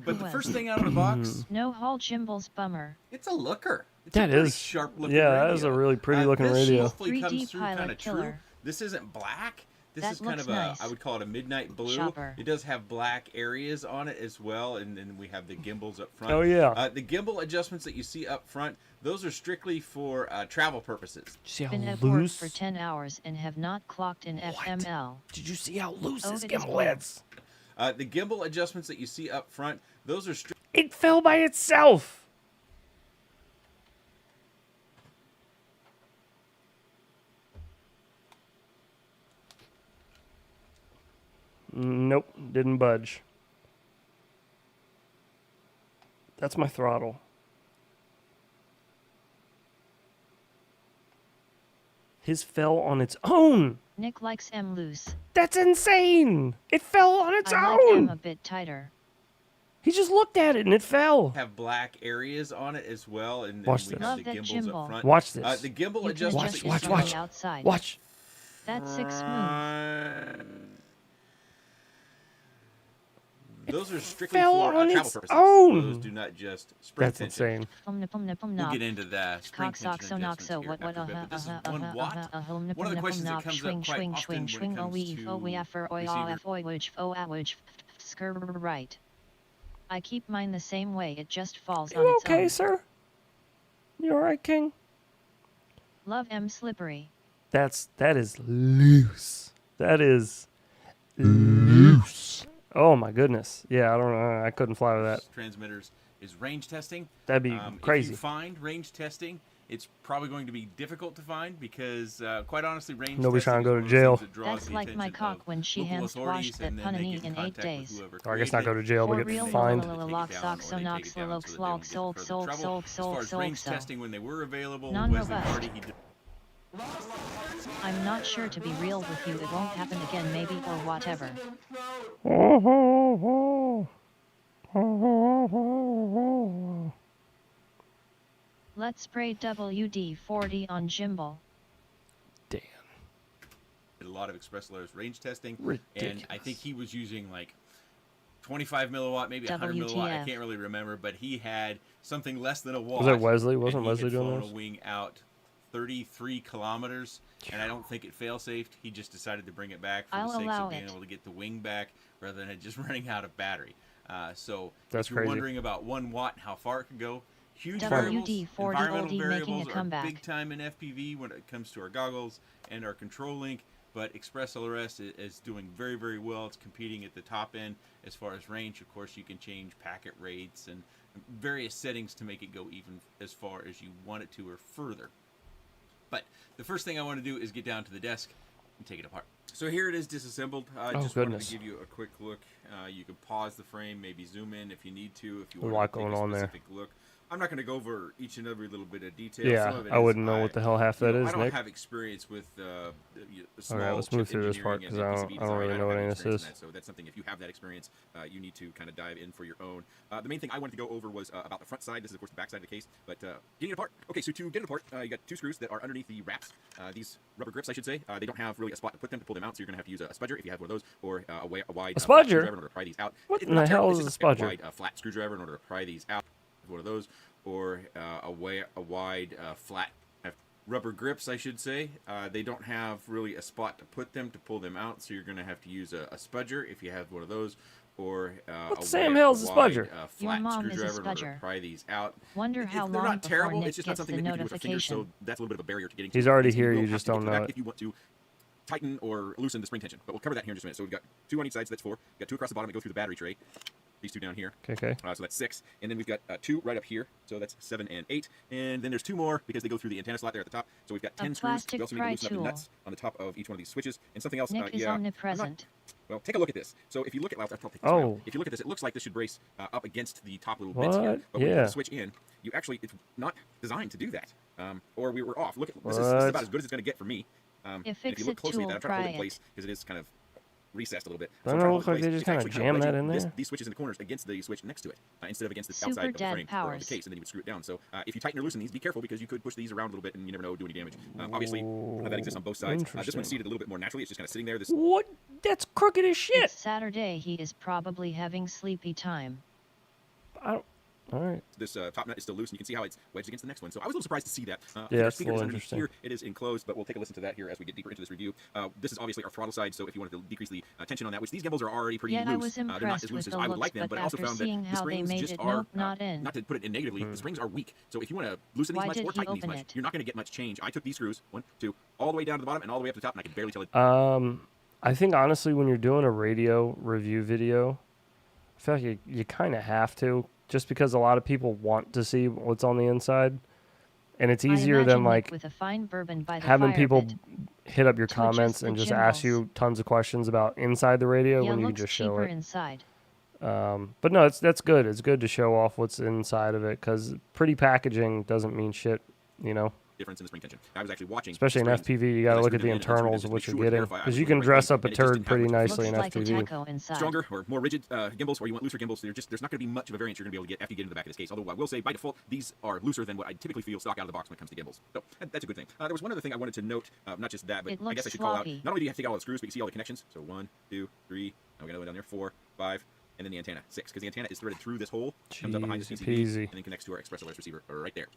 But the first thing out of the box... No Hall Gimbals bummer. It's a looker. It's that a pretty is sharp-looking yeah, radio. that is a really pretty looking this radio. hopefully 3D comes through pilot kind of killer. true. This isn't black. This That is kind looks of a, nice. I would call it a midnight blue. Chopper. It does have black areas on it as well, and then we have the gimbals up front. Oh, yeah. The gimbal adjustments that you see up front, those are strictly for travel purposes. See how Been at work loose? for 10 hours and have not clocked in FML. Did you see how loose Oh, this it is gimbal is? The gimbal adjustments that you see up front, those are strictly... It fell by itself. Nope, didn't budge. That's my throttle. His fell on its own. Nick likes M loose. That's insane. It fell on its I like own. M a bit tighter. He just looked at it and it fell. have black areas on it as well, and Watch we this. have Love the that gimbals gimbal. up front. Watch this. The gimbal You can adjustments. adjust that you it see from watch. the outside. Watch. That's six smooth. Those are strictly fell for on travel its purposes. own. Those do not just spring That's tension. insane. We'll get into the spring tension adjustments here after a bit, but this is 1 watt. One of the questions that comes up quite often when it comes to right. I keep mine the same way. It just falls on You its okay, own. sir? You all right, King? Love M slippery. That is loose. That is loose. Oh my goodness. Yeah, I don't know. I couldn't fly with that. transmitters is range testing. That'd be If crazy. you find range testing, it's probably going to be difficult to find because, quite honestly, range Nobody's testing trying to go is to one jail. of those things that draws That's the like my attention cock of when she local hand authorities, squashed that and then they punani get in 8 contact with days. whoever Or I guess not created go it. to jail, For but real, get fined. They take it lock down, socks, or so they knock, take it down so that they don't get soul, further soul, trouble. soul, As soul, far as soul, range soul. testing, when they were available, Non-robust. Wesley Hardy, he did I'm not sure, to be real with you. It won't happen again, maybe, or whatever. Let's spray WD-40 on gimbal. Damn. a lot of Express Alert's range testing. Ridiculous. And I think he was using like 25 milliwatt, maybe 100 milliwatt. I can't really remember, but he had something less than a watt. Was it Wesley? Wasn't and he Wesley had doing flown this? a wing out 33 kilometers, and I don't think it fail-safed. He just decided to bring it back for the sake of being able to get the wing back rather than it just running out of battery. So That's if you're crazy. wondering about 1 watt and how far it could go, huge WD-40 variables, oldie environmental variables making a are comeback. big time in FPV when it comes to our goggles and our control link. But Express LRS is doing very, very well. It's competing at the top end as far as range. Of course, you can change packet rates and various settings to make it go even as far as you want it to or further. But the first thing I want to do is get down to the desk and take it apart. So here it is disassembled. I just wanted to give you a quick look. You can pause the frame, maybe zoom in if you need to, if you want to take a specific look. I'm not going to go over each and every little bit of detail. Yeah, Some of it I wouldn't know what the hell half that is, I don't Nick. have experience with small Alright, let's move chip through this part, engineering 'cause and PCB I don't design. really know what have any of this experience is. in that, so that's something, if you have that experience, you need to kind of dive in for your own. The main thing I wanted to go over was about the front side. This is, of course, the back side of the case, but getting it apart. Okay, so to get it apart, you got 2 screws that are underneath the wraps. These rubber grips, I should say, they don't have really a spot to put them, to pull them out, so you're going to have to use a spudger if you have one of those, or a wide A spudger? screwdriver in order to pry these out. What in the hell is a spudger? A wide flat screwdriver in order to pry these out. One of those, or a wide flat rubber grips, I should say. They don't have really a spot to put them, to pull them out, so you're going to have to use a spudger if you have one of those, or what Sam hell's a spudger? Flat Your mom is a screwdriver in order to spudger. pry these out. Wonder how They're long not terrible. before Nick It's just not gets something the that you can do with our fingers, so notification. that's a little bit of a barrier to getting. He's to already it. here, will you have just to get don't to the know back it. if you want to tighten or loosen the spring tension, but we'll cover that here in just a minute. So we've got 2 on each side, so that's 4. We've got 2 across the bottom that go through the battery tray. These 2 down here. Okay. So that's 6, and then we've got 2 right up here. So that's 7 and 8, and then there's 2 more because they go through the antenna slot there at the top. So we've got 10 screws. plastic We also need to loosen up the pry nuts on the top of each one of these switches, and something else. Nick is yeah, omnipresent. well, take a look at this. So if you look at, I'll take this Oh. around. If you look at this, it looks like this should brace up against the top little bits What? here. But when you put Yeah. the switch in, you actually, it's not designed to do that. Or we were off. Look at this. Is What? about as good as it's going to get for me. And if you look Fix-It closely at that, I'm tool, trying to hold it in pry place because it is kind of recessed a little bit. Doesn't I'm it trying look to hold like it they in just place. kinda It's jam actually that in there? these switches in the corners against the switch next to it, instead of against the Super outside of the dad frame or of powers. the case, and then you would screw it down. So if you tighten or loosen these, be careful because you could push these around a little bit and you never know, do any damage. Obviously, that exists on both sides. This Interesting. one's seated a little bit more naturally. It's just kind of sitting there. This What? That's crooked as shit. It's Saturday. He is probably having sleepy time. I don't. All right. This top nut is still loose, and you can see how it's wedged against the next one. So I was a little surprised to see that. Yeah, it's a speaker little is underneath interesting. here. It is enclosed, but we'll take a listen to that here as we get deeper into this review. This is obviously our throttle side, so if you wanted to decrease the tension on that, which these gimbals are already pretty Yet loose. I was they're not impressed as loose with as the I would looks, like them, but but I also after found that seeing the how they springs made just it, are, nope, not in. not to put it in negatively, the springs are weak. So if you want to loosen these Why much did or he tighten these open much, it? you're not going to get much change. I took these screws, 1, 2, all the way down to the bottom and all the way up to the top, and I could barely tell it. I think honestly, when you're doing a radio review video, I feel like you kind of have to, just because a lot of people want to see what's on the inside, and it's easier I than imagine like Nick with a fine bourbon by the having fire people pit. hit up your To comments adjust and the just ask gimbals. you tons of questions about inside the radio Yeah, when you can looks just show cheaper it. inside. But no, that's good. It's good to show off what's inside of it, because pretty packaging doesn't mean shit, you know. Difference in the spring tension. I was actually watching. Especially in the springs FPV, you got to as I look at screwed the them in and unscrewed them internals just of to what make you're sure to getting, verify I because was you doing can the right dress thing, up a and it just turd didn't have pretty what it's nicely in Looks like a FPV. taco inside. Stronger or more rigid gimbals, or you want looser gimbals, there's not going to be much of a variance you're going to be able to get after you get into the back of this case. Although I will say, by default, these are looser than what I typically feel stock out of the box when it comes to gimbals. So that's a good thing. There was one other thing I wanted to note, not just that, but It I guess I looks should call out. sloppy. Not only do you have to take out all the screws, but you see all the connections. So 1, 2, 3. Now we got another one down there. 4, 5. And then the antenna, 6, because the antenna is threaded through this hole, comes up behind the Jeez, CCD, peasy. and then connects to our Express LS receiver right there.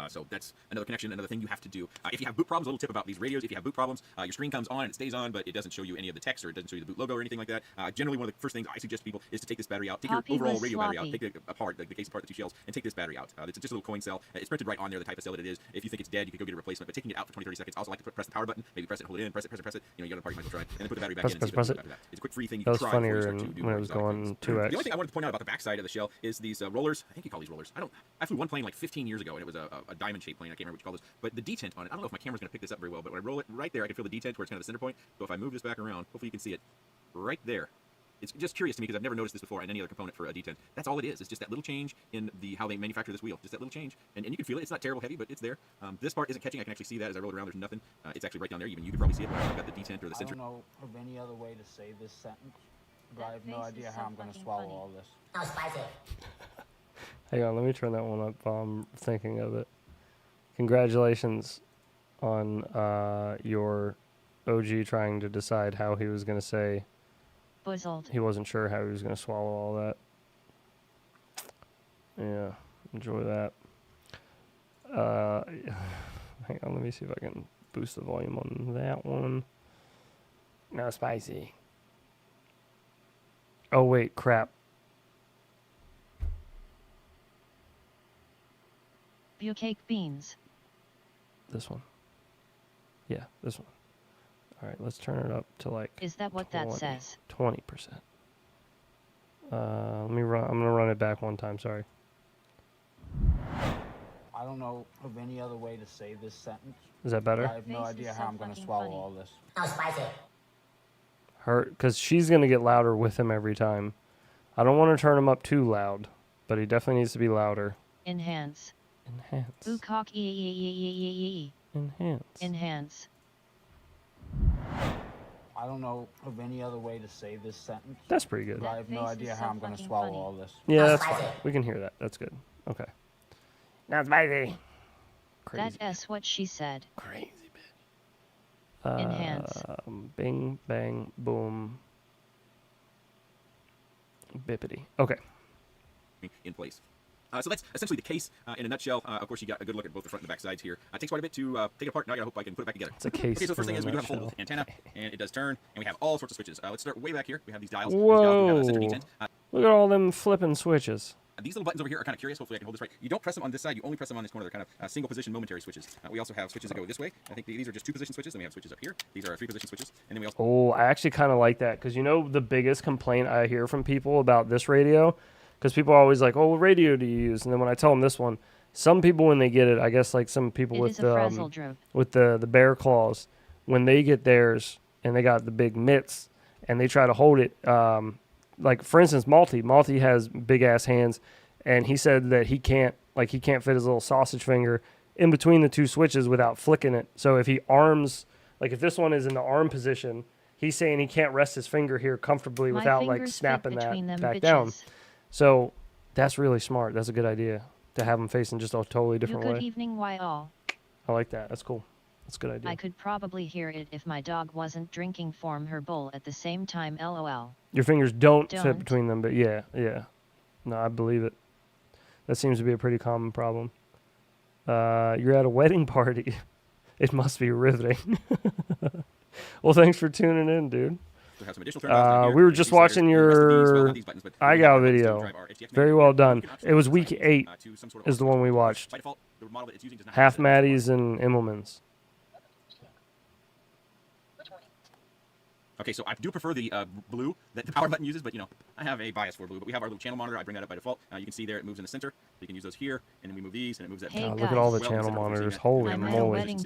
So that's another connection, another thing you have to do. If you have boot problems, a little tip about these radios, if you have boot problems, your screen comes on and it stays on, but it doesn't show you any of the text, or it doesn't show you the boot logo or anything like that. Generally, one of the first things I suggest to people is to take this battery out, take Poppy your overall was radio battery out, sloppy. take it apart, the case apart, the 2 shells, and take this battery out. It's just a little coin cell. It's printed right on there, the type of cell that it is. If you think it's dead, you can go get a replacement, but taking it out for 20-30 seconds, I also like to press the power button, maybe press it, hold it in, press it, you know, you got a party, might as well try it, and then put the battery back in and see if it Press works it. after that. It's a quick free thing you That can was try before you funnier start to do when more it was exotic going things. 2x. The only thing I wanted to point out about the back side of the shell is these rollers. I think you call these rollers. I flew one plane like 15 years ago, and it was a diamond-shaped plane. I can't remember what you call those. But the detent on it, I don't know if my camera's going to pick this up very well, but when I roll it right there, I can feel the detent where it's kind of the center point. So if I move this back around, hopefully you can see it right there. It's just curious to me because I've never noticed this before on any other component for a detent. That's all it is. It's just that little change in how they manufacture this wheel. Just that little change. And you can feel it. It's not terrible heavy, but it's there. This part isn't catching. I can actually see that as I roll it around. There's nothing. It's actually right down there. Even you can probably see it when I've got the detent or the sensor. I don't know of any other way to say this sentence, but I have no face idea is how so I'm going to fucking swallow funny. all this. Oh, spicy. Hang on, let me turn that one up while I'm thinking of it. Congratulations on your OG trying to decide how he was going to say. Buzzled. He wasn't sure how he was going to swallow all that. Yeah, enjoy that. Hang on, let me see if I can boost the volume on that one. No, spicy. Oh, wait, crap. Bucake beans. This one. Yeah, this one. All right, let's turn it up to like. Is that what that says? 20%. Let me run. I'm gonna run it back one time. Sorry. I don't know of any other way to say this sentence. Is that better? I have no Face is idea so how I'm going to fucking swallow funny. all this. Oh, spicy. Her, because she's gonna get louder with him every time. I don't want to turn him up too loud, but he definitely needs to be louder. Enhance. Enhance. Enhance. Enhance. I don't know of any other way to say this sentence. That's pretty good. But I have no idea how I'm going to swallow all this. Yeah, that's fine. We can hear that. That's good. Okay. Now spicy. Crazy. That's what she said. Crazy bitch. Enhance. Bing, bang, boom. Bippity. Okay. In place. So that's essentially the case in a nutshell. Of course, you got a good look at both the front and the back sides here. It takes quite a bit to take it apart. Now I hope I can put it back together. It's a case. Okay, so the first thing is we do have a nutshell. foldable antenna, and it does turn, and we have all sorts of switches. Let's start way back here. We have these dials. Whoa. These dials we have a center D10. Look at all them flipping switches. These little buttons over here are kind of curious. Hopefully I can hold this right. You don't press them on this side. You only press them on this corner. They're kind of single position momentary switches. We also have switches that go this way. I think these are just 2 position switches. Then we have switches up here. These are 3 position switches. And then we also... Oh, I actually kind of like that because you know the biggest complaint I hear from people about this radio? Because people are always like, oh, what radio do you use? And then when I tell them this one, some people when they get it, I guess like some people with the bear claws, when they get theirs and they got the big mitts and they try to hold it, like for instance, Malty has big ass hands, and he said that he can't fit his little sausage finger in between the 2 switches without flicking it. So if he arms, like if this one is in the arm position, he's saying he can't rest his finger here comfortably without like snapping that back down. So that's really smart. That's a good idea to have them facing just a totally different way. Good evening, why all? I like that. That's cool. That's a good idea. I could probably hear it if my dog wasn't drinking from her bowl at the same time, lol. Your fingers don't fit between them, but yeah. No, I believe it. That seems to be a pretty common problem. You're at a wedding party. It must be riveting. Well, thanks for tuning in, dude. We were just watching your iGal video. Very well done. It was week 8 is the one we watched. Half Maddies and Immelmans. Okay, so I do prefer the blue that the power button uses, but you know, I have a bias for blue. But we have our little channel monitor. I bring that up by default. You can see there it moves in the center. You can use those here, and then we move these, and it moves that. Hey look at all the channel monitors. Holy moly.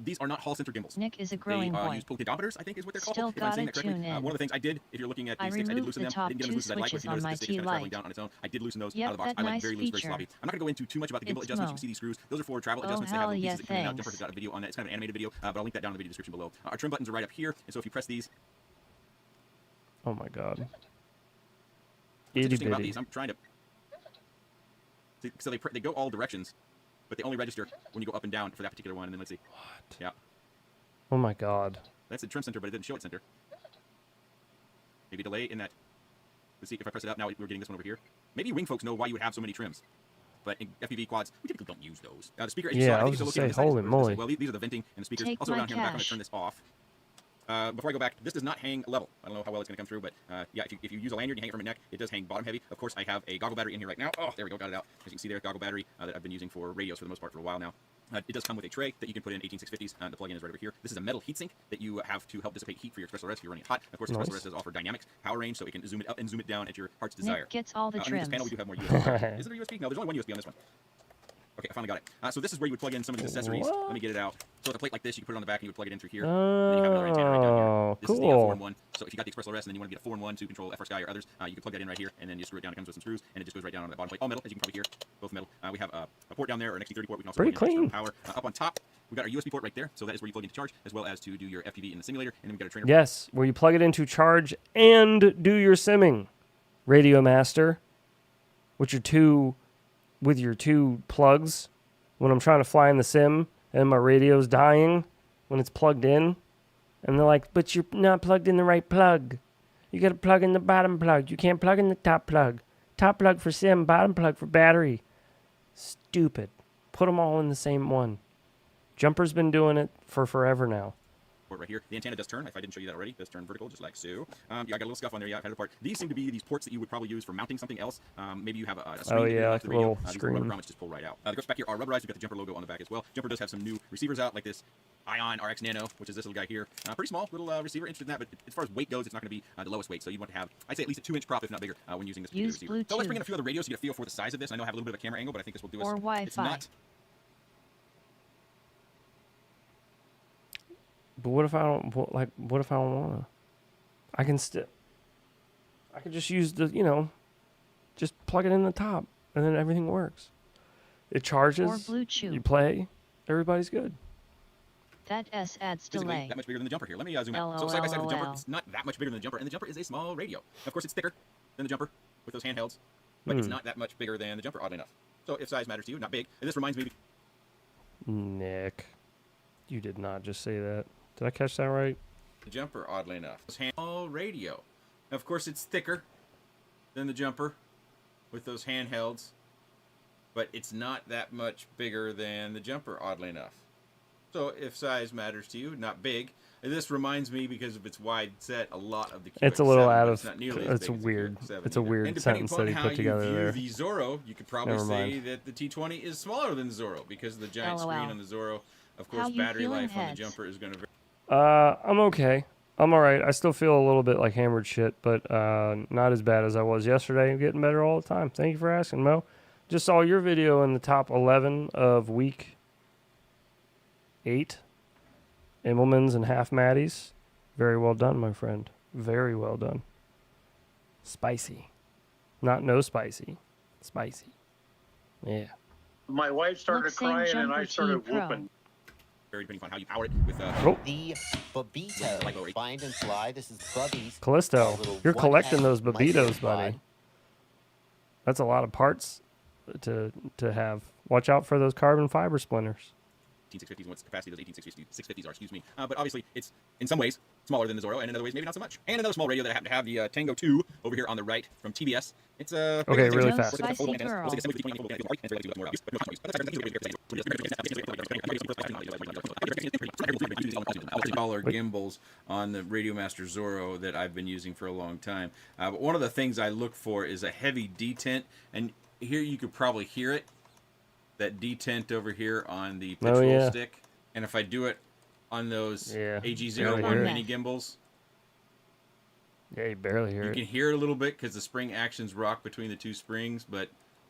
These are not Hall center gimbals. Nick is a growing they, boy. Use Quadcopters, I think is what they're called. Still if I'm saying gotta that correctly. tune in. One of the things I did, if you're looking at these sticks, I did loosen them. I didn't get them as loose as I'd like. If you notice the stick is kind of traveling down on its own. I did loosen those out of the box. I like very loose, very sloppy. I'm not going to go into too much about the gimbal adjustments. You can see these screws. Those are for travel adjustments. They have little pieces that come in and out. Jumper's got a video on that. It's kind of an animated video, but I'll link that down in the video description below. Our trim buttons are right up here, and so if you press these. Oh my god. What's interesting about these, I'm trying to... See, so they go all directions, but they only register when you go up and down for that particular one, and then let's see. What? Yeah. Oh my god. That's the trim center, but it didn't show it center. Maybe delay in that... Let's see, if I press it up now, we're getting this one over here. Maybe wing folks know why you would have so many trims. But in FPV quads, we typically don't use those. The speaker, as you saw, I was just going to say, holy moly. Well, these are the venting and the speakers. Also around here in the back, I'm going to turn this off. Before I go back, this does not hang level. I don't know how well it's going to come through, but yeah, if you use a lanyard, you hang it from a neck, it does hang bottom heavy. Of course, I have a goggle battery in here right now. Oh, there we go, got it out. As you can see there, goggle battery that I've been using for radios for the most part for a while now. It does come with a tray that you can put in 18650s. The plug-in is right over here. This is a metal heatsink that you have to help dissipate heat for your Express LRS if you're running it hot. Of course, Express LRS does offer dynamics, power range, so it can zoom it up and zoom it down at your heart's desire. Nick gets all the trims. Underneath this panel, we do have more USB. Is there a USB? No, there's only one USB on this one. Okay, I finally got it. So this is where you would plug in some of these accessories. What? Let me get it out. So with a plate like this, you can put it on the back and you would plug it in through here. Then you have another antenna right down here. This is the 4-in-1. So if you got the Express LRS and then you want to get a 4-in-1 to control FR Sky or others, you can plug that in right here and then you screw it down. It comes with some screws and it just goes right down on the bottom plate. All metal, as you can probably hear. Both metal. We have a port down there, or an XT30 port. We can also plug in power. Up on top, we've got our USB port right there. So that is where you plug in to charge, as well as to do your FPV in the simulator. And then we've got a trainer. Yes, where you plug it in to charge and do your simming. Radio Master, with your two plugs. When I'm trying to fly in the sim and my radio's dying when it's plugged in, and they're like, but you're not plugged in the right plug. You got to plug in the bottom plug. You can't plug in the top plug. Top plug for sim, bottom plug for battery. Stupid. Put them all in the same one. Jumper's been doing it for forever now. Right here. The antenna does turn. If I didn't show you that already, it does turn vertical, just like so. Yeah, I got a little scuff on there. Yeah, I've had it apart. These seem to be these ports that you would probably use for mounting something else. Maybe you have a screen. Oh yeah, like the a little radio. screen. Rubber grommets just pull right out. The grips back here are rubberized. We've got the Jumper logo on the back as well. Jumper does have some new receivers out, like this Ion RX Nano, which is this little guy here. Pretty small little receiver. Interested in that, but as far as weight goes, it's not going to be the lowest weight. So you want to have, I'd say, at least a 2-inch prop, if not bigger, when using this particular receiver. Bluetooth. So let's bring in a few other radios so you get a feel for the size of this. I know I have a little bit of a camera angle, but I think this will do us. Or Wi-Fi. It's not. But what if I don't what if I don't wanna? I can just use the, just plug it in the top and then everything works. It charges. Or Blue Chew. You play. Everybody's good. That S adds Physically delay. that much bigger than the jumper here. Let me zoom out. So side by side with the jumper, it's not that much bigger than the jumper, and the jumper is a small radio. Of course, it's thicker than the jumper with those handhelds, but it's not that much bigger than the jumper, oddly enough. So if size matters to you, not big. And this reminds me. Nick, you did not just say that. Did I catch that right? The jumper, oddly enough, small radio. Of course, it's thicker than the jumper with those handhelds, but it's not that much bigger than the jumper, oddly enough. So if size matters to you, not big. And this reminds me, because of its wide set, a lot of the QX7, It's a little out of. not nearly as It's big as the weird. QX7 It's a either. weird And depending sentence that he upon how put together you view there. the Zorro, you could probably Never say mind. that the T20 is smaller than the Zorro because of the giant LOL. screen on the Zorro. Of How course, you battery feeling, life on the heads? jumper is going to vary. I'm okay. I'm all right. I still feel a little bit like hammered shit, but not as bad as I was yesterday. I'm getting better all the time. Thank you for asking, Mo. Just saw your video in the top 11 of week 8. Immelmans and half Maddies. Very well done, my friend. Very well done. Spicy. Not no spicy. Spicy. Yeah. My wife started Look, same crying and I jumper started Team Pro. whooping. Very depending upon how you power it with The Babito Bind and Fly. This is Bubby's. Callisto, little you're collecting 1S those Babitos, microquad. buddy. That's a lot of parts to have. Watch out for those carbon fiber splinters. 18650s and what's the capacity of those 18650s are, excuse me. But obviously, it's in some ways smaller than the Zorro, and in other ways, maybe not so much. And another small radio that I happen to have, the Tango 2 over here on the right from TBS. It's Okay, really No fast. spicy girl. $100 gimbals on the Radiomaster Zorro that I've been using for a long time. But one of the things I look for is a heavy detent, and here you could probably hear it. That detent over here on the control stick, and if I do it on those AG01 mini gimbals, you barely hear you it. can hear it a little bit because the spring actions rock between the two springs, but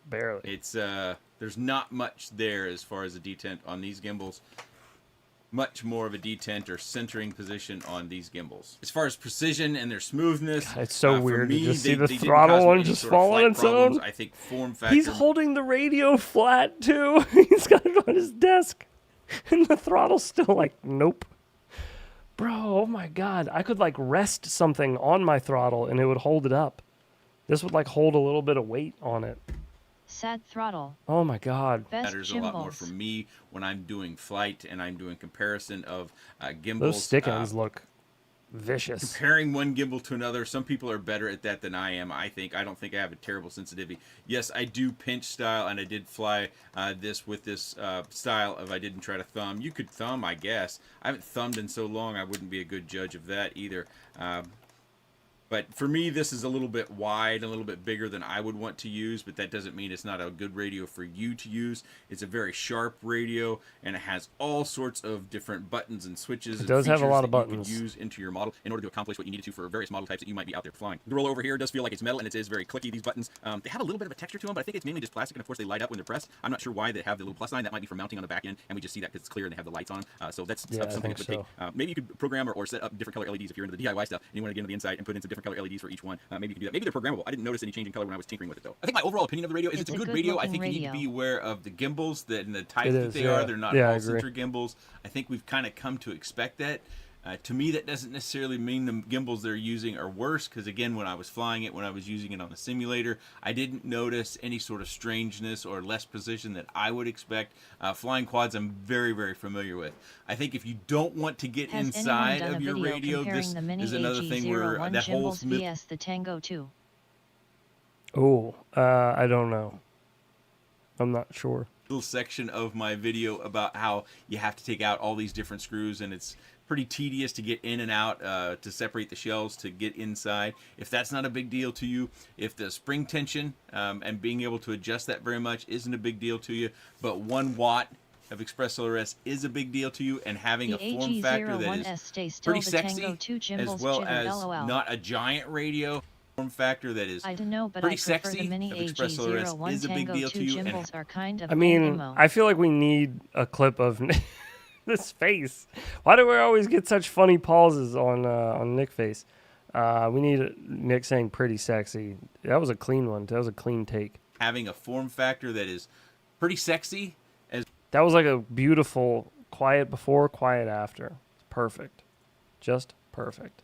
barely. It's there's not much there as far as a detent on these gimbals. Much more of a detent or centering position on these gimbals. As far as precision and their smoothness, God, it's so weird me, to just see they the didn't throttle cause one any just sort of fall on flight its problems. own. I think form factor. He's holding the radio flat too. He's got it on his desk, and the throttle's still like, nope. Bro, oh my God, I could like rest something on my throttle and it would hold it up. This would like hold a little bit of weight on it. Sad throttle. Oh my God. Best matters a lot more gimbals. for me when I'm doing flight and I'm doing comparison of gimbals. Those stick ends look vicious. Comparing one gimbal to another, some people are better at that than I am. I don't think I have a terrible sensitivity. Yes, I do pinch style, and I did fly this with this style of I didn't try to thumb. You could thumb, I guess. I haven't thumbed in so long, I wouldn't be a good judge of that either. But for me, this is a little bit wide, a little bit bigger than I would want to use, but that doesn't mean it's not a good radio for you to use. It's a very sharp radio, and it has all sorts of different buttons and switches. It does have a lot of that you buttons. could use into your model in order to accomplish what you needed to for various model types that you might be out there flying. The roll over here does feel like it's metal, and it is very clicky, these buttons. They have a little bit of a texture to them, but I think it's mainly just plastic, and of course they light up when they're pressed. I'm not sure why they have the little plus sign. That might be for mounting on the back end, and we just see that because it's clear and they have the lights on them. So that's Yeah, I something think that would take. Maybe you could program or set up different color LEDs if you're into the DIY stuff and you want to get into the inside and put in some different color LEDs for each one. Maybe you can do that. Maybe they're programmable. I didn't notice any change in color when I was tinkering with it, though. I think my overall opinion of the radio is it's a good radio. I think you need to be aware of the gimbals and the type that they are. They're not all center gimbals. I think we've kind of come to expect that. To me, that doesn't necessarily mean the gimbals they're using are worse, because again, when I was flying it, when I was using it on the simulator, I didn't notice any sort of strangeness or less precision that I would expect. Flying quads, I'm very, very familiar with. I think if you don't want to get inside of your radio, this is another thing where that whole vs the Tango 2. Oh, I don't know. I'm not sure. Little section of my video about how you have to take out all these different screws, and it's pretty tedious to get in and out to separate the shells to get inside. If that's not a big deal to you, if the spring tension and being able to adjust that very much isn't a big deal to you, but 1 watt of Express LRS is a big deal to you, and having a form factor that is pretty sexy as well as not a giant radio. Form factor that is pretty sexy of Express LRS is a big deal to you. And I mean, I feel like we need a clip of this face. Why do we always get such funny pauses on Nick face? We need Nick saying pretty sexy. That was a clean one. That was a clean take. Having a form factor that is pretty sexy. That was like a beautiful quiet before, quiet after. Perfect. Just perfect.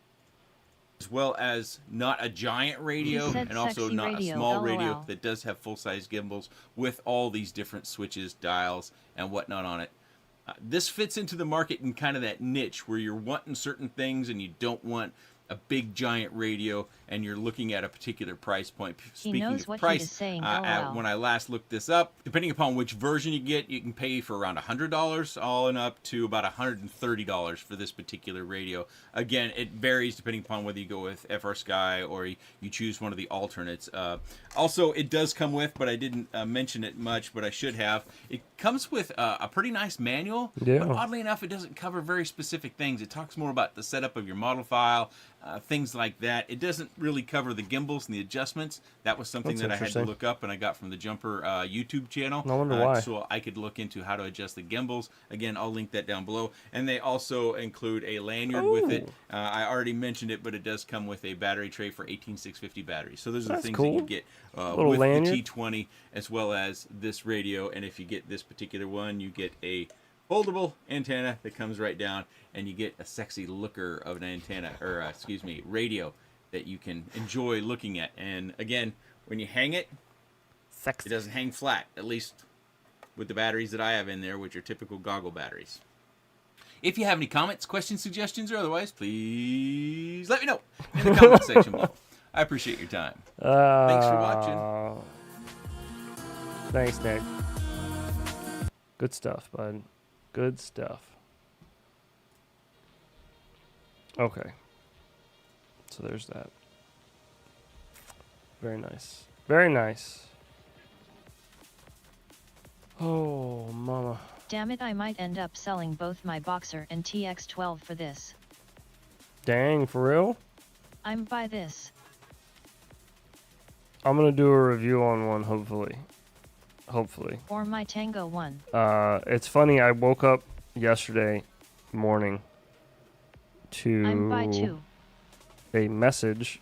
As well as not a giant radio and also not a small radio that does have full-size gimbals with all these different switches, dials, and whatnot on it. This fits into the market in kind of that niche where you're wanting certain things and you don't want a big giant radio and you're looking at a particular price point. Speaking of price, when I last looked this up, depending upon which version you get, you can pay for around $100 all and up to about $130 for this particular radio. Again, it varies depending upon whether you go with FR Sky or you choose one of the alternates. Also, it does come with, but I didn't mention it much, but I should have. It comes with a pretty nice manual, but oddly enough, it doesn't cover very specific things. It talks more about the setup of your model file, things like that. It doesn't really cover the gimbals and the adjustments. That was something that I had to look up, and I got from the Jumper YouTube channel. No wonder why. So I could look into how to adjust the gimbals. Again, I'll link that down below. And they also include a lanyard with it. I already mentioned it, but it does come with a battery tray for 18650 batteries. So those are the things that you get with lanyard. the T20 as well as this radio. And if you get this particular one, you get a foldable antenna that comes right down, and you get a sexy looker of an antenna, or excuse me, radio that you can enjoy looking at. And again, when you hang it, it doesn't hang flat, at least with the batteries that I have in there, which are typical goggle batteries. If you have any comments, questions, suggestions, or otherwise, please let me know in the comment section below. I appreciate your time. Thanks for watching. Thanks, Nick. Good stuff, bud. Good stuff. Okay. So there's that. Very nice. Very nice. Oh, mama. Damn it, I might end up selling both my Boxer and TX12 for this. Dang, for real? I'm buy this. I'm gonna do a review on one, hopefully. Or my Tango one. It's funny, I woke up yesterday morning to a message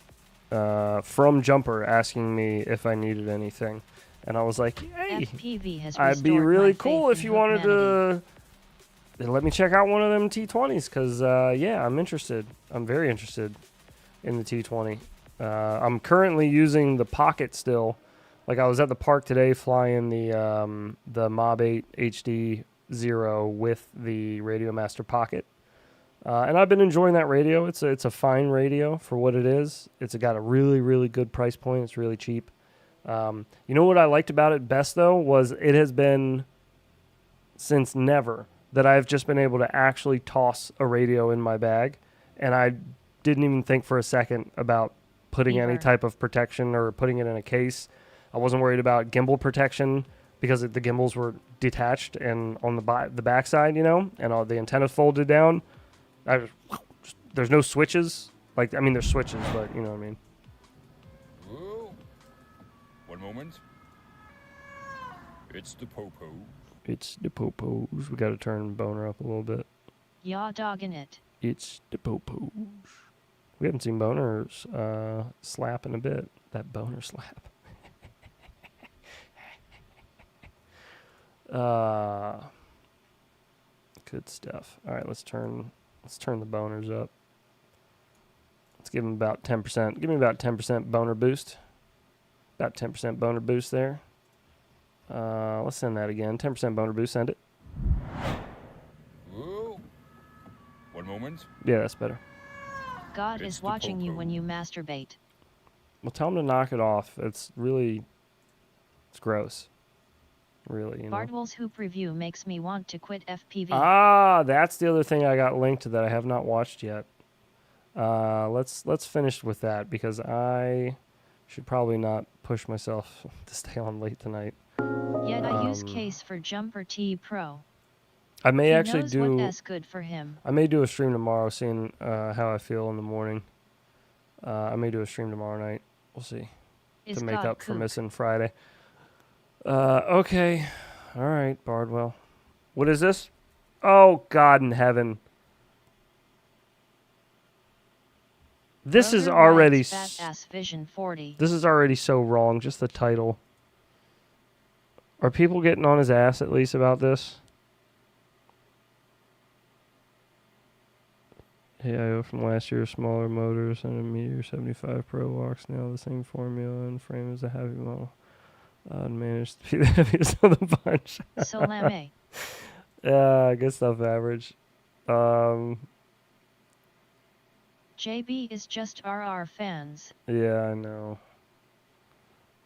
from Jumper asking me if I needed anything. And I was like, hey, I'd be really cool if you wanted to let me check out one of them T20s, because, yeah, I'm interested. I'm very interested in the T20. I'm currently using the Pocket still. Like, I was at the park today flying the Mob 8 HD 0 with the Radio Master Pocket. And I've been enjoying that radio. It's a fine radio for what it is. It's got a really, really good price point. It's really cheap. You know what I liked about it best, though, was it has been since never that I've just been able to actually toss a radio in my bag. And I didn't even think for a second about putting any type of protection or putting it in a case. I wasn't worried about gimbal protection because the gimbals were detached and on the backside, you know, and all the antennas folded down. There's no switches. Like, I mean, there's switches, but you know what I mean. Whoa. One moment. It's the popo. It's the popos. We got to turn Boner up a little bit. Yaw dogging it. It's the popos. We haven't seen Boner's slap in a bit. That Boner slap. Good stuff. All right, let's turn the boners up. Let's give them about 10%. Give me about 10% boner boost. About 10% boner boost there. Let's send that again. 10% boner boost. Send it. Whoa. One moment. Yeah, that's better. God is watching you when you masturbate. Well, tell him to knock it off. It's gross. Really, you know. Bardwell's hoop review makes me want to quit FPV. Ah, that's the other thing I got linked to that I have not watched yet. Let's finish with that because I should probably not push myself to stay on late tonight. Yet I use case for Jumper T Pro. I may he actually knows do. What's good for him. I may do a stream tomorrow, seeing how I feel in the morning. I may do a stream tomorrow night. We'll see. To make up for missing Friday. Okay. All right, Bardwell. What is this? Oh, God in heaven. This is already Fat Ass Vision 40. This is already so wrong, just the title. Are people getting on his ass at least about this? AIO from last year, smaller motors and a Meteor 75 Pro walks now the same formula and frame as a heavy model. Managed to be the heaviest of the bunch. Salame. Yeah, good stuff, average. JB is just RR fans. Yeah, I know.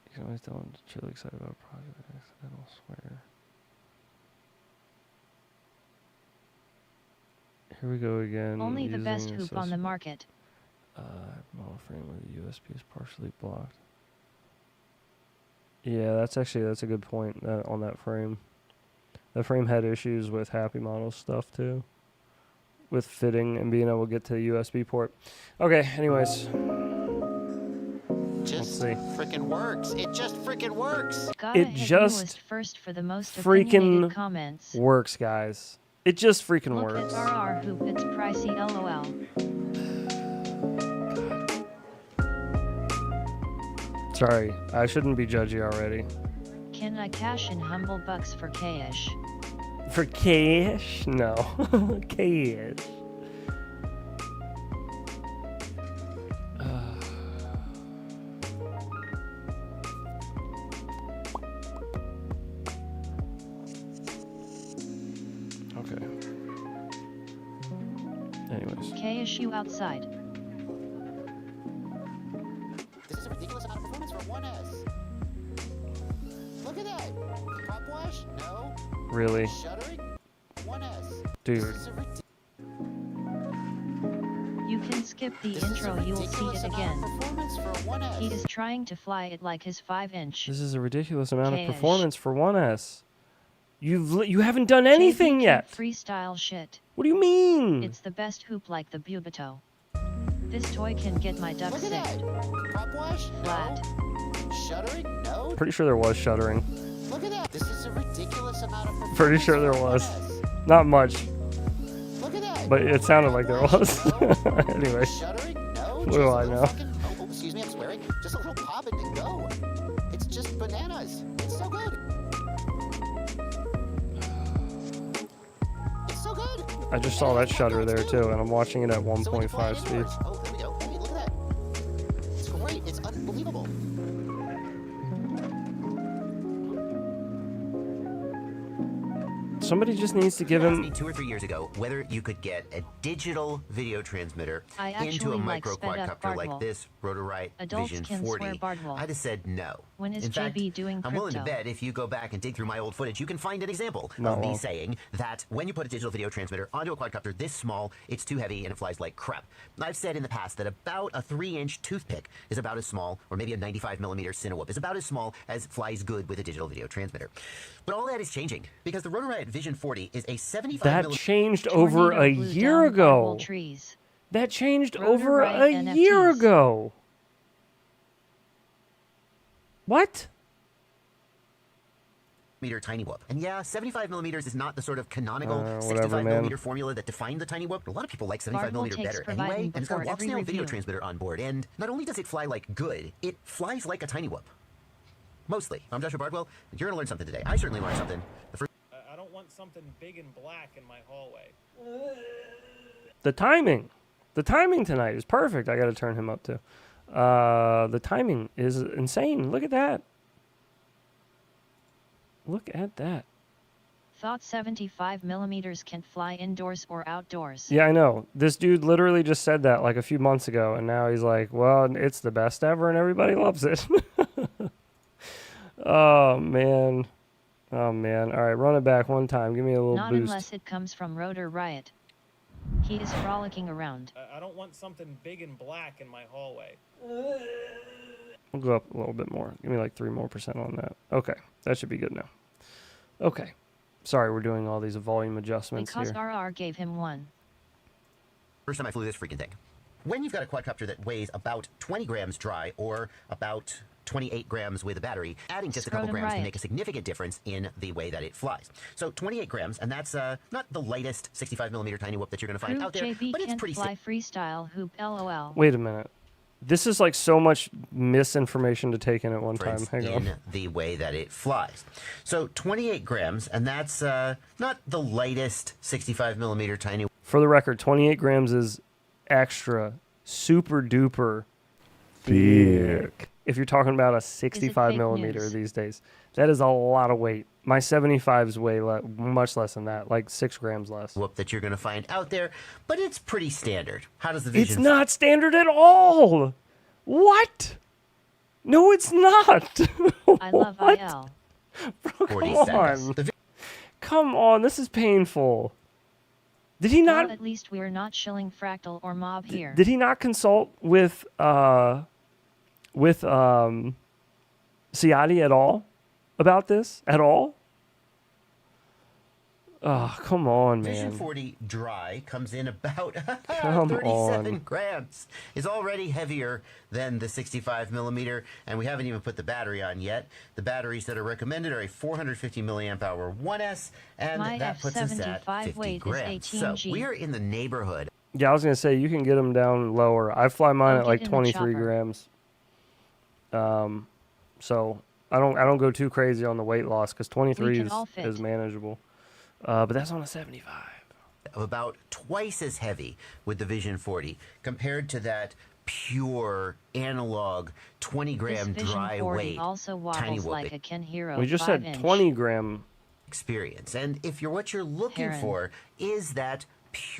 You can always tell him to chill excited about Project Accidental Swear. Here we go again. Only the best hoop on the market. Model frame where the USB is partially blocked. Yeah, that's a good point on that frame. That frame had issues with Happy Model stuff too, with fitting and being able to get to the USB port. Okay, anyways. Just freaking works. It just freaking works. It just first for the most freaking comments. Works, guys. It just freaking Look works. At RR hoop, it's pricey, LOL. Sorry, I shouldn't be judgy already. Can I cash in humble bucks for cash? For cash? No. Cash. Okay. Anyways. KSU outside. This is a ridiculous amount of performance for a 1S. Look at that. Pop wash? No. Really? Shuttering? 1S. Dude. You can skip the intro, you'll see it again. He is trying to fly it like his 5-inch. This is a ridiculous amount of performance for 1S. You haven't done anything yet. Freestyle shit. What do you mean? It's the best hoop like the Bubito. This toy can get my duck sick. Pop wash? Flat. Shuttering? No. Pretty sure there was shuttering. Look at that. This is a ridiculous amount of performance. Pretty sure there was. Not much. Look at that. But it sounded like there was. Anyway. Shuttering? No. What do I know? Oh, excuse me, I'm swearing. Just a little pop and go. It's just bananas. It's so good. It's so good. I just saw that shutter there too, and I'm watching it at 1.5 speed. Oh, there we go. Hey, look at that. It's great. It's unbelievable. Somebody just needs to give him. Asked me 2 or 3 years ago whether you could get a digital video transmitter into a micro quadcopter like this Rotorite Vision 40. I'd have said no. When is In fact, JB doing I'm willing to crypto? bet if you go back and dig through my old footage, you can find an example No. of me saying that when you put a digital video transmitter onto a quadcopter this small, it's too heavy and it flies like crap. I've said in the past that about a 3-inch toothpick is about as small, or maybe a 95mm Cinewhoop is about as small as flies good with a digital video transmitter. But all that is changing because the Rotorite Vision 40 is a 75mm. That changed over a year ago. That changed over a year ago. What? Tiny whoop. And yeah, 75mm is not the sort of canonical whatever, 65mm formula that defined the tiny whoop. But a lot of people like 75mm better anyway, and it's got a walk-snail video transmitter on board. And not only does it fly like good, it flies like a tiny whoop. Mostly. I'm Joshua Bardwell, and you're gonna learn something today. I certainly learned something. I don't want something big and black in my hallway. The timing tonight is perfect. I got to turn him up too. The timing is insane. Look at that. Look at that. Thought 75mm can fly indoors or outdoors. Yeah, I know. This dude literally just said that like a few months ago, and now he's like, well, it's the best ever, and everybody loves it. Oh, man. Oh, man. All right, run it back one time. Give me a little Not boost. unless it comes from Rotor Riot. He is frolicking around. I don't want something big and black in my hallway. We'll go up a little bit more. Give me like 3% more on that. Okay, that should be good now. Okay. Sorry, we're doing all these volume adjustments Because here. RR gave him one. First time I flew this freaking thing. When you've got a quadcopter that weighs about 20 grams dry or about 28 grams with a battery, adding just a couple grams can make a significant difference in the way that it flies. So 28 grams, and that's not the lightest 65mm tiny whoop that you're going to find out there, JB but it's can't pretty fly freestyle hoop, LOL. Wait a minute. This is like so much misinformation to take in at one time. Hang on. In the way that it flies. So 28 grams, and that's not the lightest 65 millimeter tiny. For the record, 28 grams is extra, super duper thick. If you're talking about a 65 millimeter news? these days, that is a lot of weight. My 75s weigh much less than that, like 6 grams less. Whoop that you're going to find out there, but it's pretty standard. How does the Vision? It's not standard at all. What? No, it's not. I love What? IL. Bro, come 40 on. seconds. Come on, this is painful. Did he not? Well, at least we're not shilling Fractal or Mob here. Did he not consult with Ciati at all about this at all? Oh, come on, Vision man. 40 dry comes in about Come 37 on. grams. Is already heavier than the 65 millimeter, and we haven't even put the battery on yet. The batteries that are recommended are a 450 milliamp hour 1S, and My that puts us at F75 50 weight is grams. 18 So G. we are in the neighborhood. Yeah, I was gonna say you can get them down lower. I fly mine I'll at get like in the 23 chopper. grams. So I don't go too crazy on the weight loss because 23 We can all fit. is manageable. But that's on a 75. Of about twice as heavy with the Vision 40 compared to that pure analog 20 gram This Vision dry 40 weight also tiny wobbles whoop like a Ken Hero We just 5 said inch. 20 gram. experience. And if you're what you're looking Heron. for is that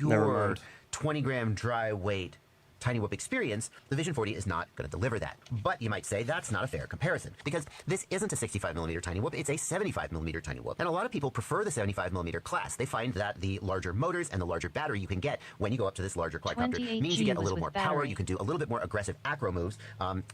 Never pure mind. 20 gram dry weight tiny whoop experience, the Vision 40 is not going to deliver that. But you might say that's not a fair comparison because this isn't a 65 millimeter tiny whoop, it's a 75 millimeter tiny whoop. And a lot of people prefer the 75 millimeter class. They find that the larger motors and the larger battery you can get when you go up to this larger quadcopter 28G means you get a was little with more power, battery. you can do a little bit more aggressive acro moves.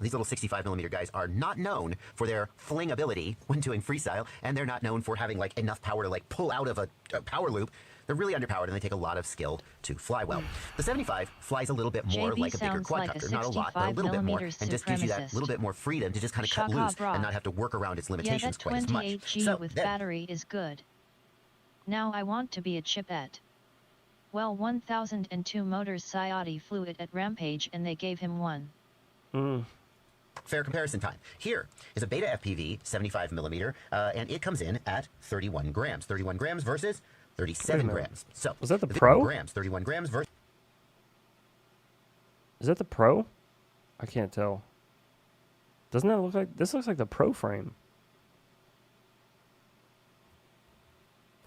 These little 65 millimeter guys are not known for their fling ability when doing freestyle, and they're not known for having like enough power to like pull out of a power loop. They're really underpowered and they take a lot of skill to fly well. The 75 flies a little bit more JB like a bigger sounds like a quadcopter, not a lot, but a little bit more, and 65mm just gives you that supremacist. little bit more freedom to just kind of cut Shaka loose bra. and not have to work around its Yeah, limitations that quite as much. 28G So with then, battery is good. Now I want to be a chipette. Well, 1002 Motors Ciati flew it at Rampage and they gave him one. fair comparison time. Here is a Beta FPV 75 millimeter, and it comes in at 31 grams. 31 grams versus 37 minute. grams. So Was that the 31 Pro? grams, 31 grams versus. Is that the Pro? I can't tell. Doesn't that look like... This looks like the Pro frame.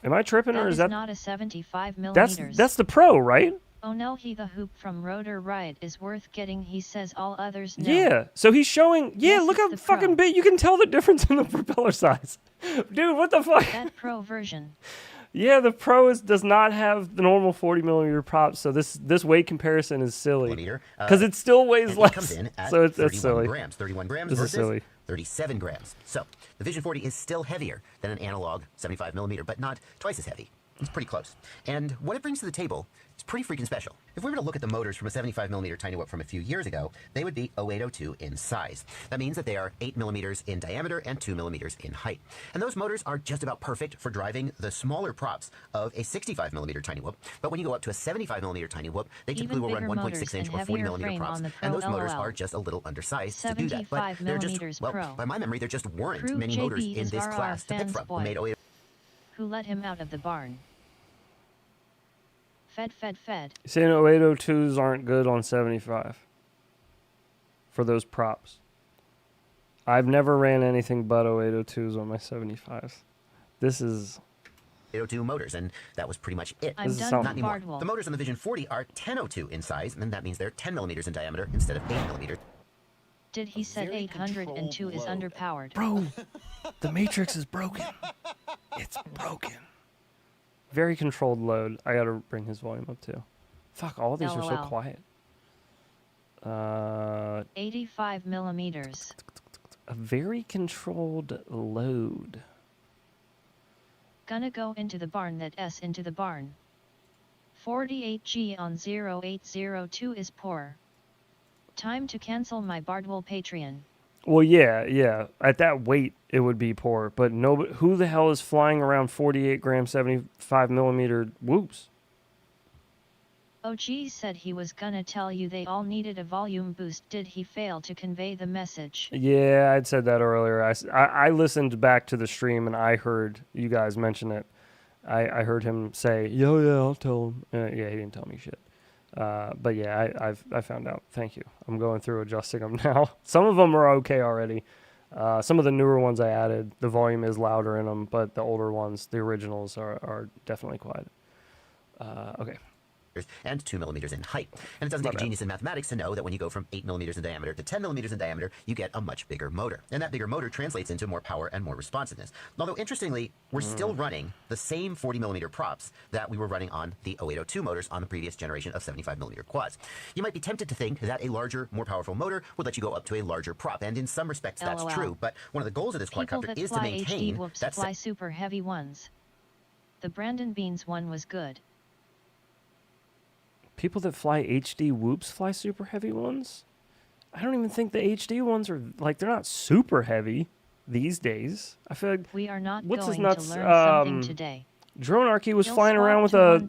Am I tripping, or That is is that... not a 75 millimeters. That's the Pro, right? Oh no, the hoop from Rotor Riot is worth getting. He says all others no. Yeah. So he's showing... Yeah, Yes, look it's how the fucking Pro. big... You can tell the difference in the propeller size. Dude, what the fuck? That Pro version. Yeah, the Pro does not have the normal 40 millimeter props, so this weight comparison is silly. Millimeter, Because it still weighs and less. it comes in at So that's 31 silly. grams. 31 grams This is versus silly. 37 grams. So the Vision 40 is still heavier than an analog 75 millimeter, but not twice as heavy. It's pretty close. And what it brings to the table is pretty freaking special. If we were to look at the motors from a 75 millimeter tiny whoop from a few years ago, they would be 0802 in size. That means that they are 8 millimeters in diameter and 2 millimeters in height. And those motors are just about perfect for driving the smaller props of a 65 millimeter tiny whoop. But when you go up to a 75 millimeter tiny whoop, they typically will run bigger 1.6 motors inch and or 40 heavier millimeter frame props. on the And Pro those motors LOL. are just a little undersized to do that. But 75 they're just, millimeters well, Pro. by my memory, there just weren't Prove many motors JB in is this our class to pick fans from. boy. We made 0802. Who let him out of the barn? Fed. You're saying 0802s aren't good on 75 for those props. I've never ran anything but 0802s on my 75s. This is... 802 motors, and that was pretty much it. I'm This is done something. Not with anymore. Bardwell. The motors on the Vision 40 are 1002 in size, and that means they're 10 millimeters in diameter instead of 8 millimeters. Did he said Very 802 is controlled load. underpowered? Bro, the Matrix is broken. It's broken. Very controlled load. I gotta bring his volume up too. Fuck, all these are so LOL. quiet. 85 millimeters. A very controlled load. Gonna go into the barn. That S into the barn. 48G on 0802 is poor. Time to cancel my Bardwell Patreon. Well, yeah. At that weight, it would be poor. But who the hell is flying around 48 gram 75 millimeter whoops? OG said he was gonna tell you they all needed a volume boost. Did he fail to convey the message? Yeah, I'd said that earlier. I listened back to the stream and I heard you guys mention it. I heard him say, yeah, I'll tell him. Yeah, he didn't tell me shit. But yeah, I found out. Thank you. I'm going through adjusting them now. Some of them are okay already. Some of the newer ones I added, the volume is louder in them, but the older ones, the originals, are definitely quiet. Okay. And 2 millimeters in height. And it doesn't take a genius in mathematics to know that when you go from 8 millimeters in diameter to 10 millimeters in diameter, you get a much bigger motor. And that bigger motor translates into more power and more responsiveness. Although, interestingly, we're still running the same 40 millimeter props that we were running on the 0802 motors on the previous generation of 75 millimeter quads. You might be tempted to think that a larger, more powerful motor would let you go up to a larger prop. And in some respects, that's true. But one of the goals of this quadcopter is to maintain that fly super heavy ones. The Brandon Beans one was good. People that fly HD whoops fly super heavy ones? I don't even think the HD ones are, like, they're not super heavy these days. I feel like, we are not what's going his nuts? to learn something today. Dronarchy was flying around with a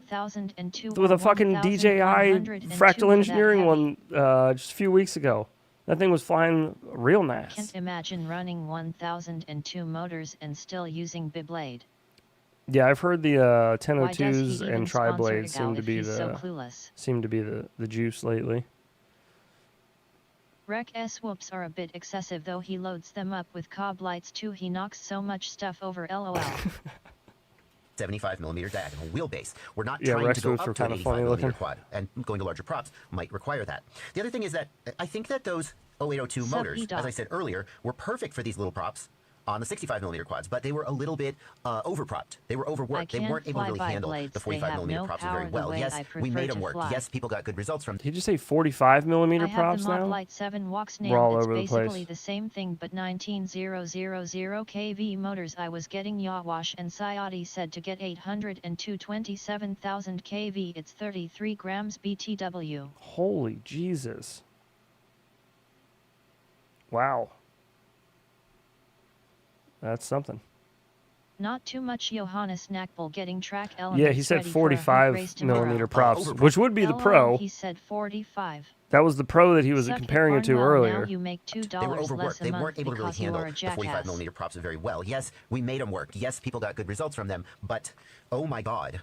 fucking DJI fractal engineering one just a few weeks ago. That thing was flying real nice. Can't imagine running 1002 motors and still using Beyblade. Yeah, I've heard the 1002s and tri-blades seem to be the juice lately. Rec S whoops are a bit excessive, though he loads them up with cob lights too. He knocks so much stuff over, lol. 75 millimeter diagonal wheelbase. We're not trying to go up to an 85 millimeter quad, and going to larger props might require that. The other thing is that I think that those 0802 motors, as I said earlier, were perfect for these little props on the 65 millimeter quads, but they were a little bit overpropped. They were overworked. They weren't able to really handle the 45 millimeter props very well. Yes, we made them work. Yes, people got good results from. Did you just say 45 millimeter props now? I have the Mod Light 7 walks nailed. We're all it's over basically the the same thing, but 19,000 kV motors. I was getting Yawash and Sayati said to get 802 27,000 kV. It's 33 grams BTW. Holy Jesus. Wow. That's something. Not too much. Johannes Knackbull getting track elements. Yeah, he said 45 millimeter props, which would be the Pro. He said 45. That was the Pro that he was comparing it to earlier. Now you make $2 they were overworked. They weren't able to really handle the 45 jackass. millimeter props very well. Yes, we made them work. Yes, people got good results from them. But, oh my God.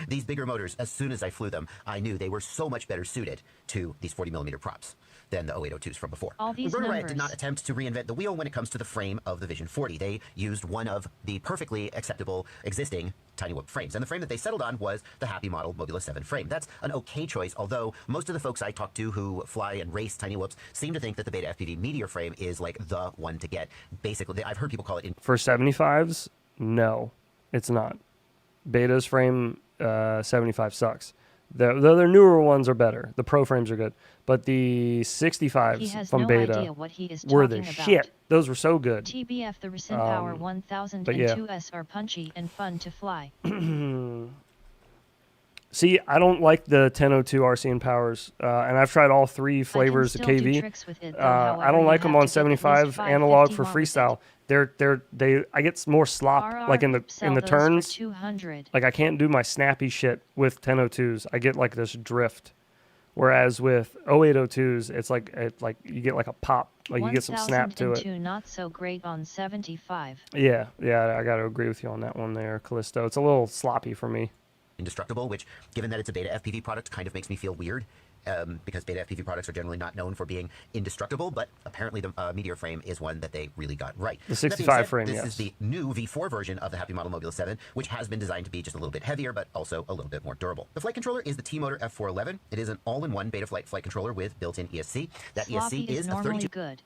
These bigger motors, as soon as I flew them, I knew they were so much better suited to these 40 millimeter props than the 0802s from before. Bardwell did not attempt to reinvent the wheel when it comes to the frame of the Vision 40. They used one of the perfectly acceptable existing tiny whoop frames. And the frame that they settled on was the Happy Model Mobula 7 frame. That's an okay choice, although most of the folks I talk to who fly and race tiny whoops seem to think that the Beta FPV Meteor frame is like the one to get. Basically, I've heard people call it... For 75s, no, it's not. Beta's frame 75 sucks. The other newer ones are better. The Pro frames are good. But the 65s from Beta were the shit. Those were so good. TBF, the Recent Power 1002s are punchy and fun to fly. See, I don't like the 1002 RCN powers, and I've tried all three flavors of KV. I don't like them on 75 analog for freestyle. I get more slop like in the turns. Like I can't do my snappy shit with 1002s. I get like this drift. Whereas with 0802s, it's like you get like a pop, like you get some snap to it. Not so great on 75. Yeah, I got to agree with you on that one there, Callisto. It's a little sloppy for me. Indestructible, which, given that it's a Beta FPV product, kind of makes me feel weird. Because Beta FPV products are generally not known for being indestructible, but apparently the Meteor frame is one that they really got right. The 65 frame, This is the new V4 version of the Happy Model Mobula 7, which has been designed to be just a little bit heavier, but also a little bit more durable. The flight controller is the T-Motor F411. It is an all-in-one Betaflight flight controller with built-in ESC. That ESC is a 32... good.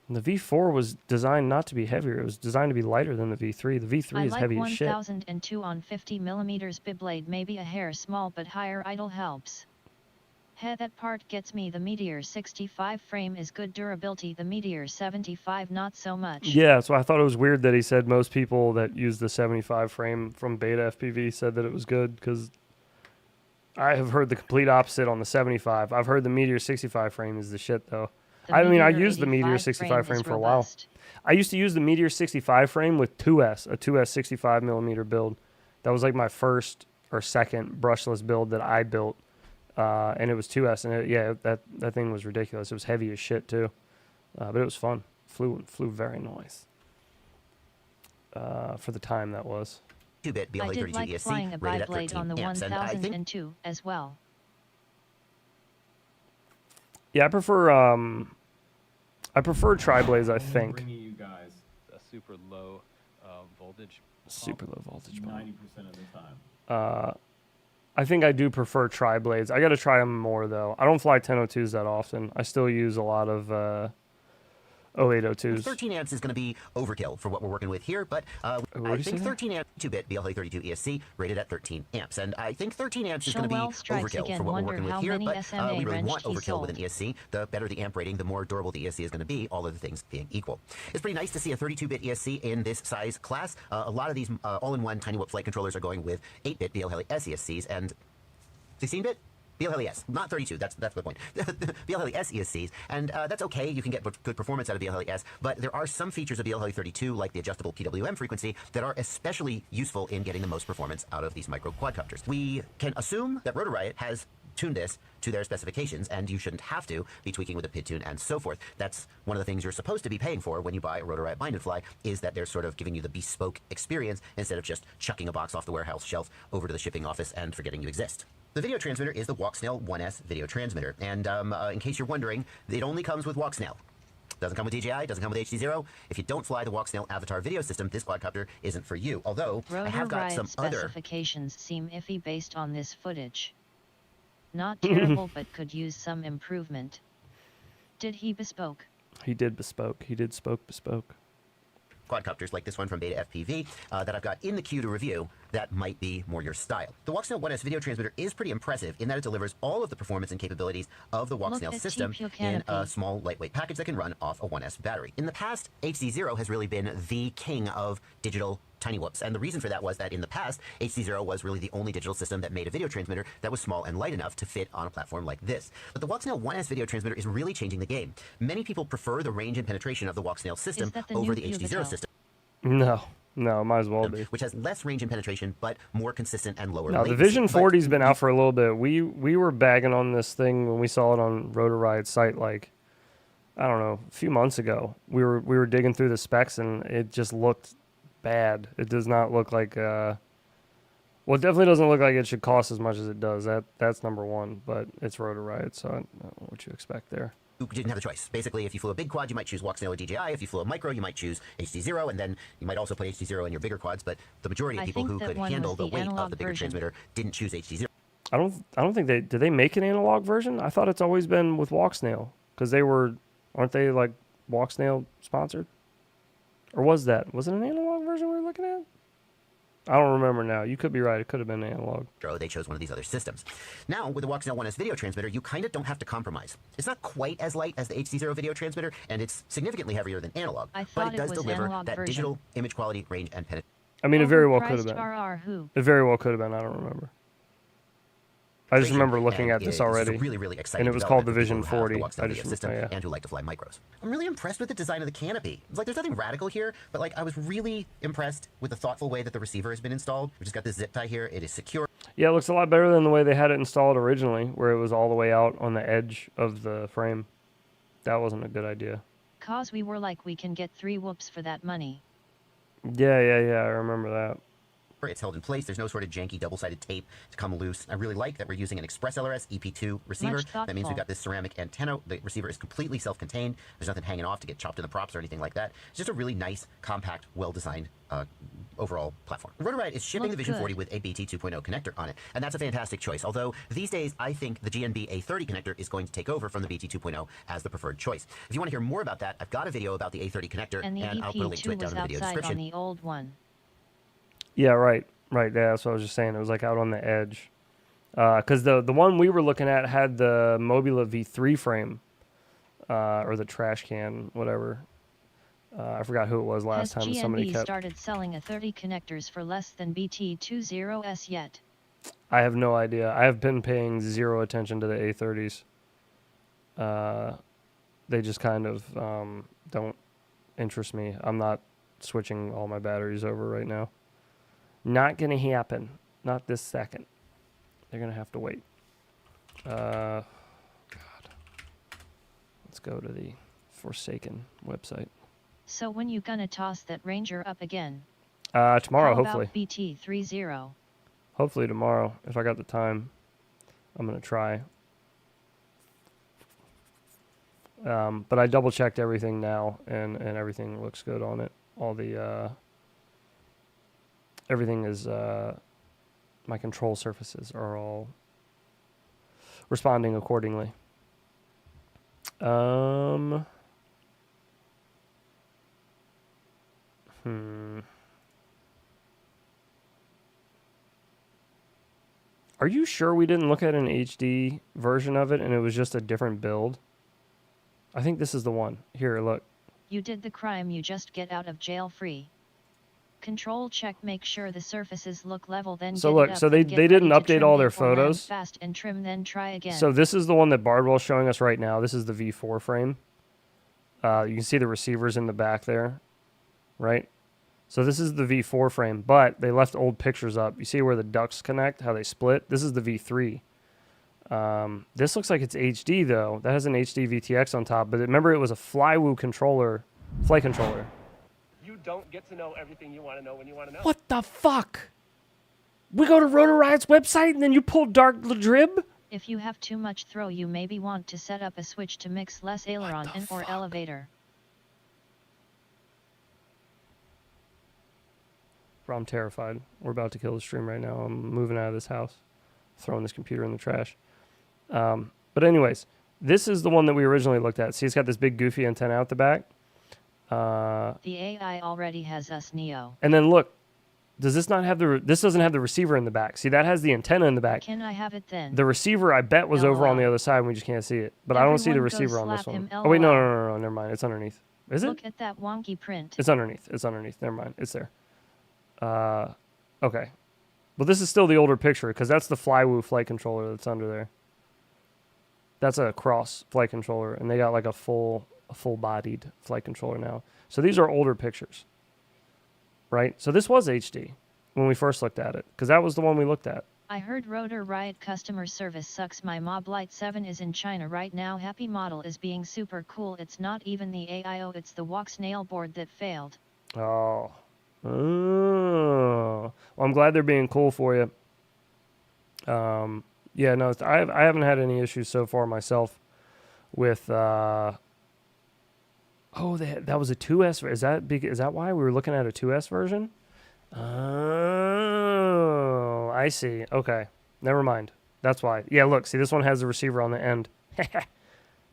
The V4 was designed not to be heavier. It was designed to be lighter than the V3. The V3 is heavy as shit. I like 1002 on 50 millimeters Beyblade, maybe a hair small, but higher idle helps. That part gets me. The Meteor 65 frame is good durability. The Meteor 75 not so much. Yeah, so I thought it was weird that he said most people that use the 75 frame from Beta FPV said that it was good, because I have heard the complete opposite on the 75. I've heard the Meteor 65 frame is the shit, though. I mean, I used the Meteor 65 frame for a while. I used to use the Meteor 65 frame with a 2S 65 millimeter build. That was like my first or second brushless build that I built, and it was 2S, and that thing was ridiculous. It was heavy as shit too, but it was fun. Flew very nice for the time that was. 2-bit I BLA32 did like ESC flying a rated at biblade 13 on the amps, and I think 1002 as well. Yeah, I prefer tri-blades, I think. Bringing you guys a super low voltage. Super low voltage. 90% of the time. I think I do prefer tri-blades. I got to try them more though. I don't fly 1002s that often. I still use a lot of 0802s. 13 amps is going to be overkill for what we're working with here, but I think 13 amp 2-bit BLA32 ESC rated at 13 amps, and I think 13 amps is going to be overkill for what we're working with here, but we really want overkill with an ESC. The better the amp rating, the more durable the ESC is going to be, all other things being equal. It's pretty nice to see a 32-bit ESC in this size class. A lot of these all-in-one tiny whoop flight controllers are going with 8-bit BLHeli ESCs and 16-bit BLHeli, not 32, that's the point. BLHeli ESCs, and that's okay, you can get good performance out of BLHeli, but there are some features of BLHeli 32, like the adjustable PWM frequency, that are especially useful in getting the most performance out of these micro quadcopters. We can assume that Rotor Riot has tuned this to their specifications, and you shouldn't have to be tweaking with a PID tune and so forth. That's one of the things you're supposed to be paying for when you buy a Rotor Riot Bind and Fly, is that they're sort of giving you the bespoke experience instead of just chucking a box off the warehouse shelf over to the shipping office and forgetting you exist. The video transmitter is the Walksnail 1S video transmitter, and in case you're wondering, it only comes with Walksnail. Doesn't come with DJI, doesn't come with HD0. If you don't fly the Walksnail Avatar video system, this quadcopter isn't for you. Although, I have got some other specifications seem iffy based on this footage. Not terrible, but could use some improvement. Did he bespoke? He did bespoke. He did bespoke. Quadcopters like this one from Beta FPV that I've got in the queue to review that might be more your style. The Walksnail 1S video transmitter is pretty impressive in that it delivers all of the performance and capabilities of the Walksnail system in a small, lightweight package that can run off a 1S battery. In the past, HD0 has really been the king of digital tiny whoops, and the reason for that was that in the past, HD0 was really the only digital system that made a video transmitter that was small and light enough to fit on a platform like this. But the Walksnail 1S video transmitter is really changing the game. Many people prefer the range and penetration of the Walksnail system over the HD0 system. No, might as well be. Which has less range and penetration, but more consistent and lower latency. latency. The Vision 40's been out for a little bit. We were bagging on this thing when we saw it on Rotor Riot's site, like, I don't know, a few months ago. We were digging through the specs, and it just looked bad. It does not look like, well, it definitely doesn't look like it should cost as much as it does. That's number one, but it's Rotor Riot, so I don't know what you expect there. You didn't have the choice. Basically, if you flew a big quad, you might choose Walksnail or DJI. If you flew a micro, you might choose HD0, and then you might also put HD0 in your bigger quads, but the majority of people who could handle the weight of the bigger transmitter didn't choose HD0. I don't think did they make an analog version? I thought it's always been with Walksnail, because aren't they like Walksnail sponsored? Or was it an analog version we were looking at? I don't remember now. You could be right. It could have been analog. They chose one of these other systems. Now, with the Walksnail 1S video transmitter, you kind of don't have to compromise. It's not quite as light as the HD0 video transmitter, and it's significantly heavier than analog, but it does deliver that digital image quality, range, and penetration. I mean, it very well could have been. It very well could have been. I don't remember. I just remember looking at this already, really, really exciting, and it was called the Vision 40. I just system and who like to fly micros. I'm really impressed with the design of the canopy. It's like there's nothing radical here, but like I was really impressed with the thoughtful way that the receiver has been installed. We just got this zip tie here. It is secure. Yeah, it looks a lot better than the way they had it installed originally, where it was all the way out on the edge of the frame. That wasn't a good idea. Cause we were like, we can get 3 whoops for that money. Yeah, I remember that. It's held in place. There's no sort of janky double-sided tape to come loose. I really like that we're using an Express LRS EP2 receiver. That means we've got this ceramic antenna. The receiver is completely self-contained. There's nothing hanging off to get chopped in the props or anything like that. It's just a really nice, compact, well-designed overall platform. Rotor Riot is shipping the Vision 40 with a BT 2.0 connector on it, and that's a fantastic choice. Although these days, I think the GNB A30 connector is going to take over from the BT 2.0 as the preferred choice. If you want to hear more about that, I've got a video about the A30 connector, and I'll put a link to it down in the video description. On the old one. Yeah, right. Yeah, that's what I was just saying. It was like out on the edge. Because the one we were looking at had the Mobula V3 frame, or the trash can, whatever. I forgot who it was last time. Somebody started selling A30 connectors for less than BT20S yet? I have no idea. I have been paying zero attention to the A30s. They just kind of don't interest me. I'm not switching all my batteries over right now. Not gonna happen. Not this second. They're going to have to wait. God. Let's go to the Forsaken website. So when you gonna toss that Ranger up again? Tomorrow, How hopefully. about BT30? Hopefully tomorrow, if I got the time. I'm going to try. But I double checked everything now, and everything looks good on it. All the everything is my control surfaces are all responding accordingly. Are you sure we didn't look at an HD version of it and it was just a different build? I think this is the one. Here, look. You did the crime, you just get out of jail free. Control check, make sure the surfaces look level, then So get look, it up so they and get didn't ready to update trim all their it or land photos. fast and trim, then try again. So this is the one that Bardwell's showing us right now. This is the V4 frame. You can see the receivers in the back there, right? So this is the V4 frame, but they left old pictures up. You see where the ducts connect, how they split? This is the V3. This looks like it's HD, though. That has an HD VTX on top, but remember it was a flight controller. You don't get to know everything you want to know when you want to know. What the fuck? We go to Rotor Riot's website and then you pull Dark Ladrib? If you have too much throw, you maybe want to set up a switch to mix less aileron and or elevator. Bro, I'm terrified. We're about to kill the stream right now. I'm moving out of this house. Throwing this computer in the trash. But anyways, this is the one that we originally looked at. See, it's got this big goofy antenna out the back. The AI already has us Neo. And then look, does this not have this doesn't have the receiver in the back. See, that has the antenna in the back. Can I have it then? The receiver, I bet, was over on the other side and we just can't see it. But I don't see the receiver on this one. Oh, wait, no, never mind. It's underneath. Is it? Look at that wonky print. It's underneath. Never mind. It's there. Okay. Well, this is still the older picture because that's the Flywoo flight controller that's under there. That's a cross flight controller, and they got like a full-bodied flight controller now. So these are older pictures, right? So this was HD when we first looked at it because that was the one we looked at. I heard Rotor Riot customer service sucks. My Mob Light 7 is in China right now. Happy model is being super cool. It's not even the AIO, it's the Wax nail board that failed. Oh. Well, I'm glad they're being cool for you. Yeah, no, I haven't had any issues so far myself with. That was a 2S. Is that why we were looking at a 2S version? Oh, I see. Okay, never mind. That's why. Yeah, look, see, this one has the receiver on the end.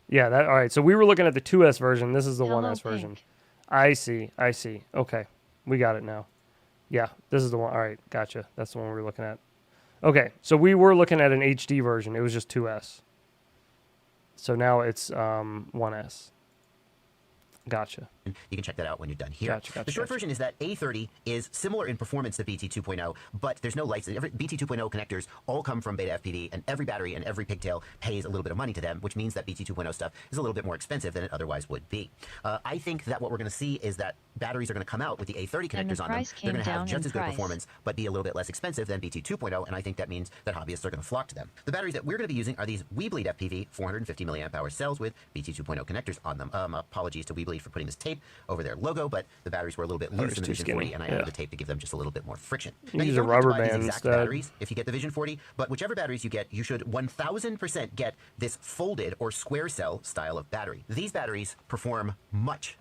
Yeah, that. All right. So we were looking at the 2S version. This is the 1S version. I see. Okay. We got it now. Yeah, this is the one. All right, gotcha. That's the one we were looking at. Okay, so we were looking at an HD version. It was just 2S. So now it's 1S. Gotcha. You can check that out when you're done here. The short version is that A30 is similar in performance to BT 2.0, but there's no lights. BT 2.0 connectors all come from Beta FPV, and every battery and every pigtail pays a little bit of money to them, which means that BT 2.0 stuff is a little bit more expensive than it otherwise would be. I think that what we're going to see is that batteries are going to come out with the A30 connectors on them. They're going to have just as good performance, but be a little bit less expensive than BT 2.0, and I think that means that hobbyists are going to flock to them. The batteries that we're going to be using are these Weebleed FPV 450 milliamp hour cells with BT 2.0 connectors on them. Apologies to Weebleed for putting this tape over their logo, but the batteries were a little bit loose in the Vision 40, and I added the tape to give them just a little bit more friction. Now, you don't have to buy these exact batteries if you get the Vision 40, but whichever batteries you get, you should 1000% get this folded or square cell style of battery. These batteries perform much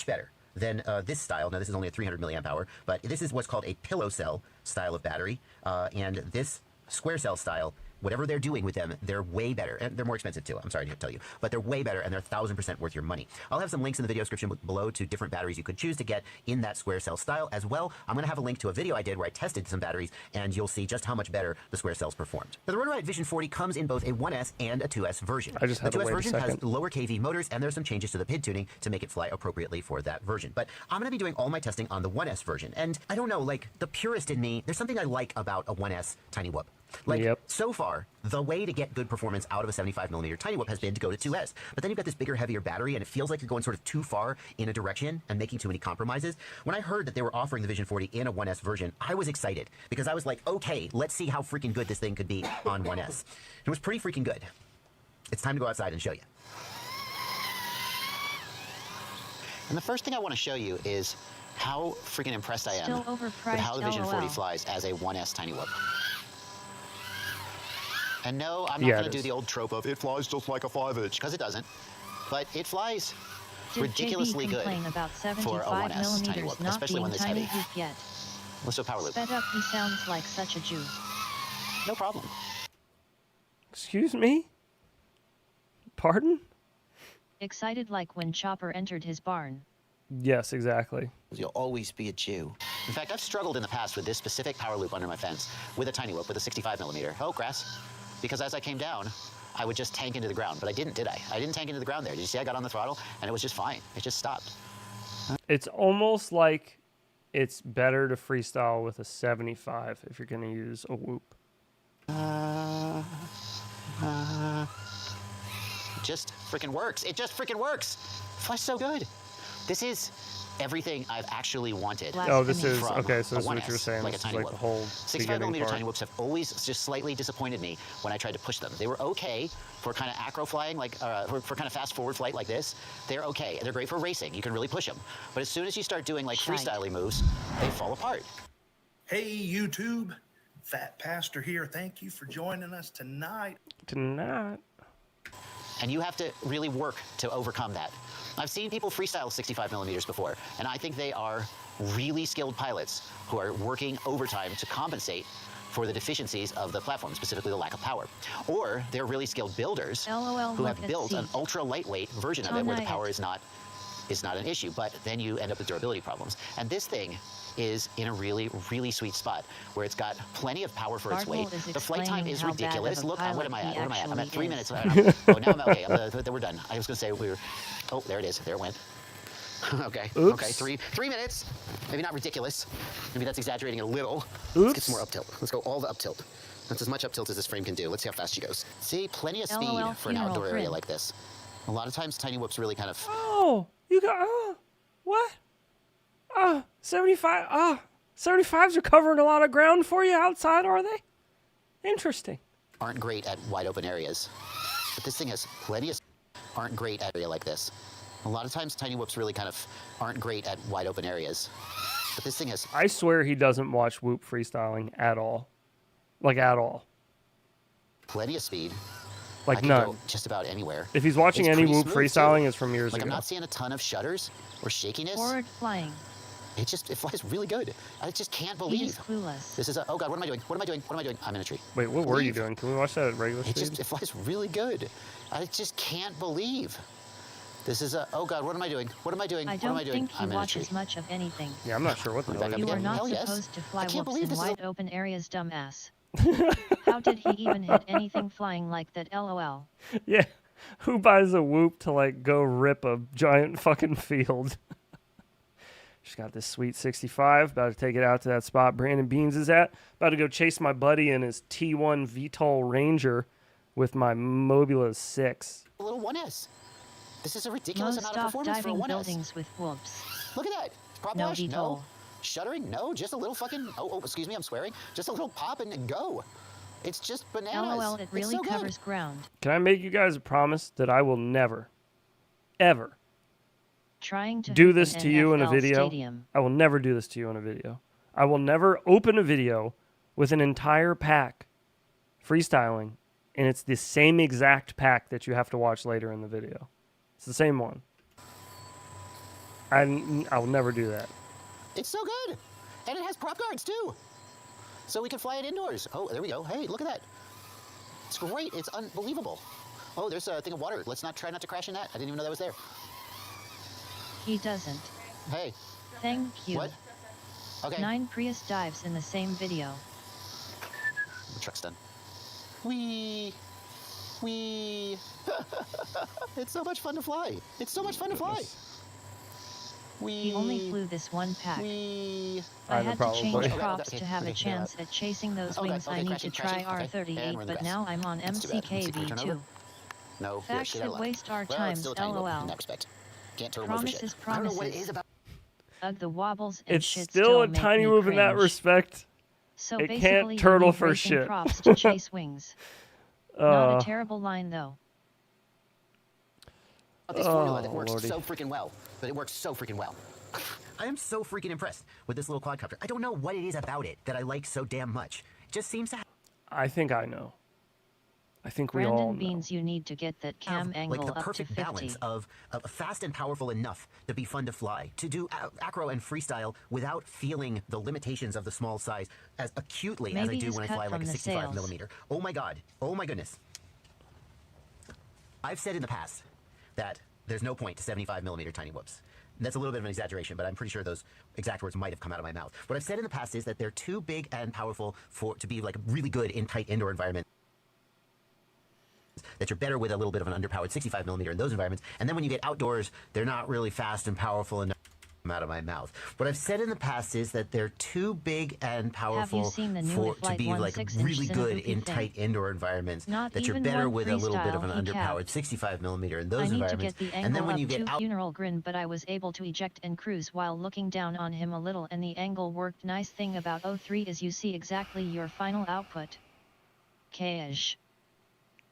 better than this style. Now, this is only a 300 milliamp hour, but this is what's called a pillow cell style of battery, and this square cell style, whatever they're doing with them, they're way better. And they're more expensive too, I'm sorry to tell you. But they're way better, and they're 1000% worth your money. I'll have some links in the video description below to different batteries you could choose to get in that square cell style. As well, I'm going to have a link to a video I did where I tested some batteries, and you'll see just how much better the square cells performed. Now, the Rotor Riot Vision 40 comes in both a 1S and a 2S version. I just had the to 2S wait a version second. has lower KV motors, and there's some changes to the PID tuning to make it fly appropriately for that version. But I'm going to be doing all my testing on the 1S version. And I don't know, like, the purist in me, there's something I like about a 1S Tiny Whoop. Like, Yep. so far, the way to get good performance out of a 75mm Tiny Whoop has been to go to 2S. But then you've got this bigger, heavier battery, and it feels like you're going sort of too far in a direction and making too many compromises. When I heard that they were offering the Vision 40 in a 1S version, I was excited because I was like, okay, let's see how freaking good this thing could be on 1S. It was pretty freaking good. It's time to go outside and show you. And the first thing I want to show you is how freaking impressed I am with how the Vision 40 flies as a 1S Tiny Whoop. And no, I'm not going to do the old trope of it flies just like a 5-inch, because it doesn't. But it flies ridiculously good about for a 1S Tiny Whoop, especially when it's heavy. Yet. Let's do a power loop. Sped up, he sounds like such a Jew. No problem. Excuse me? Pardon? Excited like when Chopper entered his barn. Yes, exactly. You'll always be a Jew. In fact, I've struggled in the past with this specific power loop under my fence with a Tiny Whoop with a 65mm. Oh, grass. Because as I came down, I would just tank into the ground. But I didn't, did I? I didn't tank into the ground there. Did you see I got on the throttle? And it was just fine. It just stopped. It's almost like it's better to freestyle with a 75 if you're going to use a whoop. It just freaking works. It just freaking works. It flies so good. This is everything I've actually wanted. Oh, this is, okay, so this is what you were saying. Like this a is Tiny like Whoop. the whole 65mm Tiny Whoops have always just slightly disappointed me when I tried to push them. They were okay for kind of acro flying, like for kind of fast forward flight like this. They're okay. They're great for racing. You can really push them. But as soon as you start doing like freestyling moves, they fall apart. Hey, YouTube. Fat Pastor here. Thank you for joining us tonight. And you have to really work to overcome that. I've seen people freestyle 65mm before, and I think they are really skilled pilots who are working overtime to compensate for the deficiencies of the platform, specifically the lack of power. Or they're really skilled builders who have built an ultra lightweight version of it where the power is not an issue, but then you end up with durability problems. And this thing is in a really, really sweet spot where it's got plenty of power for its weight. The flight time is ridiculous. Look, what am I at? What am I at? I'm at 3 minutes. Oh, now I'm okay. We're done. I was going to say we were. Oh, there it is. There it went. Okay. Oops. Okay. 3 minutes. Maybe not ridiculous. Maybe that's exaggerating a little. Oops. Let's get some more up tilt. Let's go all the up tilt. That's as much up tilt as this frame can do. Let's see how fast she goes. See, plenty of speed for an outdoor area like this. A lot of times, Tiny Whoops really kind of. Oh, you got. What? 75. 75s are covering a lot of ground for you outside, are they? Interesting. Aren't great at wide open areas. But this thing has plenty of. Aren't great at an area like this. A lot of times, Tiny Whoops really kind of aren't great at wide open areas. But this thing has. I swear he doesn't watch whoop freestyling at all. Like, at all. Plenty of speed. Like, I can none. go just about anywhere. If he's watching It's any pretty whoop smooth, freestyling, too. it's from years like, ago. I'm not seeing a ton of shudders or shakiness. Forward flying. It flies really good. I just can't believe. He's clueless. This is a, oh God, what am I doing? What am I doing? What am I doing? I'm in a tree. Wait, what were you doing? Can we watch that at regular speed? It flies really good. I just can't believe. This is a, oh God, what am I doing? What am I doing? I What am I don't doing? think he I'm in a tree. watches much of anything. Yeah, I'm not sure what the hell You you're are doing. not Hell yes. supposed to fly I can't whoops believe in this is a- wide open areas, dumbass. How did he even hit anything flying like that, lol? Yeah, who buys a whoop to, like, go rip a giant fucking field? She's got this sweet 65. About to take it out to that spot Brandon Beans is at. About to go chase my buddy in his T1 VTOL Ranger with my Mobula 6. A little 1S. This is a ridiculous No amount of stop performance for a diving 1S. buildings with whoops. Look at that. Prop No dash? VTOL. No. Shuddering? No. Just a little fucking, oh, excuse me, I'm swearing. Just a little pop and go. It's just bananas. LOL, it really it's so covers ground. Can I make you guys a promise that I will never, ever Trying to do hoop this an to you in a NFL video? stadium. I will never do this to you in a video. I will never open a video with an entire pack freestyling, and it's the same exact pack that you have to watch later in the video. It's the same one. I will never do that. It's so good. And it has prop guards too. So we can fly it indoors. Oh, there we go. Hey, look at that. It's great. It's unbelievable. Oh, there's a thing of water. Let's not try not to crash in that. I didn't even know that was there. He doesn't. Hey. Thank you. What? Okay. 9 Prius dives in the same video. The truck's done. Whee! Whee! It's so much fun to fly. It's so much fun to fly. He only flew this one pack. Whee. I had to change Okay, props okay, to have okay, a chance at chasing those okay, wings. okay, I need crashing, to try crashing, okay. And R38, we're in the but grass. now I'm on That's too bad. Let's see, can we turn over? MCKV2. No, we Facts actually got that a lot. waste our Well, it's times, still a tiny whoop in LOL. that respect. Can't turn over for shit. Promises, I don't know what it is promises. about. Ugh, the wobbles and It's shit still a make tiny me move in that cringe. respect. So It basically, can't you turtle need for racing shit. props to chase wings. Not a terrible line though. This formula that works Lordy. so freaking well. But it works so freaking well. I am so freaking impressed with this little quadcopter. I don't know what it is about it that I like so damn much. It just seems to I think I know. I think we all Brandon know. Beans, you need to get that cam angle like the up to perfect 50. balance of fast and powerful enough to be fun to fly, to do acro and freestyle without feeling the limitations of the small size as acutely as I Maybe do he's when I cut fly like from a the 65 sales. millimeter. Oh my god. Oh my goodness. I've said in the past that there's no point to 75 millimeter tiny whoops. That's a little bit of an exaggeration, but I'm pretty sure those exact words might have come out of my mouth. What I've said in the past is that they're too big and powerful to be like really good in tight indoor environments. That you're better with a little bit of an underpowered 65 millimeter in those environments. And then when you get outdoors, they're not really fast and powerful enough. Out of my mouth. What I've said in the past is that they're too big and powerful to be like really good in tight indoor environments. Not that you're even better one with a little bit of an freestyle he underpowered capped. 65 millimeter in I those need to environments. get the And then angle when up you get to out, funeral grin, but I was able to eject and cruise while looking down on him a little, and the angle worked. Nice thing about O3 is you see exactly your final output. Cash.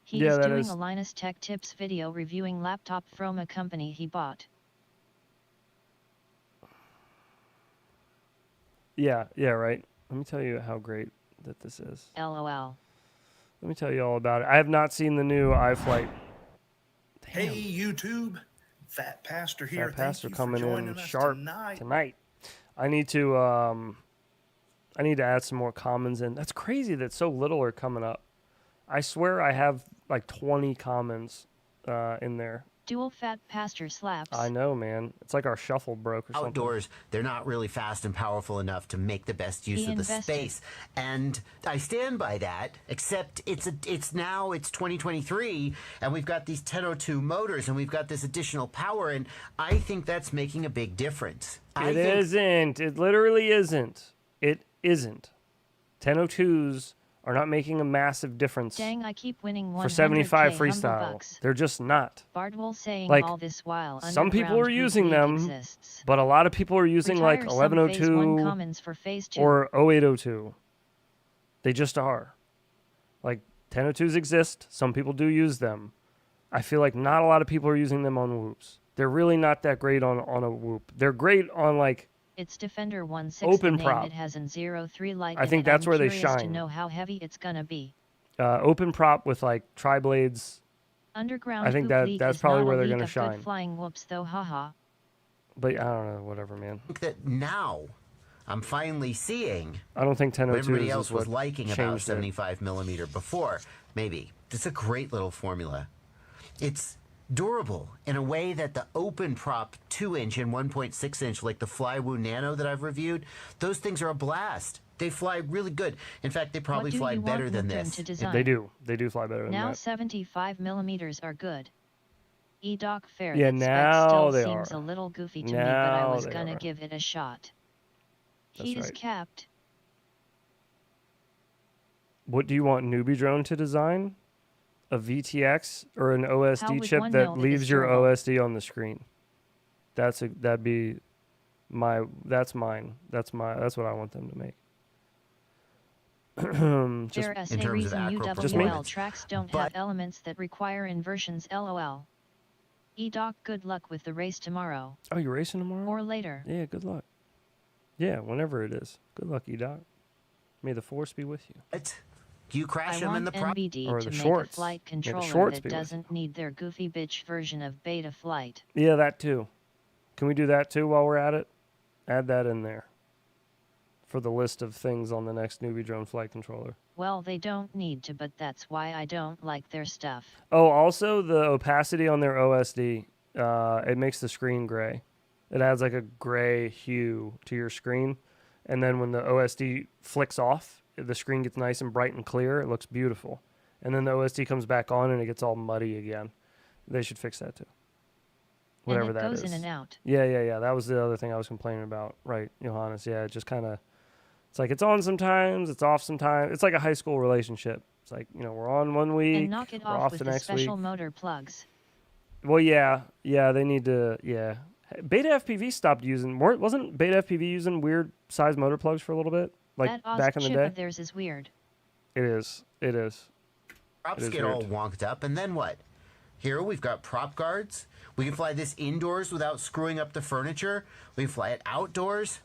He Yeah, is that doing is- a Linus Tech Tips video reviewing laptop from a company he bought. Yeah, right. Let me tell you how great that this is. LOL. Let me tell you all about it. I have not seen the new iFlight. Hey, YouTube. Fat Pastor here. Fat Pastor Thank you coming for joining in us sharp tonight. I need to add some more commons in. That's crazy that so little are coming up. I swear I have like 20 commons in there. Dual Fat Pastor slaps. I know, man. It's like our shuffle broke or something. outdoors, they're not really fast and powerful enough to make the best use He of the invested. space. And I stand by that, except it's 2023, and we've got these 1002 motors, and we've got this additional power, and I think that's making a big difference. It isn't. It literally isn't. It isn't. 1002s are not making a massive difference Dang, I keep winning 100K for 75 humble freestyle. bucks. They're just not. Bardwell saying Like, all this while some people are underground using Goop them, League exists. but a lot of people are using like Retire some phase 1 1102 commons for phase 2. or 0802. They just are. Like 1002s exist. Some people do use them. I feel like not a lot of people are using them on whoops. They're really not that great on a whoop. They're great on like It's Defender 1/6 open the name prop. it has in 03 light. I in think it. that's I'm where they curious to shine. know how heavy it's gonna be. Open prop with like tri-blades. Underground I think Goop League that's is probably not a where they're league going to of shine. Good flying whoops though, haha. But I don't know, whatever, man. I think that now I'm finally seeing I don't think what 1002s everybody is else was what liking about changed it. 75 millimeter before. Maybe. It's a great little formula. It's durable in a way that the open prop 2-inch and 1.6-inch, like the Flywoo Nano that I've reviewed, those things are a blast. They fly really good. In fact, they probably What do fly you better want than Luton this. to design? They do. They do fly better than Now that. 75 millimeters are good. E-Doc Fair Yeah, that spec now still they seems are. a little goofy to me, but I Now was they gonna are. give it a shot. That's Heat is right. capped. What do you want Newbie Drone to design? A VTX or an How OSD would chip one that know it leaves is your durable? OSD on the screen? That'd be that's mine. That's what I want them to make. Just There is in a terms of reason acro UWL performance. tracks don't have elements that require inversions, lol. E-Doc, good luck with the race tomorrow. Oh, you're racing tomorrow? Or later. Yeah, good luck. Yeah, whenever it is. Good luck, E-Doc. May the force be with you. What? You crash I them in want the prop. NBD Or to the make shorts. a flight May the controller shorts that be with you. doesn't need their goofy bitch version of beta flight. Yeah, that too. Can we do that too while we're at it? Add that in there for the list of things on the next Newbie Drone flight controller. Well, they don't need to, but that's why I don't like their stuff. Oh, also the opacity on their OSD, it makes the screen gray. It adds like a gray hue to your screen. And then when the OSD flicks off, the screen gets nice and bright and clear. It looks beautiful. And then the OSD comes back on and it gets all muddy again. They should fix that too. whatever and it that goes is. in and out. Yeah. That was the other thing I was complaining about. Right, Johannes. Yeah, it just kind of, it's like it's on sometimes, it's off sometimes. It's like a high school relationship. It's like, we're on one week, And knock it we're off off with the the next special week. motor plugs. Well, yeah, they need to, Beta FPV stopped using, wasn't Beta FPV using weird size motor plugs for a little bit? Like That Oz back in the chip day? of theirs is weird. It is. Props get all wonked up, and then what? Here we've got prop guards. We can fly this indoors without screwing up the furniture. We can fly it outdoors.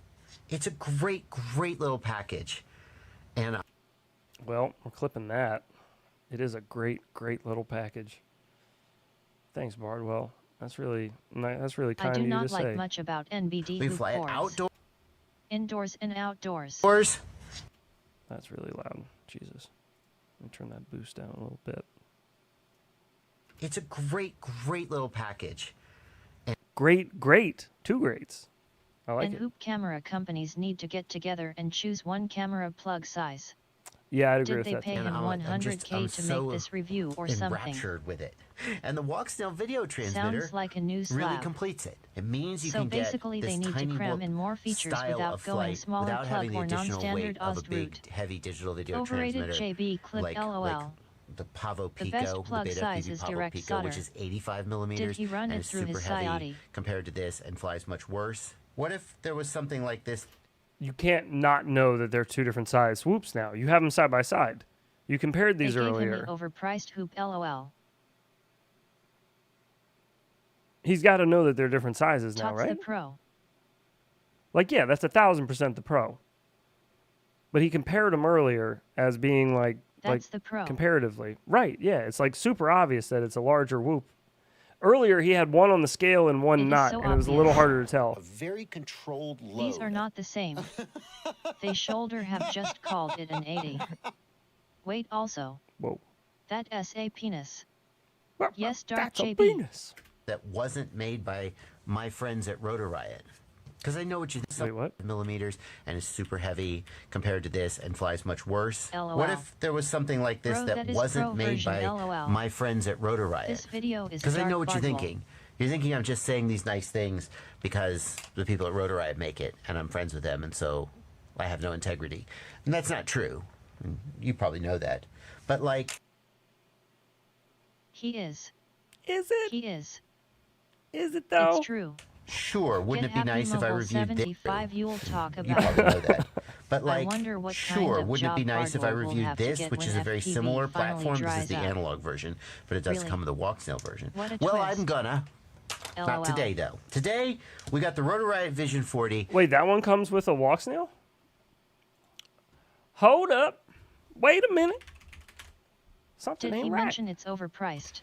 It's a great, great little package. And well, we're clipping that. It is a great, great little package. Thanks, Bardwell. That's really kind of you to say. I do not like much about NBD we hoop fly it boards. outdoors. Indoors and outdoors. That's really loud. Jesus. Let me turn that boost down a little bit. It's a great, great little package. And great. 2 greats. I like and it. hoop camera companies need to get together and choose one camera plug size. Yeah, I'd agree with that. Did that. they pay him $100K to make this review or something? Enraptured with it. And the Walksnail video transmitter sounds like a new slab. really completes it. It means you can get basically this they need tiny to cram in more features without going smaller without plug having or the additional non-standard weight of a OSD big, route. heavy digital video Overrated transmitter. JB clip like LOL. The Pavo Pico, The best plug Beta size FPV is Pavo direct Pico, solder. which is 85 millimeters Did he run and it is through super his heavy Sciati? compared to this and flies much worse. What if there was something like this? You can't not know that they're 2 different size swoops now. You have them side by side. You compared these they gave earlier. Him the overpriced hoop LOL. He's got to know that they're different sizes now, Tots right? the Pro. Like, yeah, that's 1,000% the Pro. But he compared them earlier as being like the Pro. Comparatively. Right, yeah. It's like super obvious that it's a larger whoop. Earlier, he had one on the scale and one not, so and it was a little harder to tell. A very controlled load. These are not the same. They shoulder have just called it an 80. Wait also. Whoa. That SA penis. Well, yes, Dark that's JB. A penis. That wasn't made by my friends at Rotor Riot. Because I know what you think. Wait, what? Millimeters and is super heavy compared to this and flies much worse. LOL. What if there was something like this that wasn't made by my friends at Rotor Riot? This video is because I know what Bardwell. you're thinking. You're thinking I'm just saying these nice things because the people at Rotor Riot make it and I'm friends with them and so I have no integrity. And that's not true. You probably know that. But like... He is. Is it? He is. Is it though? It's true. Sure, wouldn't it be nice if I reviewed this? 75 you'll talk You about. probably know that. But I like, wonder what sure, kind of wouldn't it be job nice if I Bardwell will reviewed have to this, get which when is a very FPV similar finally platform? This dries is the up? analog version, but it does Really? come with a Walksnail version. What a Well, twist. I'm gonna. LOL. Not today, though. Today, we got the Rotor Riot Vision 40. Wait, that one comes with a Walksnail? Hold up. Wait a minute. Something Did ain't he right. mention it's overpriced?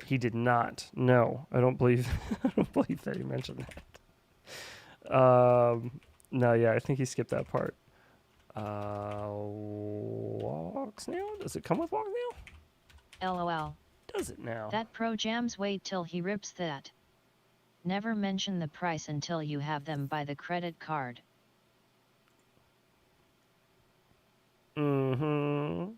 He did not. No, I don't believe. I don't believe that he mentioned that. No, yeah, I think he skipped that part. Walksnail? Does it come with Walksnail? LOL. Does it now? That pro jams, wait till he rips that. Never mention the price until you have them by the credit card. Mm-hmm.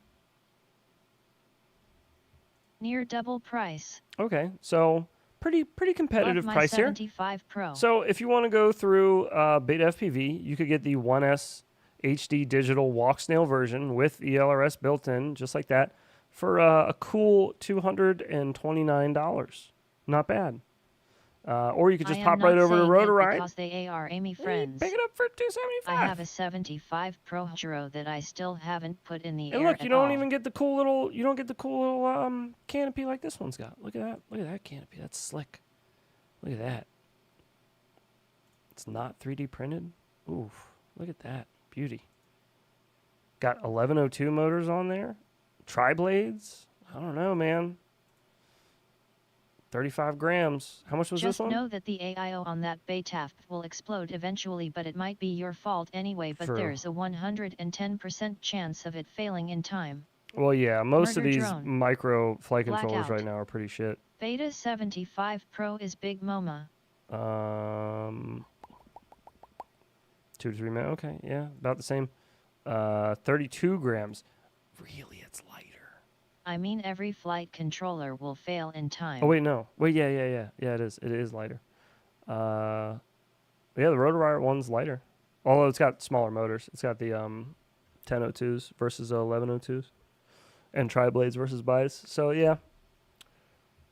Near double price. Okay, so pretty competitive Love my price 75 Pro. here. So if you want to go through Beta FPV, you could get the 1S HD digital Walksnail version with ELRS built in, just like that, for a cool $229. Not bad. Or you could just pop right over to Rotor Riot. Because they are Amy friends. Pick it up for $275. I have a 75 Pro Hero that I still haven't put in the And air look, you at don't all. even get the cool little. You don't get the cool little canopy like this one's got. Look at that. Look at that canopy. That's slick. Look at that. It's not 3D printed. Oof. Look at that beauty. Got 1102 motors on there. Tri-blades. I don't know, man. 35 grams. How much was Just this one? know that the AIO on that Betaf will explode eventually, but it might be your fault anyway, but True. there's a 110% chance of it failing in time. Well, yeah, most of Murder these drone. micro flight controllers Blackout. right now are pretty shit. Beta 75 Pro is Big Moma. 2 to 3 minutes. Okay, yeah, about the same. 32 grams. Really, it's lighter. I mean every flight controller will fail in time. Oh wait, no. Wait, yeah. It is. It is lighter. Yeah, the RotorWire one's lighter. Although it's got smaller motors. It's got the 1002s versus 1102s. And tri-blades versus bias. So yeah.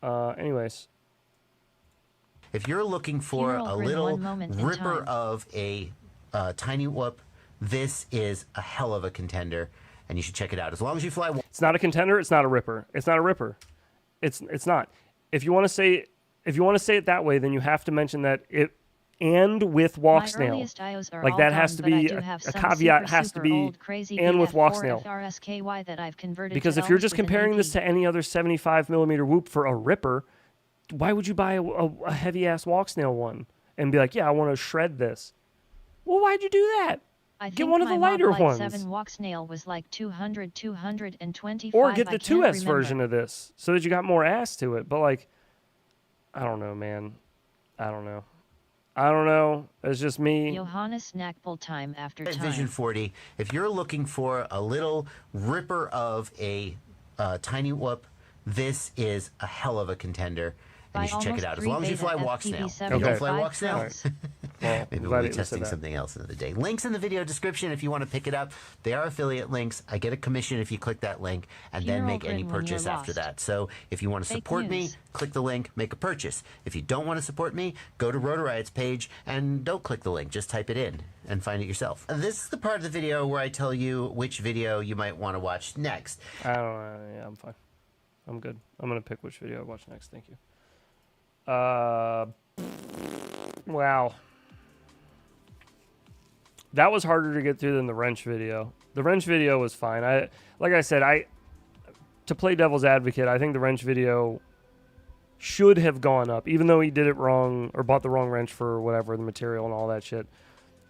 Anyways. If you're looking for a little ripper of a tiny whoop, this is a hell of a contender, and you should check it out. As long as you fly. It's not a contender. It's not a ripper. It's not a ripper. It's not. If you want to say it that way, then you have to mention that it and with walk snail. Like that has to be a caveat. Has to be and with walk snail. Because if you're just comparing this to any other 75mm whoop for a ripper, why would you buy a heavy ass walk snail one and be like, yeah, I want to shred this? Well, why'd you do that? Get one of the lighter ones. 7 walk snail was like 225. Or get the 2S version of this so that you got more ass to it. But like, I don't know, man. I don't know. It's just me. Johannes Knackbull time after time. Vision 40. If you're looking for a little ripper of a tiny whoop, this is a hell of a contender. And you should check it out. As long as you fly walk snail. If you don't fly walk snail, well, maybe we'll be testing something else another day. Links in the video description if you want to pick it up. They are affiliate links. I get a commission if you click that link and then make any purchase after that. So if you want to support me, click the link, make a purchase. If you don't want to support me, go to Rotor Riot's page and don't click the link. Just type it in and find it yourself. This is the part of the video where I tell you which video you might want to watch next. I don't know. Yeah, I'm fine. I'm good. I'm going to pick which video I watch next. Thank you. Wow. That was harder to get through than the wrench video. The wrench video was fine. Like I said, to play devil's advocate, I think the wrench video should have gone up, even though he did it wrong or bought the wrong wrench for whatever, the material and all that shit.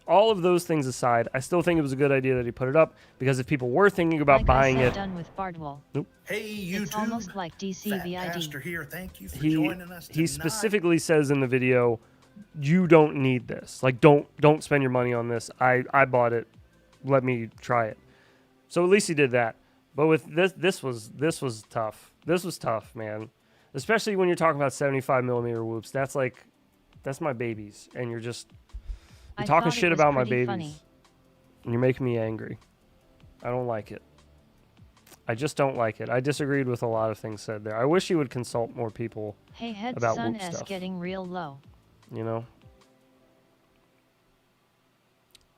All of those things aside, I still think it was a good idea that he put it up, because if people were thinking about buying it, done with Bardwell. Nope. Hey, YouTube. It's almost like DCVID. Pastor here. Thank you for joining us tonight. He specifically says in the video, you don't need this. Like, don't spend your money on this. I bought it. Let me try it. So at least he did that. But with this was tough. This was tough, man. Especially when you're talking about 75mm whoops. That's my babies, and you're talking shit about my babies. Funny. And you're making me angry. I don't like it. I just don't like it. I disagreed with a lot of things said there. I wish he would consult more people about sun whoop is stuff. Getting real low. You know?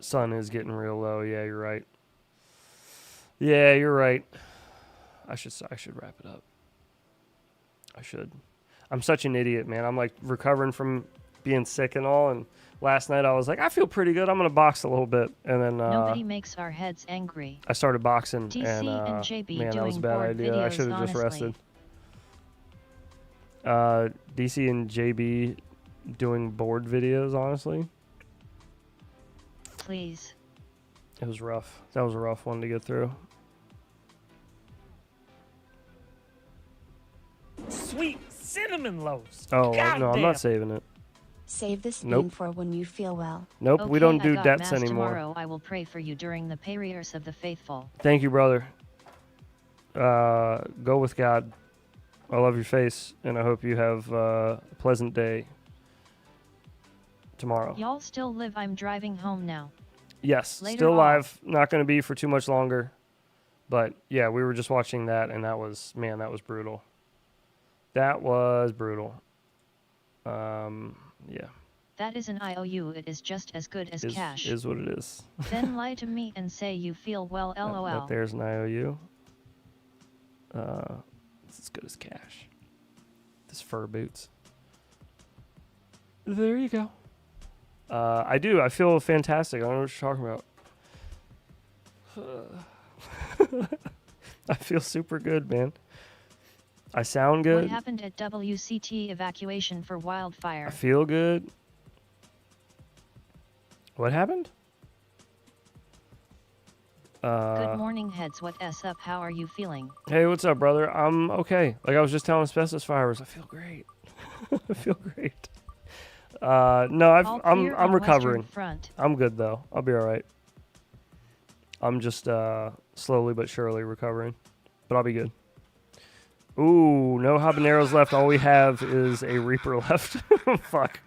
Sun is getting real low. Yeah, you're right. Yeah, you're right. I should wrap it up. I should. I'm such an idiot, man. I'm like recovering from being sick and all, and last night I was like, I feel pretty good. I'm gonna box a little bit, and then nobody makes our heads angry. I started boxing, DC and JB man, that was a doing bad board idea. I videos, should have just honestly. rested. DC and JB doing board videos, honestly. Please. It was rough. That was a rough one to get through. Sweet cinnamon loaves. Oh, no, I'm not saving it. Save this Nope. for when you feel well. Nope, Okay, we don't do I got debts mass anymore. Tomorrow I will pray for you during the prayers of the faithful. Thank you, brother. Go with God. I love your face, and I hope you have a pleasant day tomorrow. Y'all still live? I'm driving home now. Yes, Later still on. live. Not going to be for too much longer. But, yeah, we were just watching that, and that was, man, that was brutal. That was brutal. Yeah. That is an IOU. It is just as good as cash. Is what it is. Then lie to me and say you feel well, lol. That there's an IOU. It's as good as cash. This fur boots. There you go. I do. I feel fantastic. I don't know what you're talking about. I feel super good, man. I sound good. What happened at WCT evacuation for wildfire? I feel good. What happened? Good morning, heads. What's up? How are you feeling? Hey, what's up, brother? I'm okay. Like I was just telling Asbestos Fibers, I feel great. I feel great. No, I'm recovering. I'm good though. I'll be all right. I'm just slowly but surely recovering, but I'll be good. Ooh, no habaneros left. All we have is a Reaper left. Fuck.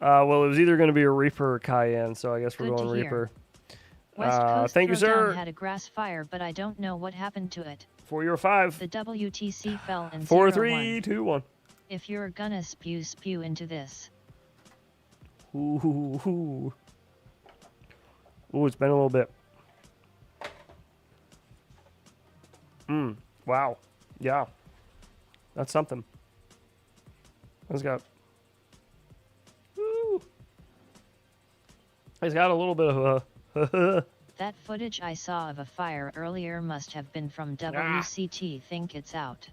Well, it was either going to be a Reaper or Cayenne, so I guess we're Good going to hear. Reaper. West Coast Thank you, Throwdown sir. had a grass fire, but I don't know what happened to it. For your 5. The WTC fell in 4, 0-1. 3, 2, 1. If you're gonna spew into this. Ooh, it's been a little bit. Wow. Yeah. That's something. It's got. Woo. It's got a little bit of a. That footage I saw of a fire earlier must have been from WCT. Think it's out.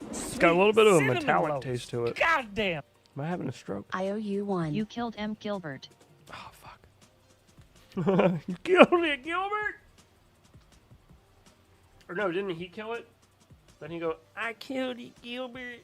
It's got a little bit of a Cinnamon metallic loaf. taste to it. God damn. Am I having a stroke? I owe you one. You killed M. Gilbert. Oh, fuck. You killed it, Gilbert! Or no, didn't he kill it? Then he go, I killed it, Gilbert.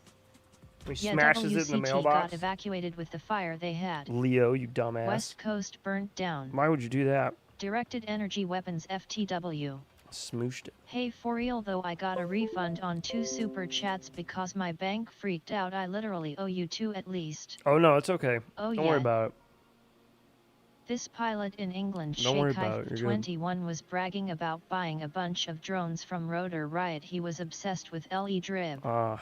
He smashes it in the mailbox. Got evacuated with the fire they had. Leo, you dumbass. West Coast burnt down. Why would you do that? Directed Energy Weapons FTW. Smooshed it. Hey, for real though, I got a refund on 2 super chats because my bank freaked out. I literally owe you 2 at least. Oh, no, it's okay. Oh, Don't yeah. worry about it. This pilot in England, Don't worry about it, Sheikh you're good. 21, was bragging about buying a bunch of drones from Rotor Riot. He was obsessed with LE Drib.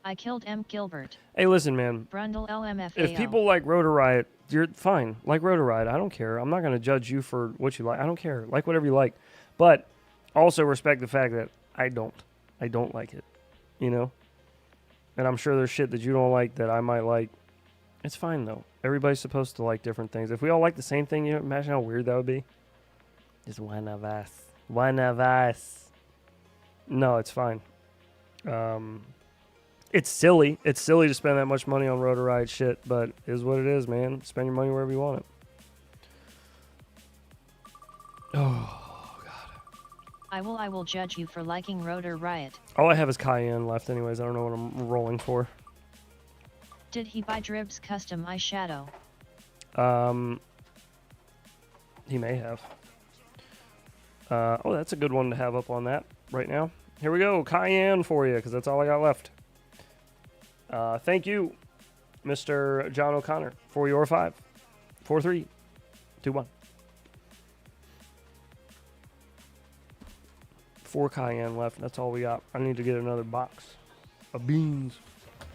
I killed M. Gilbert. Hey, listen, man. Brundle LMFAO. If people like Rotor Riot, you're fine. Like Rotor Riot, I don't care. I'm not going to judge you for what you like. I don't care. Like whatever you like. But also respect the fact that I don't like it. You know? And I'm sure there's shit that you don't like that I might like. It's fine, though. Everybody's supposed to like different things. If we all like the same thing, you imagine how weird that would be? Just one of us. One of us. No, it's fine. It's silly. It's silly to spend that much money on Rotor Riot shit, but it is what it is, man. Spend your money wherever you want it. Oh, God. I will judge you for liking Rotor Riot. All I have is Cayenne left anyways. I don't know what I'm rolling for. Did he buy Drib's custom eyeshadow? He may have. Oh, that's a good one to have up on that right now. Here we go. Cayenne for you, because that's all I got left. Thank you, Mr. John O'Connor, for your 5. 4, 3, 2, 1. 4 Cayenne left. That's all we got. I need to get another box of beans.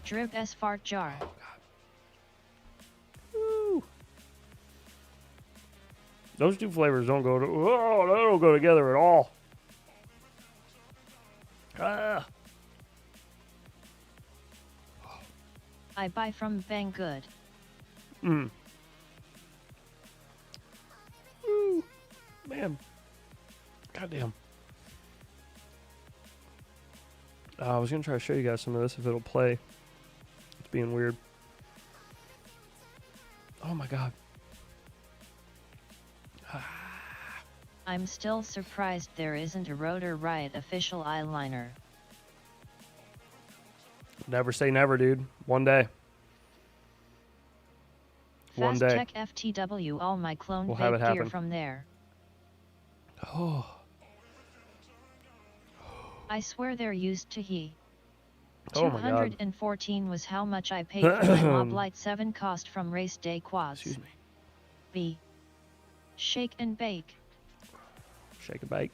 Drib S fart jar. Oh, God. Woo. Those 2 flavors don't go to. Oh, they don't go together at all. I buy from Banggood. Ooh, man. Goddamn. I was going to try to show you guys some of this if it'll play. It's being weird. Oh my God. I'm still surprised there isn't a Rotor Riot official eyeliner. Never say never, dude. One day. One Fast day. Tech FTW, all my clone We'll have it vape gear happen. from there. Oh. I swear they're used to he. Oh my God. 214 was how much I paid for my Mob Light 7 cost from Race Day Quads. Excuse me. B. Shake and bake. Shake and bake.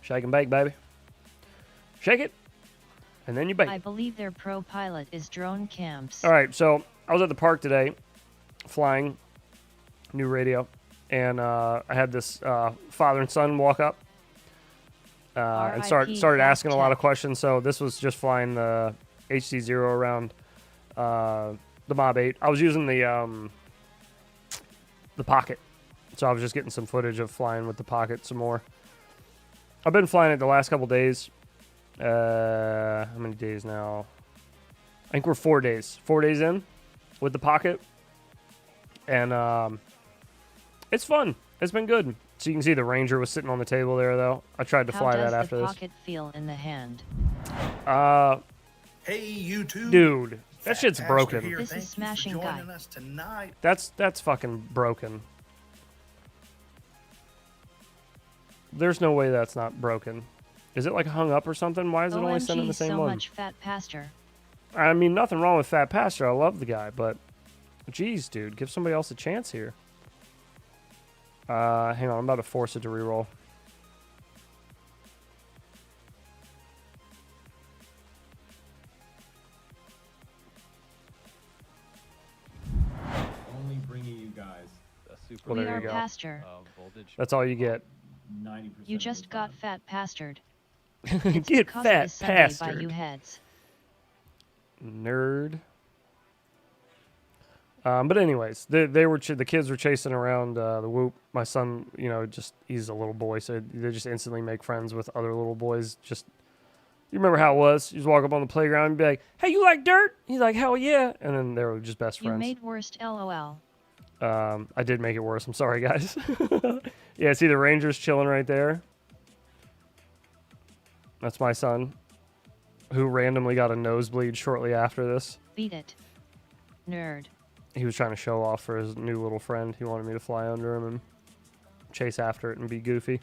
Shake and bake, baby. Shake it, and then you bake. I believe their pro pilot is drone camps. All right, so I was at the park today, flying, new radio, and I had this father and son walk up and started asking a lot of questions. So this was just flying the HC0 around the Mob 8. I was using the Pocket, so I was just getting some footage of flying with the Pocket some more. I've been flying it the last couple days. How many days now? I think we're 4 days. 4 days in with the Pocket. And it's fun. It's been good. So you can see the Ranger was sitting on the table there, though. I tried to fly that after How this. does the Pocket feel in the hand? Hey, YouTube. Dude, that shit's Pastor broken. here. This Thank is you for smashing joining guy. us tonight. That's fucking broken. There's no way that's not broken. Is it like hung up or something? Why is it only sending the same so one? Much Fat Pastor. I mean, nothing wrong with Fat Pastor. I love the guy, but geez, dude, give somebody else a chance here. Hang on, I'm about to force it to reroll. Only bringing you guys a super Well, there you go. Pastor. Voltage. That's all you get. 90%. You just got fat pastored. Get fat By pastored. you heads. Nerd. But anyways, the kids were chasing around the whoop. My son, you know, he's a little boy, so they just instantly make friends with other little boys. Just, you remember how it was? You just walk up on the playground and be like, "Hey, you like dirt?" He's like, "Hell yeah!" And then they were just best friends. You made worst LOL. I did make it worse. I'm sorry, guys. Yeah, see the Rangers chilling right there. That's my son, who randomly got a nosebleed shortly after this. Beat it. Nerd. He was trying to show off for his new little friend. He wanted me to fly under him and chase after it and be goofy.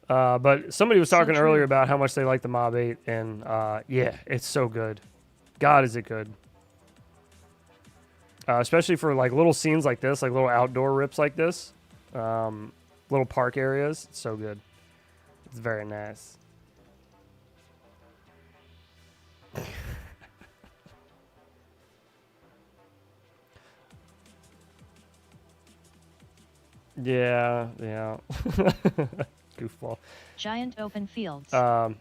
But somebody was talking earlier about how much they like the Mob 8, and yeah, it's so good. God, is it good. Especially for like little scenes like this, like little outdoor rips like this. Little park areas. It's so good. It's very nice. Yeah. Goofball. Giant open fields. Well,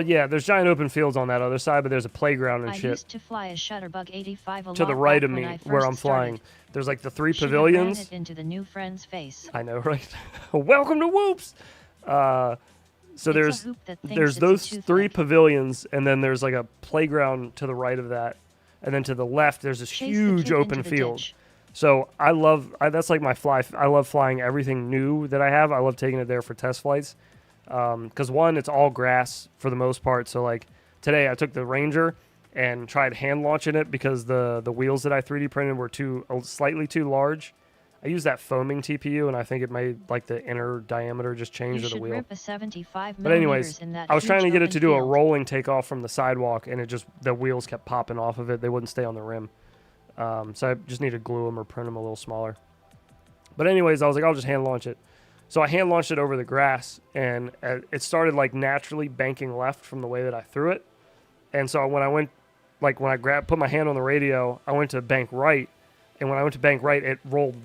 yeah, there's giant open fields on that other side, but there's a playground and shit. I used to fly a Shutterbug 85 a to the right of me, where I'm flying. There's like the 3 pavilions. Ran it into the new friend's face. I know, right? Welcome to Whoops. So there's those 3 pavilions, and then there's like a playground to the right of that, and then to the left there's this huge open field. So that's like my fly. I love flying everything new that I have. I love taking it there for test flights. Because one, it's all grass for the most part. So like today I took the Ranger and tried hand launching it because the wheels that I 3D printed were slightly too large. I used that foaming TPU, and I think it made like the inner diameter just change of the wheel. Rip a 75 but anyways, in that I was trying to get it to do a field. rolling takeoff from the sidewalk, and the wheels kept popping off of it. They wouldn't stay on the rim. So I just need to glue them or print them a little smaller. But anyways, I was like, I'll just hand launch it. So I hand launched it over the grass, and it started like naturally banking left from the way that I threw it. And so when I put my hand on the radio, I went to bank right, and when I went to bank right, it rolled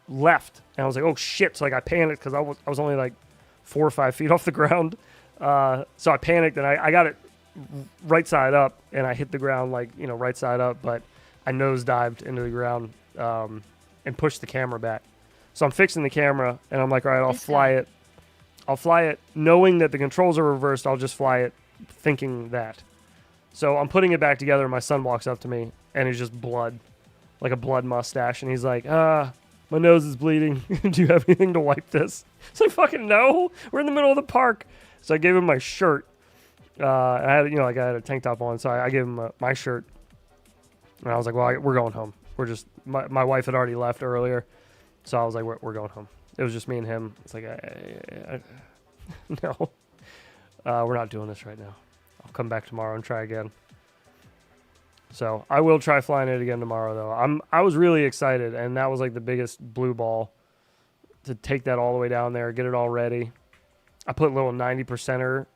left, and I was like, oh shit! So like I panicked because I was only like 4 or 5 feet off the ground. So I panicked, and I got it right side up, and I hit the ground like right side up, but I nosedived into the ground and pushed the camera back. So I'm fixing the camera, and I'm like, all right, I'll fly it. I'll fly it knowing that the controls are reversed. I'll just fly it thinking that. So I'm putting it back together, and my son walks up to me, and he's just blood, like a blood mustache. And he's like, my nose is bleeding. Do you have anything to wipe this? It's like, fucking no. We're in the middle of the park. So I gave him my shirt. I had a tank top on, so I gave him my shirt. And I was like, well, we're going home. We're just, my wife had already left earlier. So I was like, we're going home. It was just me and him. It's like, no, we're not doing this right now. I'll come back tomorrow and try again. So I will try flying it again tomorrow, though. I was really excited, and that was like the biggest blue ball to take that all the way down there, get it all ready. I put little 90%er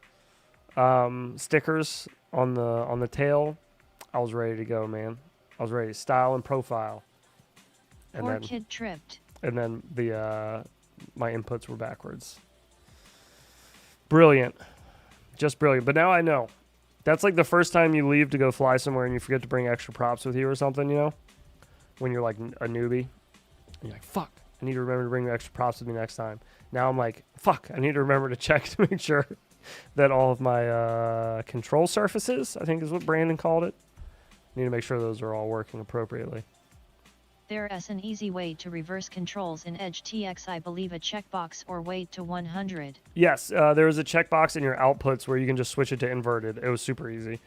stickers on the tail. I was ready to go, man. I was ready to style and profile. Poor kid tripped. And then my inputs were backwards. Brilliant. Just brilliant. But now I know. That's like the first time you leave to go fly somewhere and you forget to bring extra props with you or something, when you're like a newbie. And you're like, fuck, I need to remember to bring extra props with me next time. Now I'm like, fuck, I need to remember to check to make sure that all of my control surfaces, I think is what Brandon called it, need to make sure those are all working appropriately. There's an easy way to reverse controls in Edge TX, I believe a checkbox or wait to 100. Yes, there is a checkbox in your outputs where you can just switch it to inverted. It was super easy.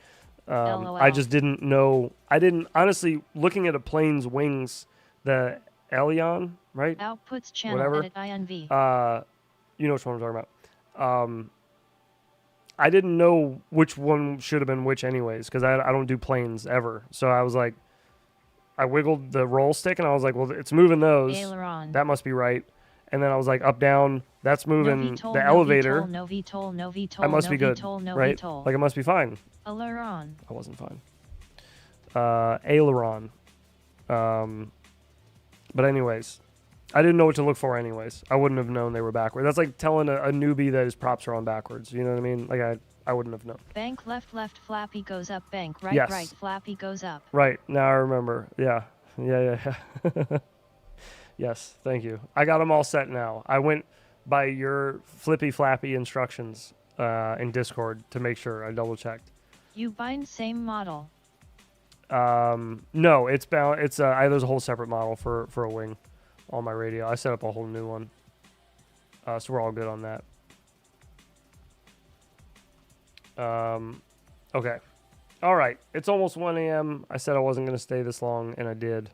I just didn't know. Honestly, looking at a plane's wings, the Elion, right? Outputs channel whatever. edit INV. You know which one I'm talking about. I didn't know which one should have been which anyways, because I don't do planes ever. So I was like, I wiggled the roll stick, and I was like, well, it's moving those. Aileron. That must be right. And then I was like, up, down, that's moving VTOL, the elevator. No VTOL, no VTOL, I must no be good, VTOL, no right? VTOL. Like, it must be fine. Aileron. I wasn't fine. Aileron. But anyways, I didn't know what to look for anyways. I wouldn't have known they were backwards. That's like telling a newbie that his props are on backwards. You know what I mean? Like, I wouldn't have known. Bank left, flappy goes up. Bank right, Yes. right, flappy goes up. Right. Now I remember. Yeah. Yes. Thank you. I got them all set now. I went by your flippy flappy instructions in Discord to make sure. I double checked. You bind same model. No, it's bound. It's there's a whole separate model for a wing on my radio. I set up a whole new one. So we're all good on that. Okay. All right. It's almost 1 a.m. I said I wasn't going to stay this long, and I did.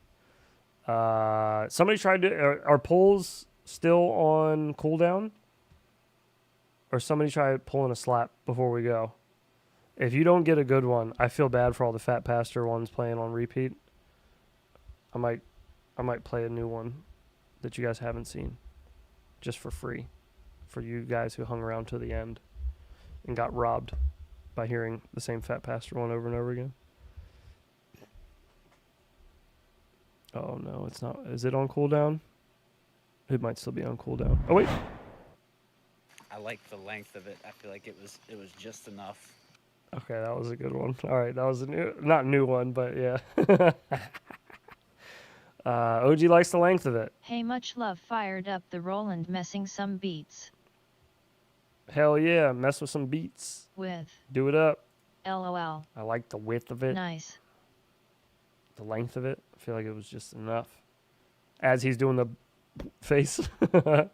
Somebody tried to... Are pulls still on cooldown? Or somebody tried pulling a slap before we go? If you don't get a good one, I feel bad for all the Fat Pastor ones playing on repeat. I might play a new one that you guys haven't seen. Just for free. For you guys who hung around to the end and got robbed by hearing the same Fat Pastor one over and over again. Oh no, it's not. Is it on cooldown? It might still be on cooldown. Oh wait. I like the length of it. I feel like it was just enough. Okay, that was a good one. All right, that was a not new one, but yeah. OG likes the length of it. Hey, much love. Fired up the Roland, messing some beats. Hell yeah, mess with some beats. With. Do it up. LOL. I like the width of it. Nice. The length of it. I feel like it was just enough. As he's doing the face. Okay.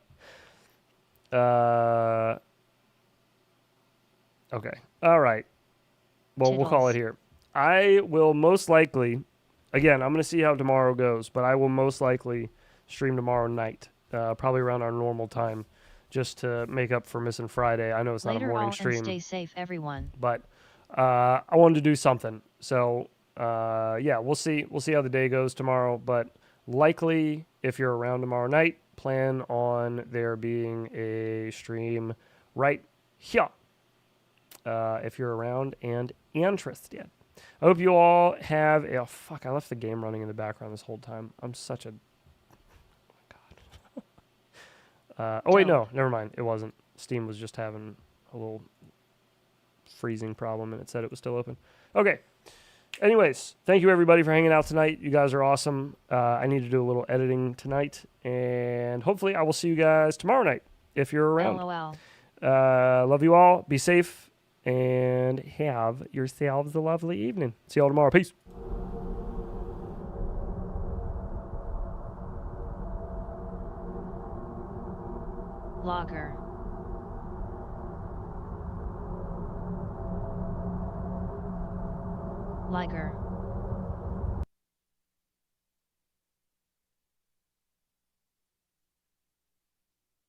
All right. Well, we'll call it here. I will most likely, again, I'm going to see how tomorrow goes, but I will most likely stream tomorrow night, probably around our normal time, just to make up for missing Friday. I know it's not a morning stream. And stay safe, everyone. But I wanted to do something. So, yeah, we'll see. We'll see how the day goes tomorrow. But likely, if you're around tomorrow night, plan on there being a stream right here. If you're around and interested. I hope you all have a... Oh, fuck, I left the game running in the background this whole time. I'm such a... Oh, my God. Oh, wait, no. Never mind. It wasn't. Steam was just having a little freezing problem, and it said it was still open. Okay. Anyways, thank you, everybody, for hanging out tonight. You guys are awesome. I need to do a little editing tonight, and hopefully I will see you guys tomorrow night if you're around. LOL. Love you all. Be safe. And have yourselves a lovely evening. See y'all tomorrow. Peace. Logger. Liger.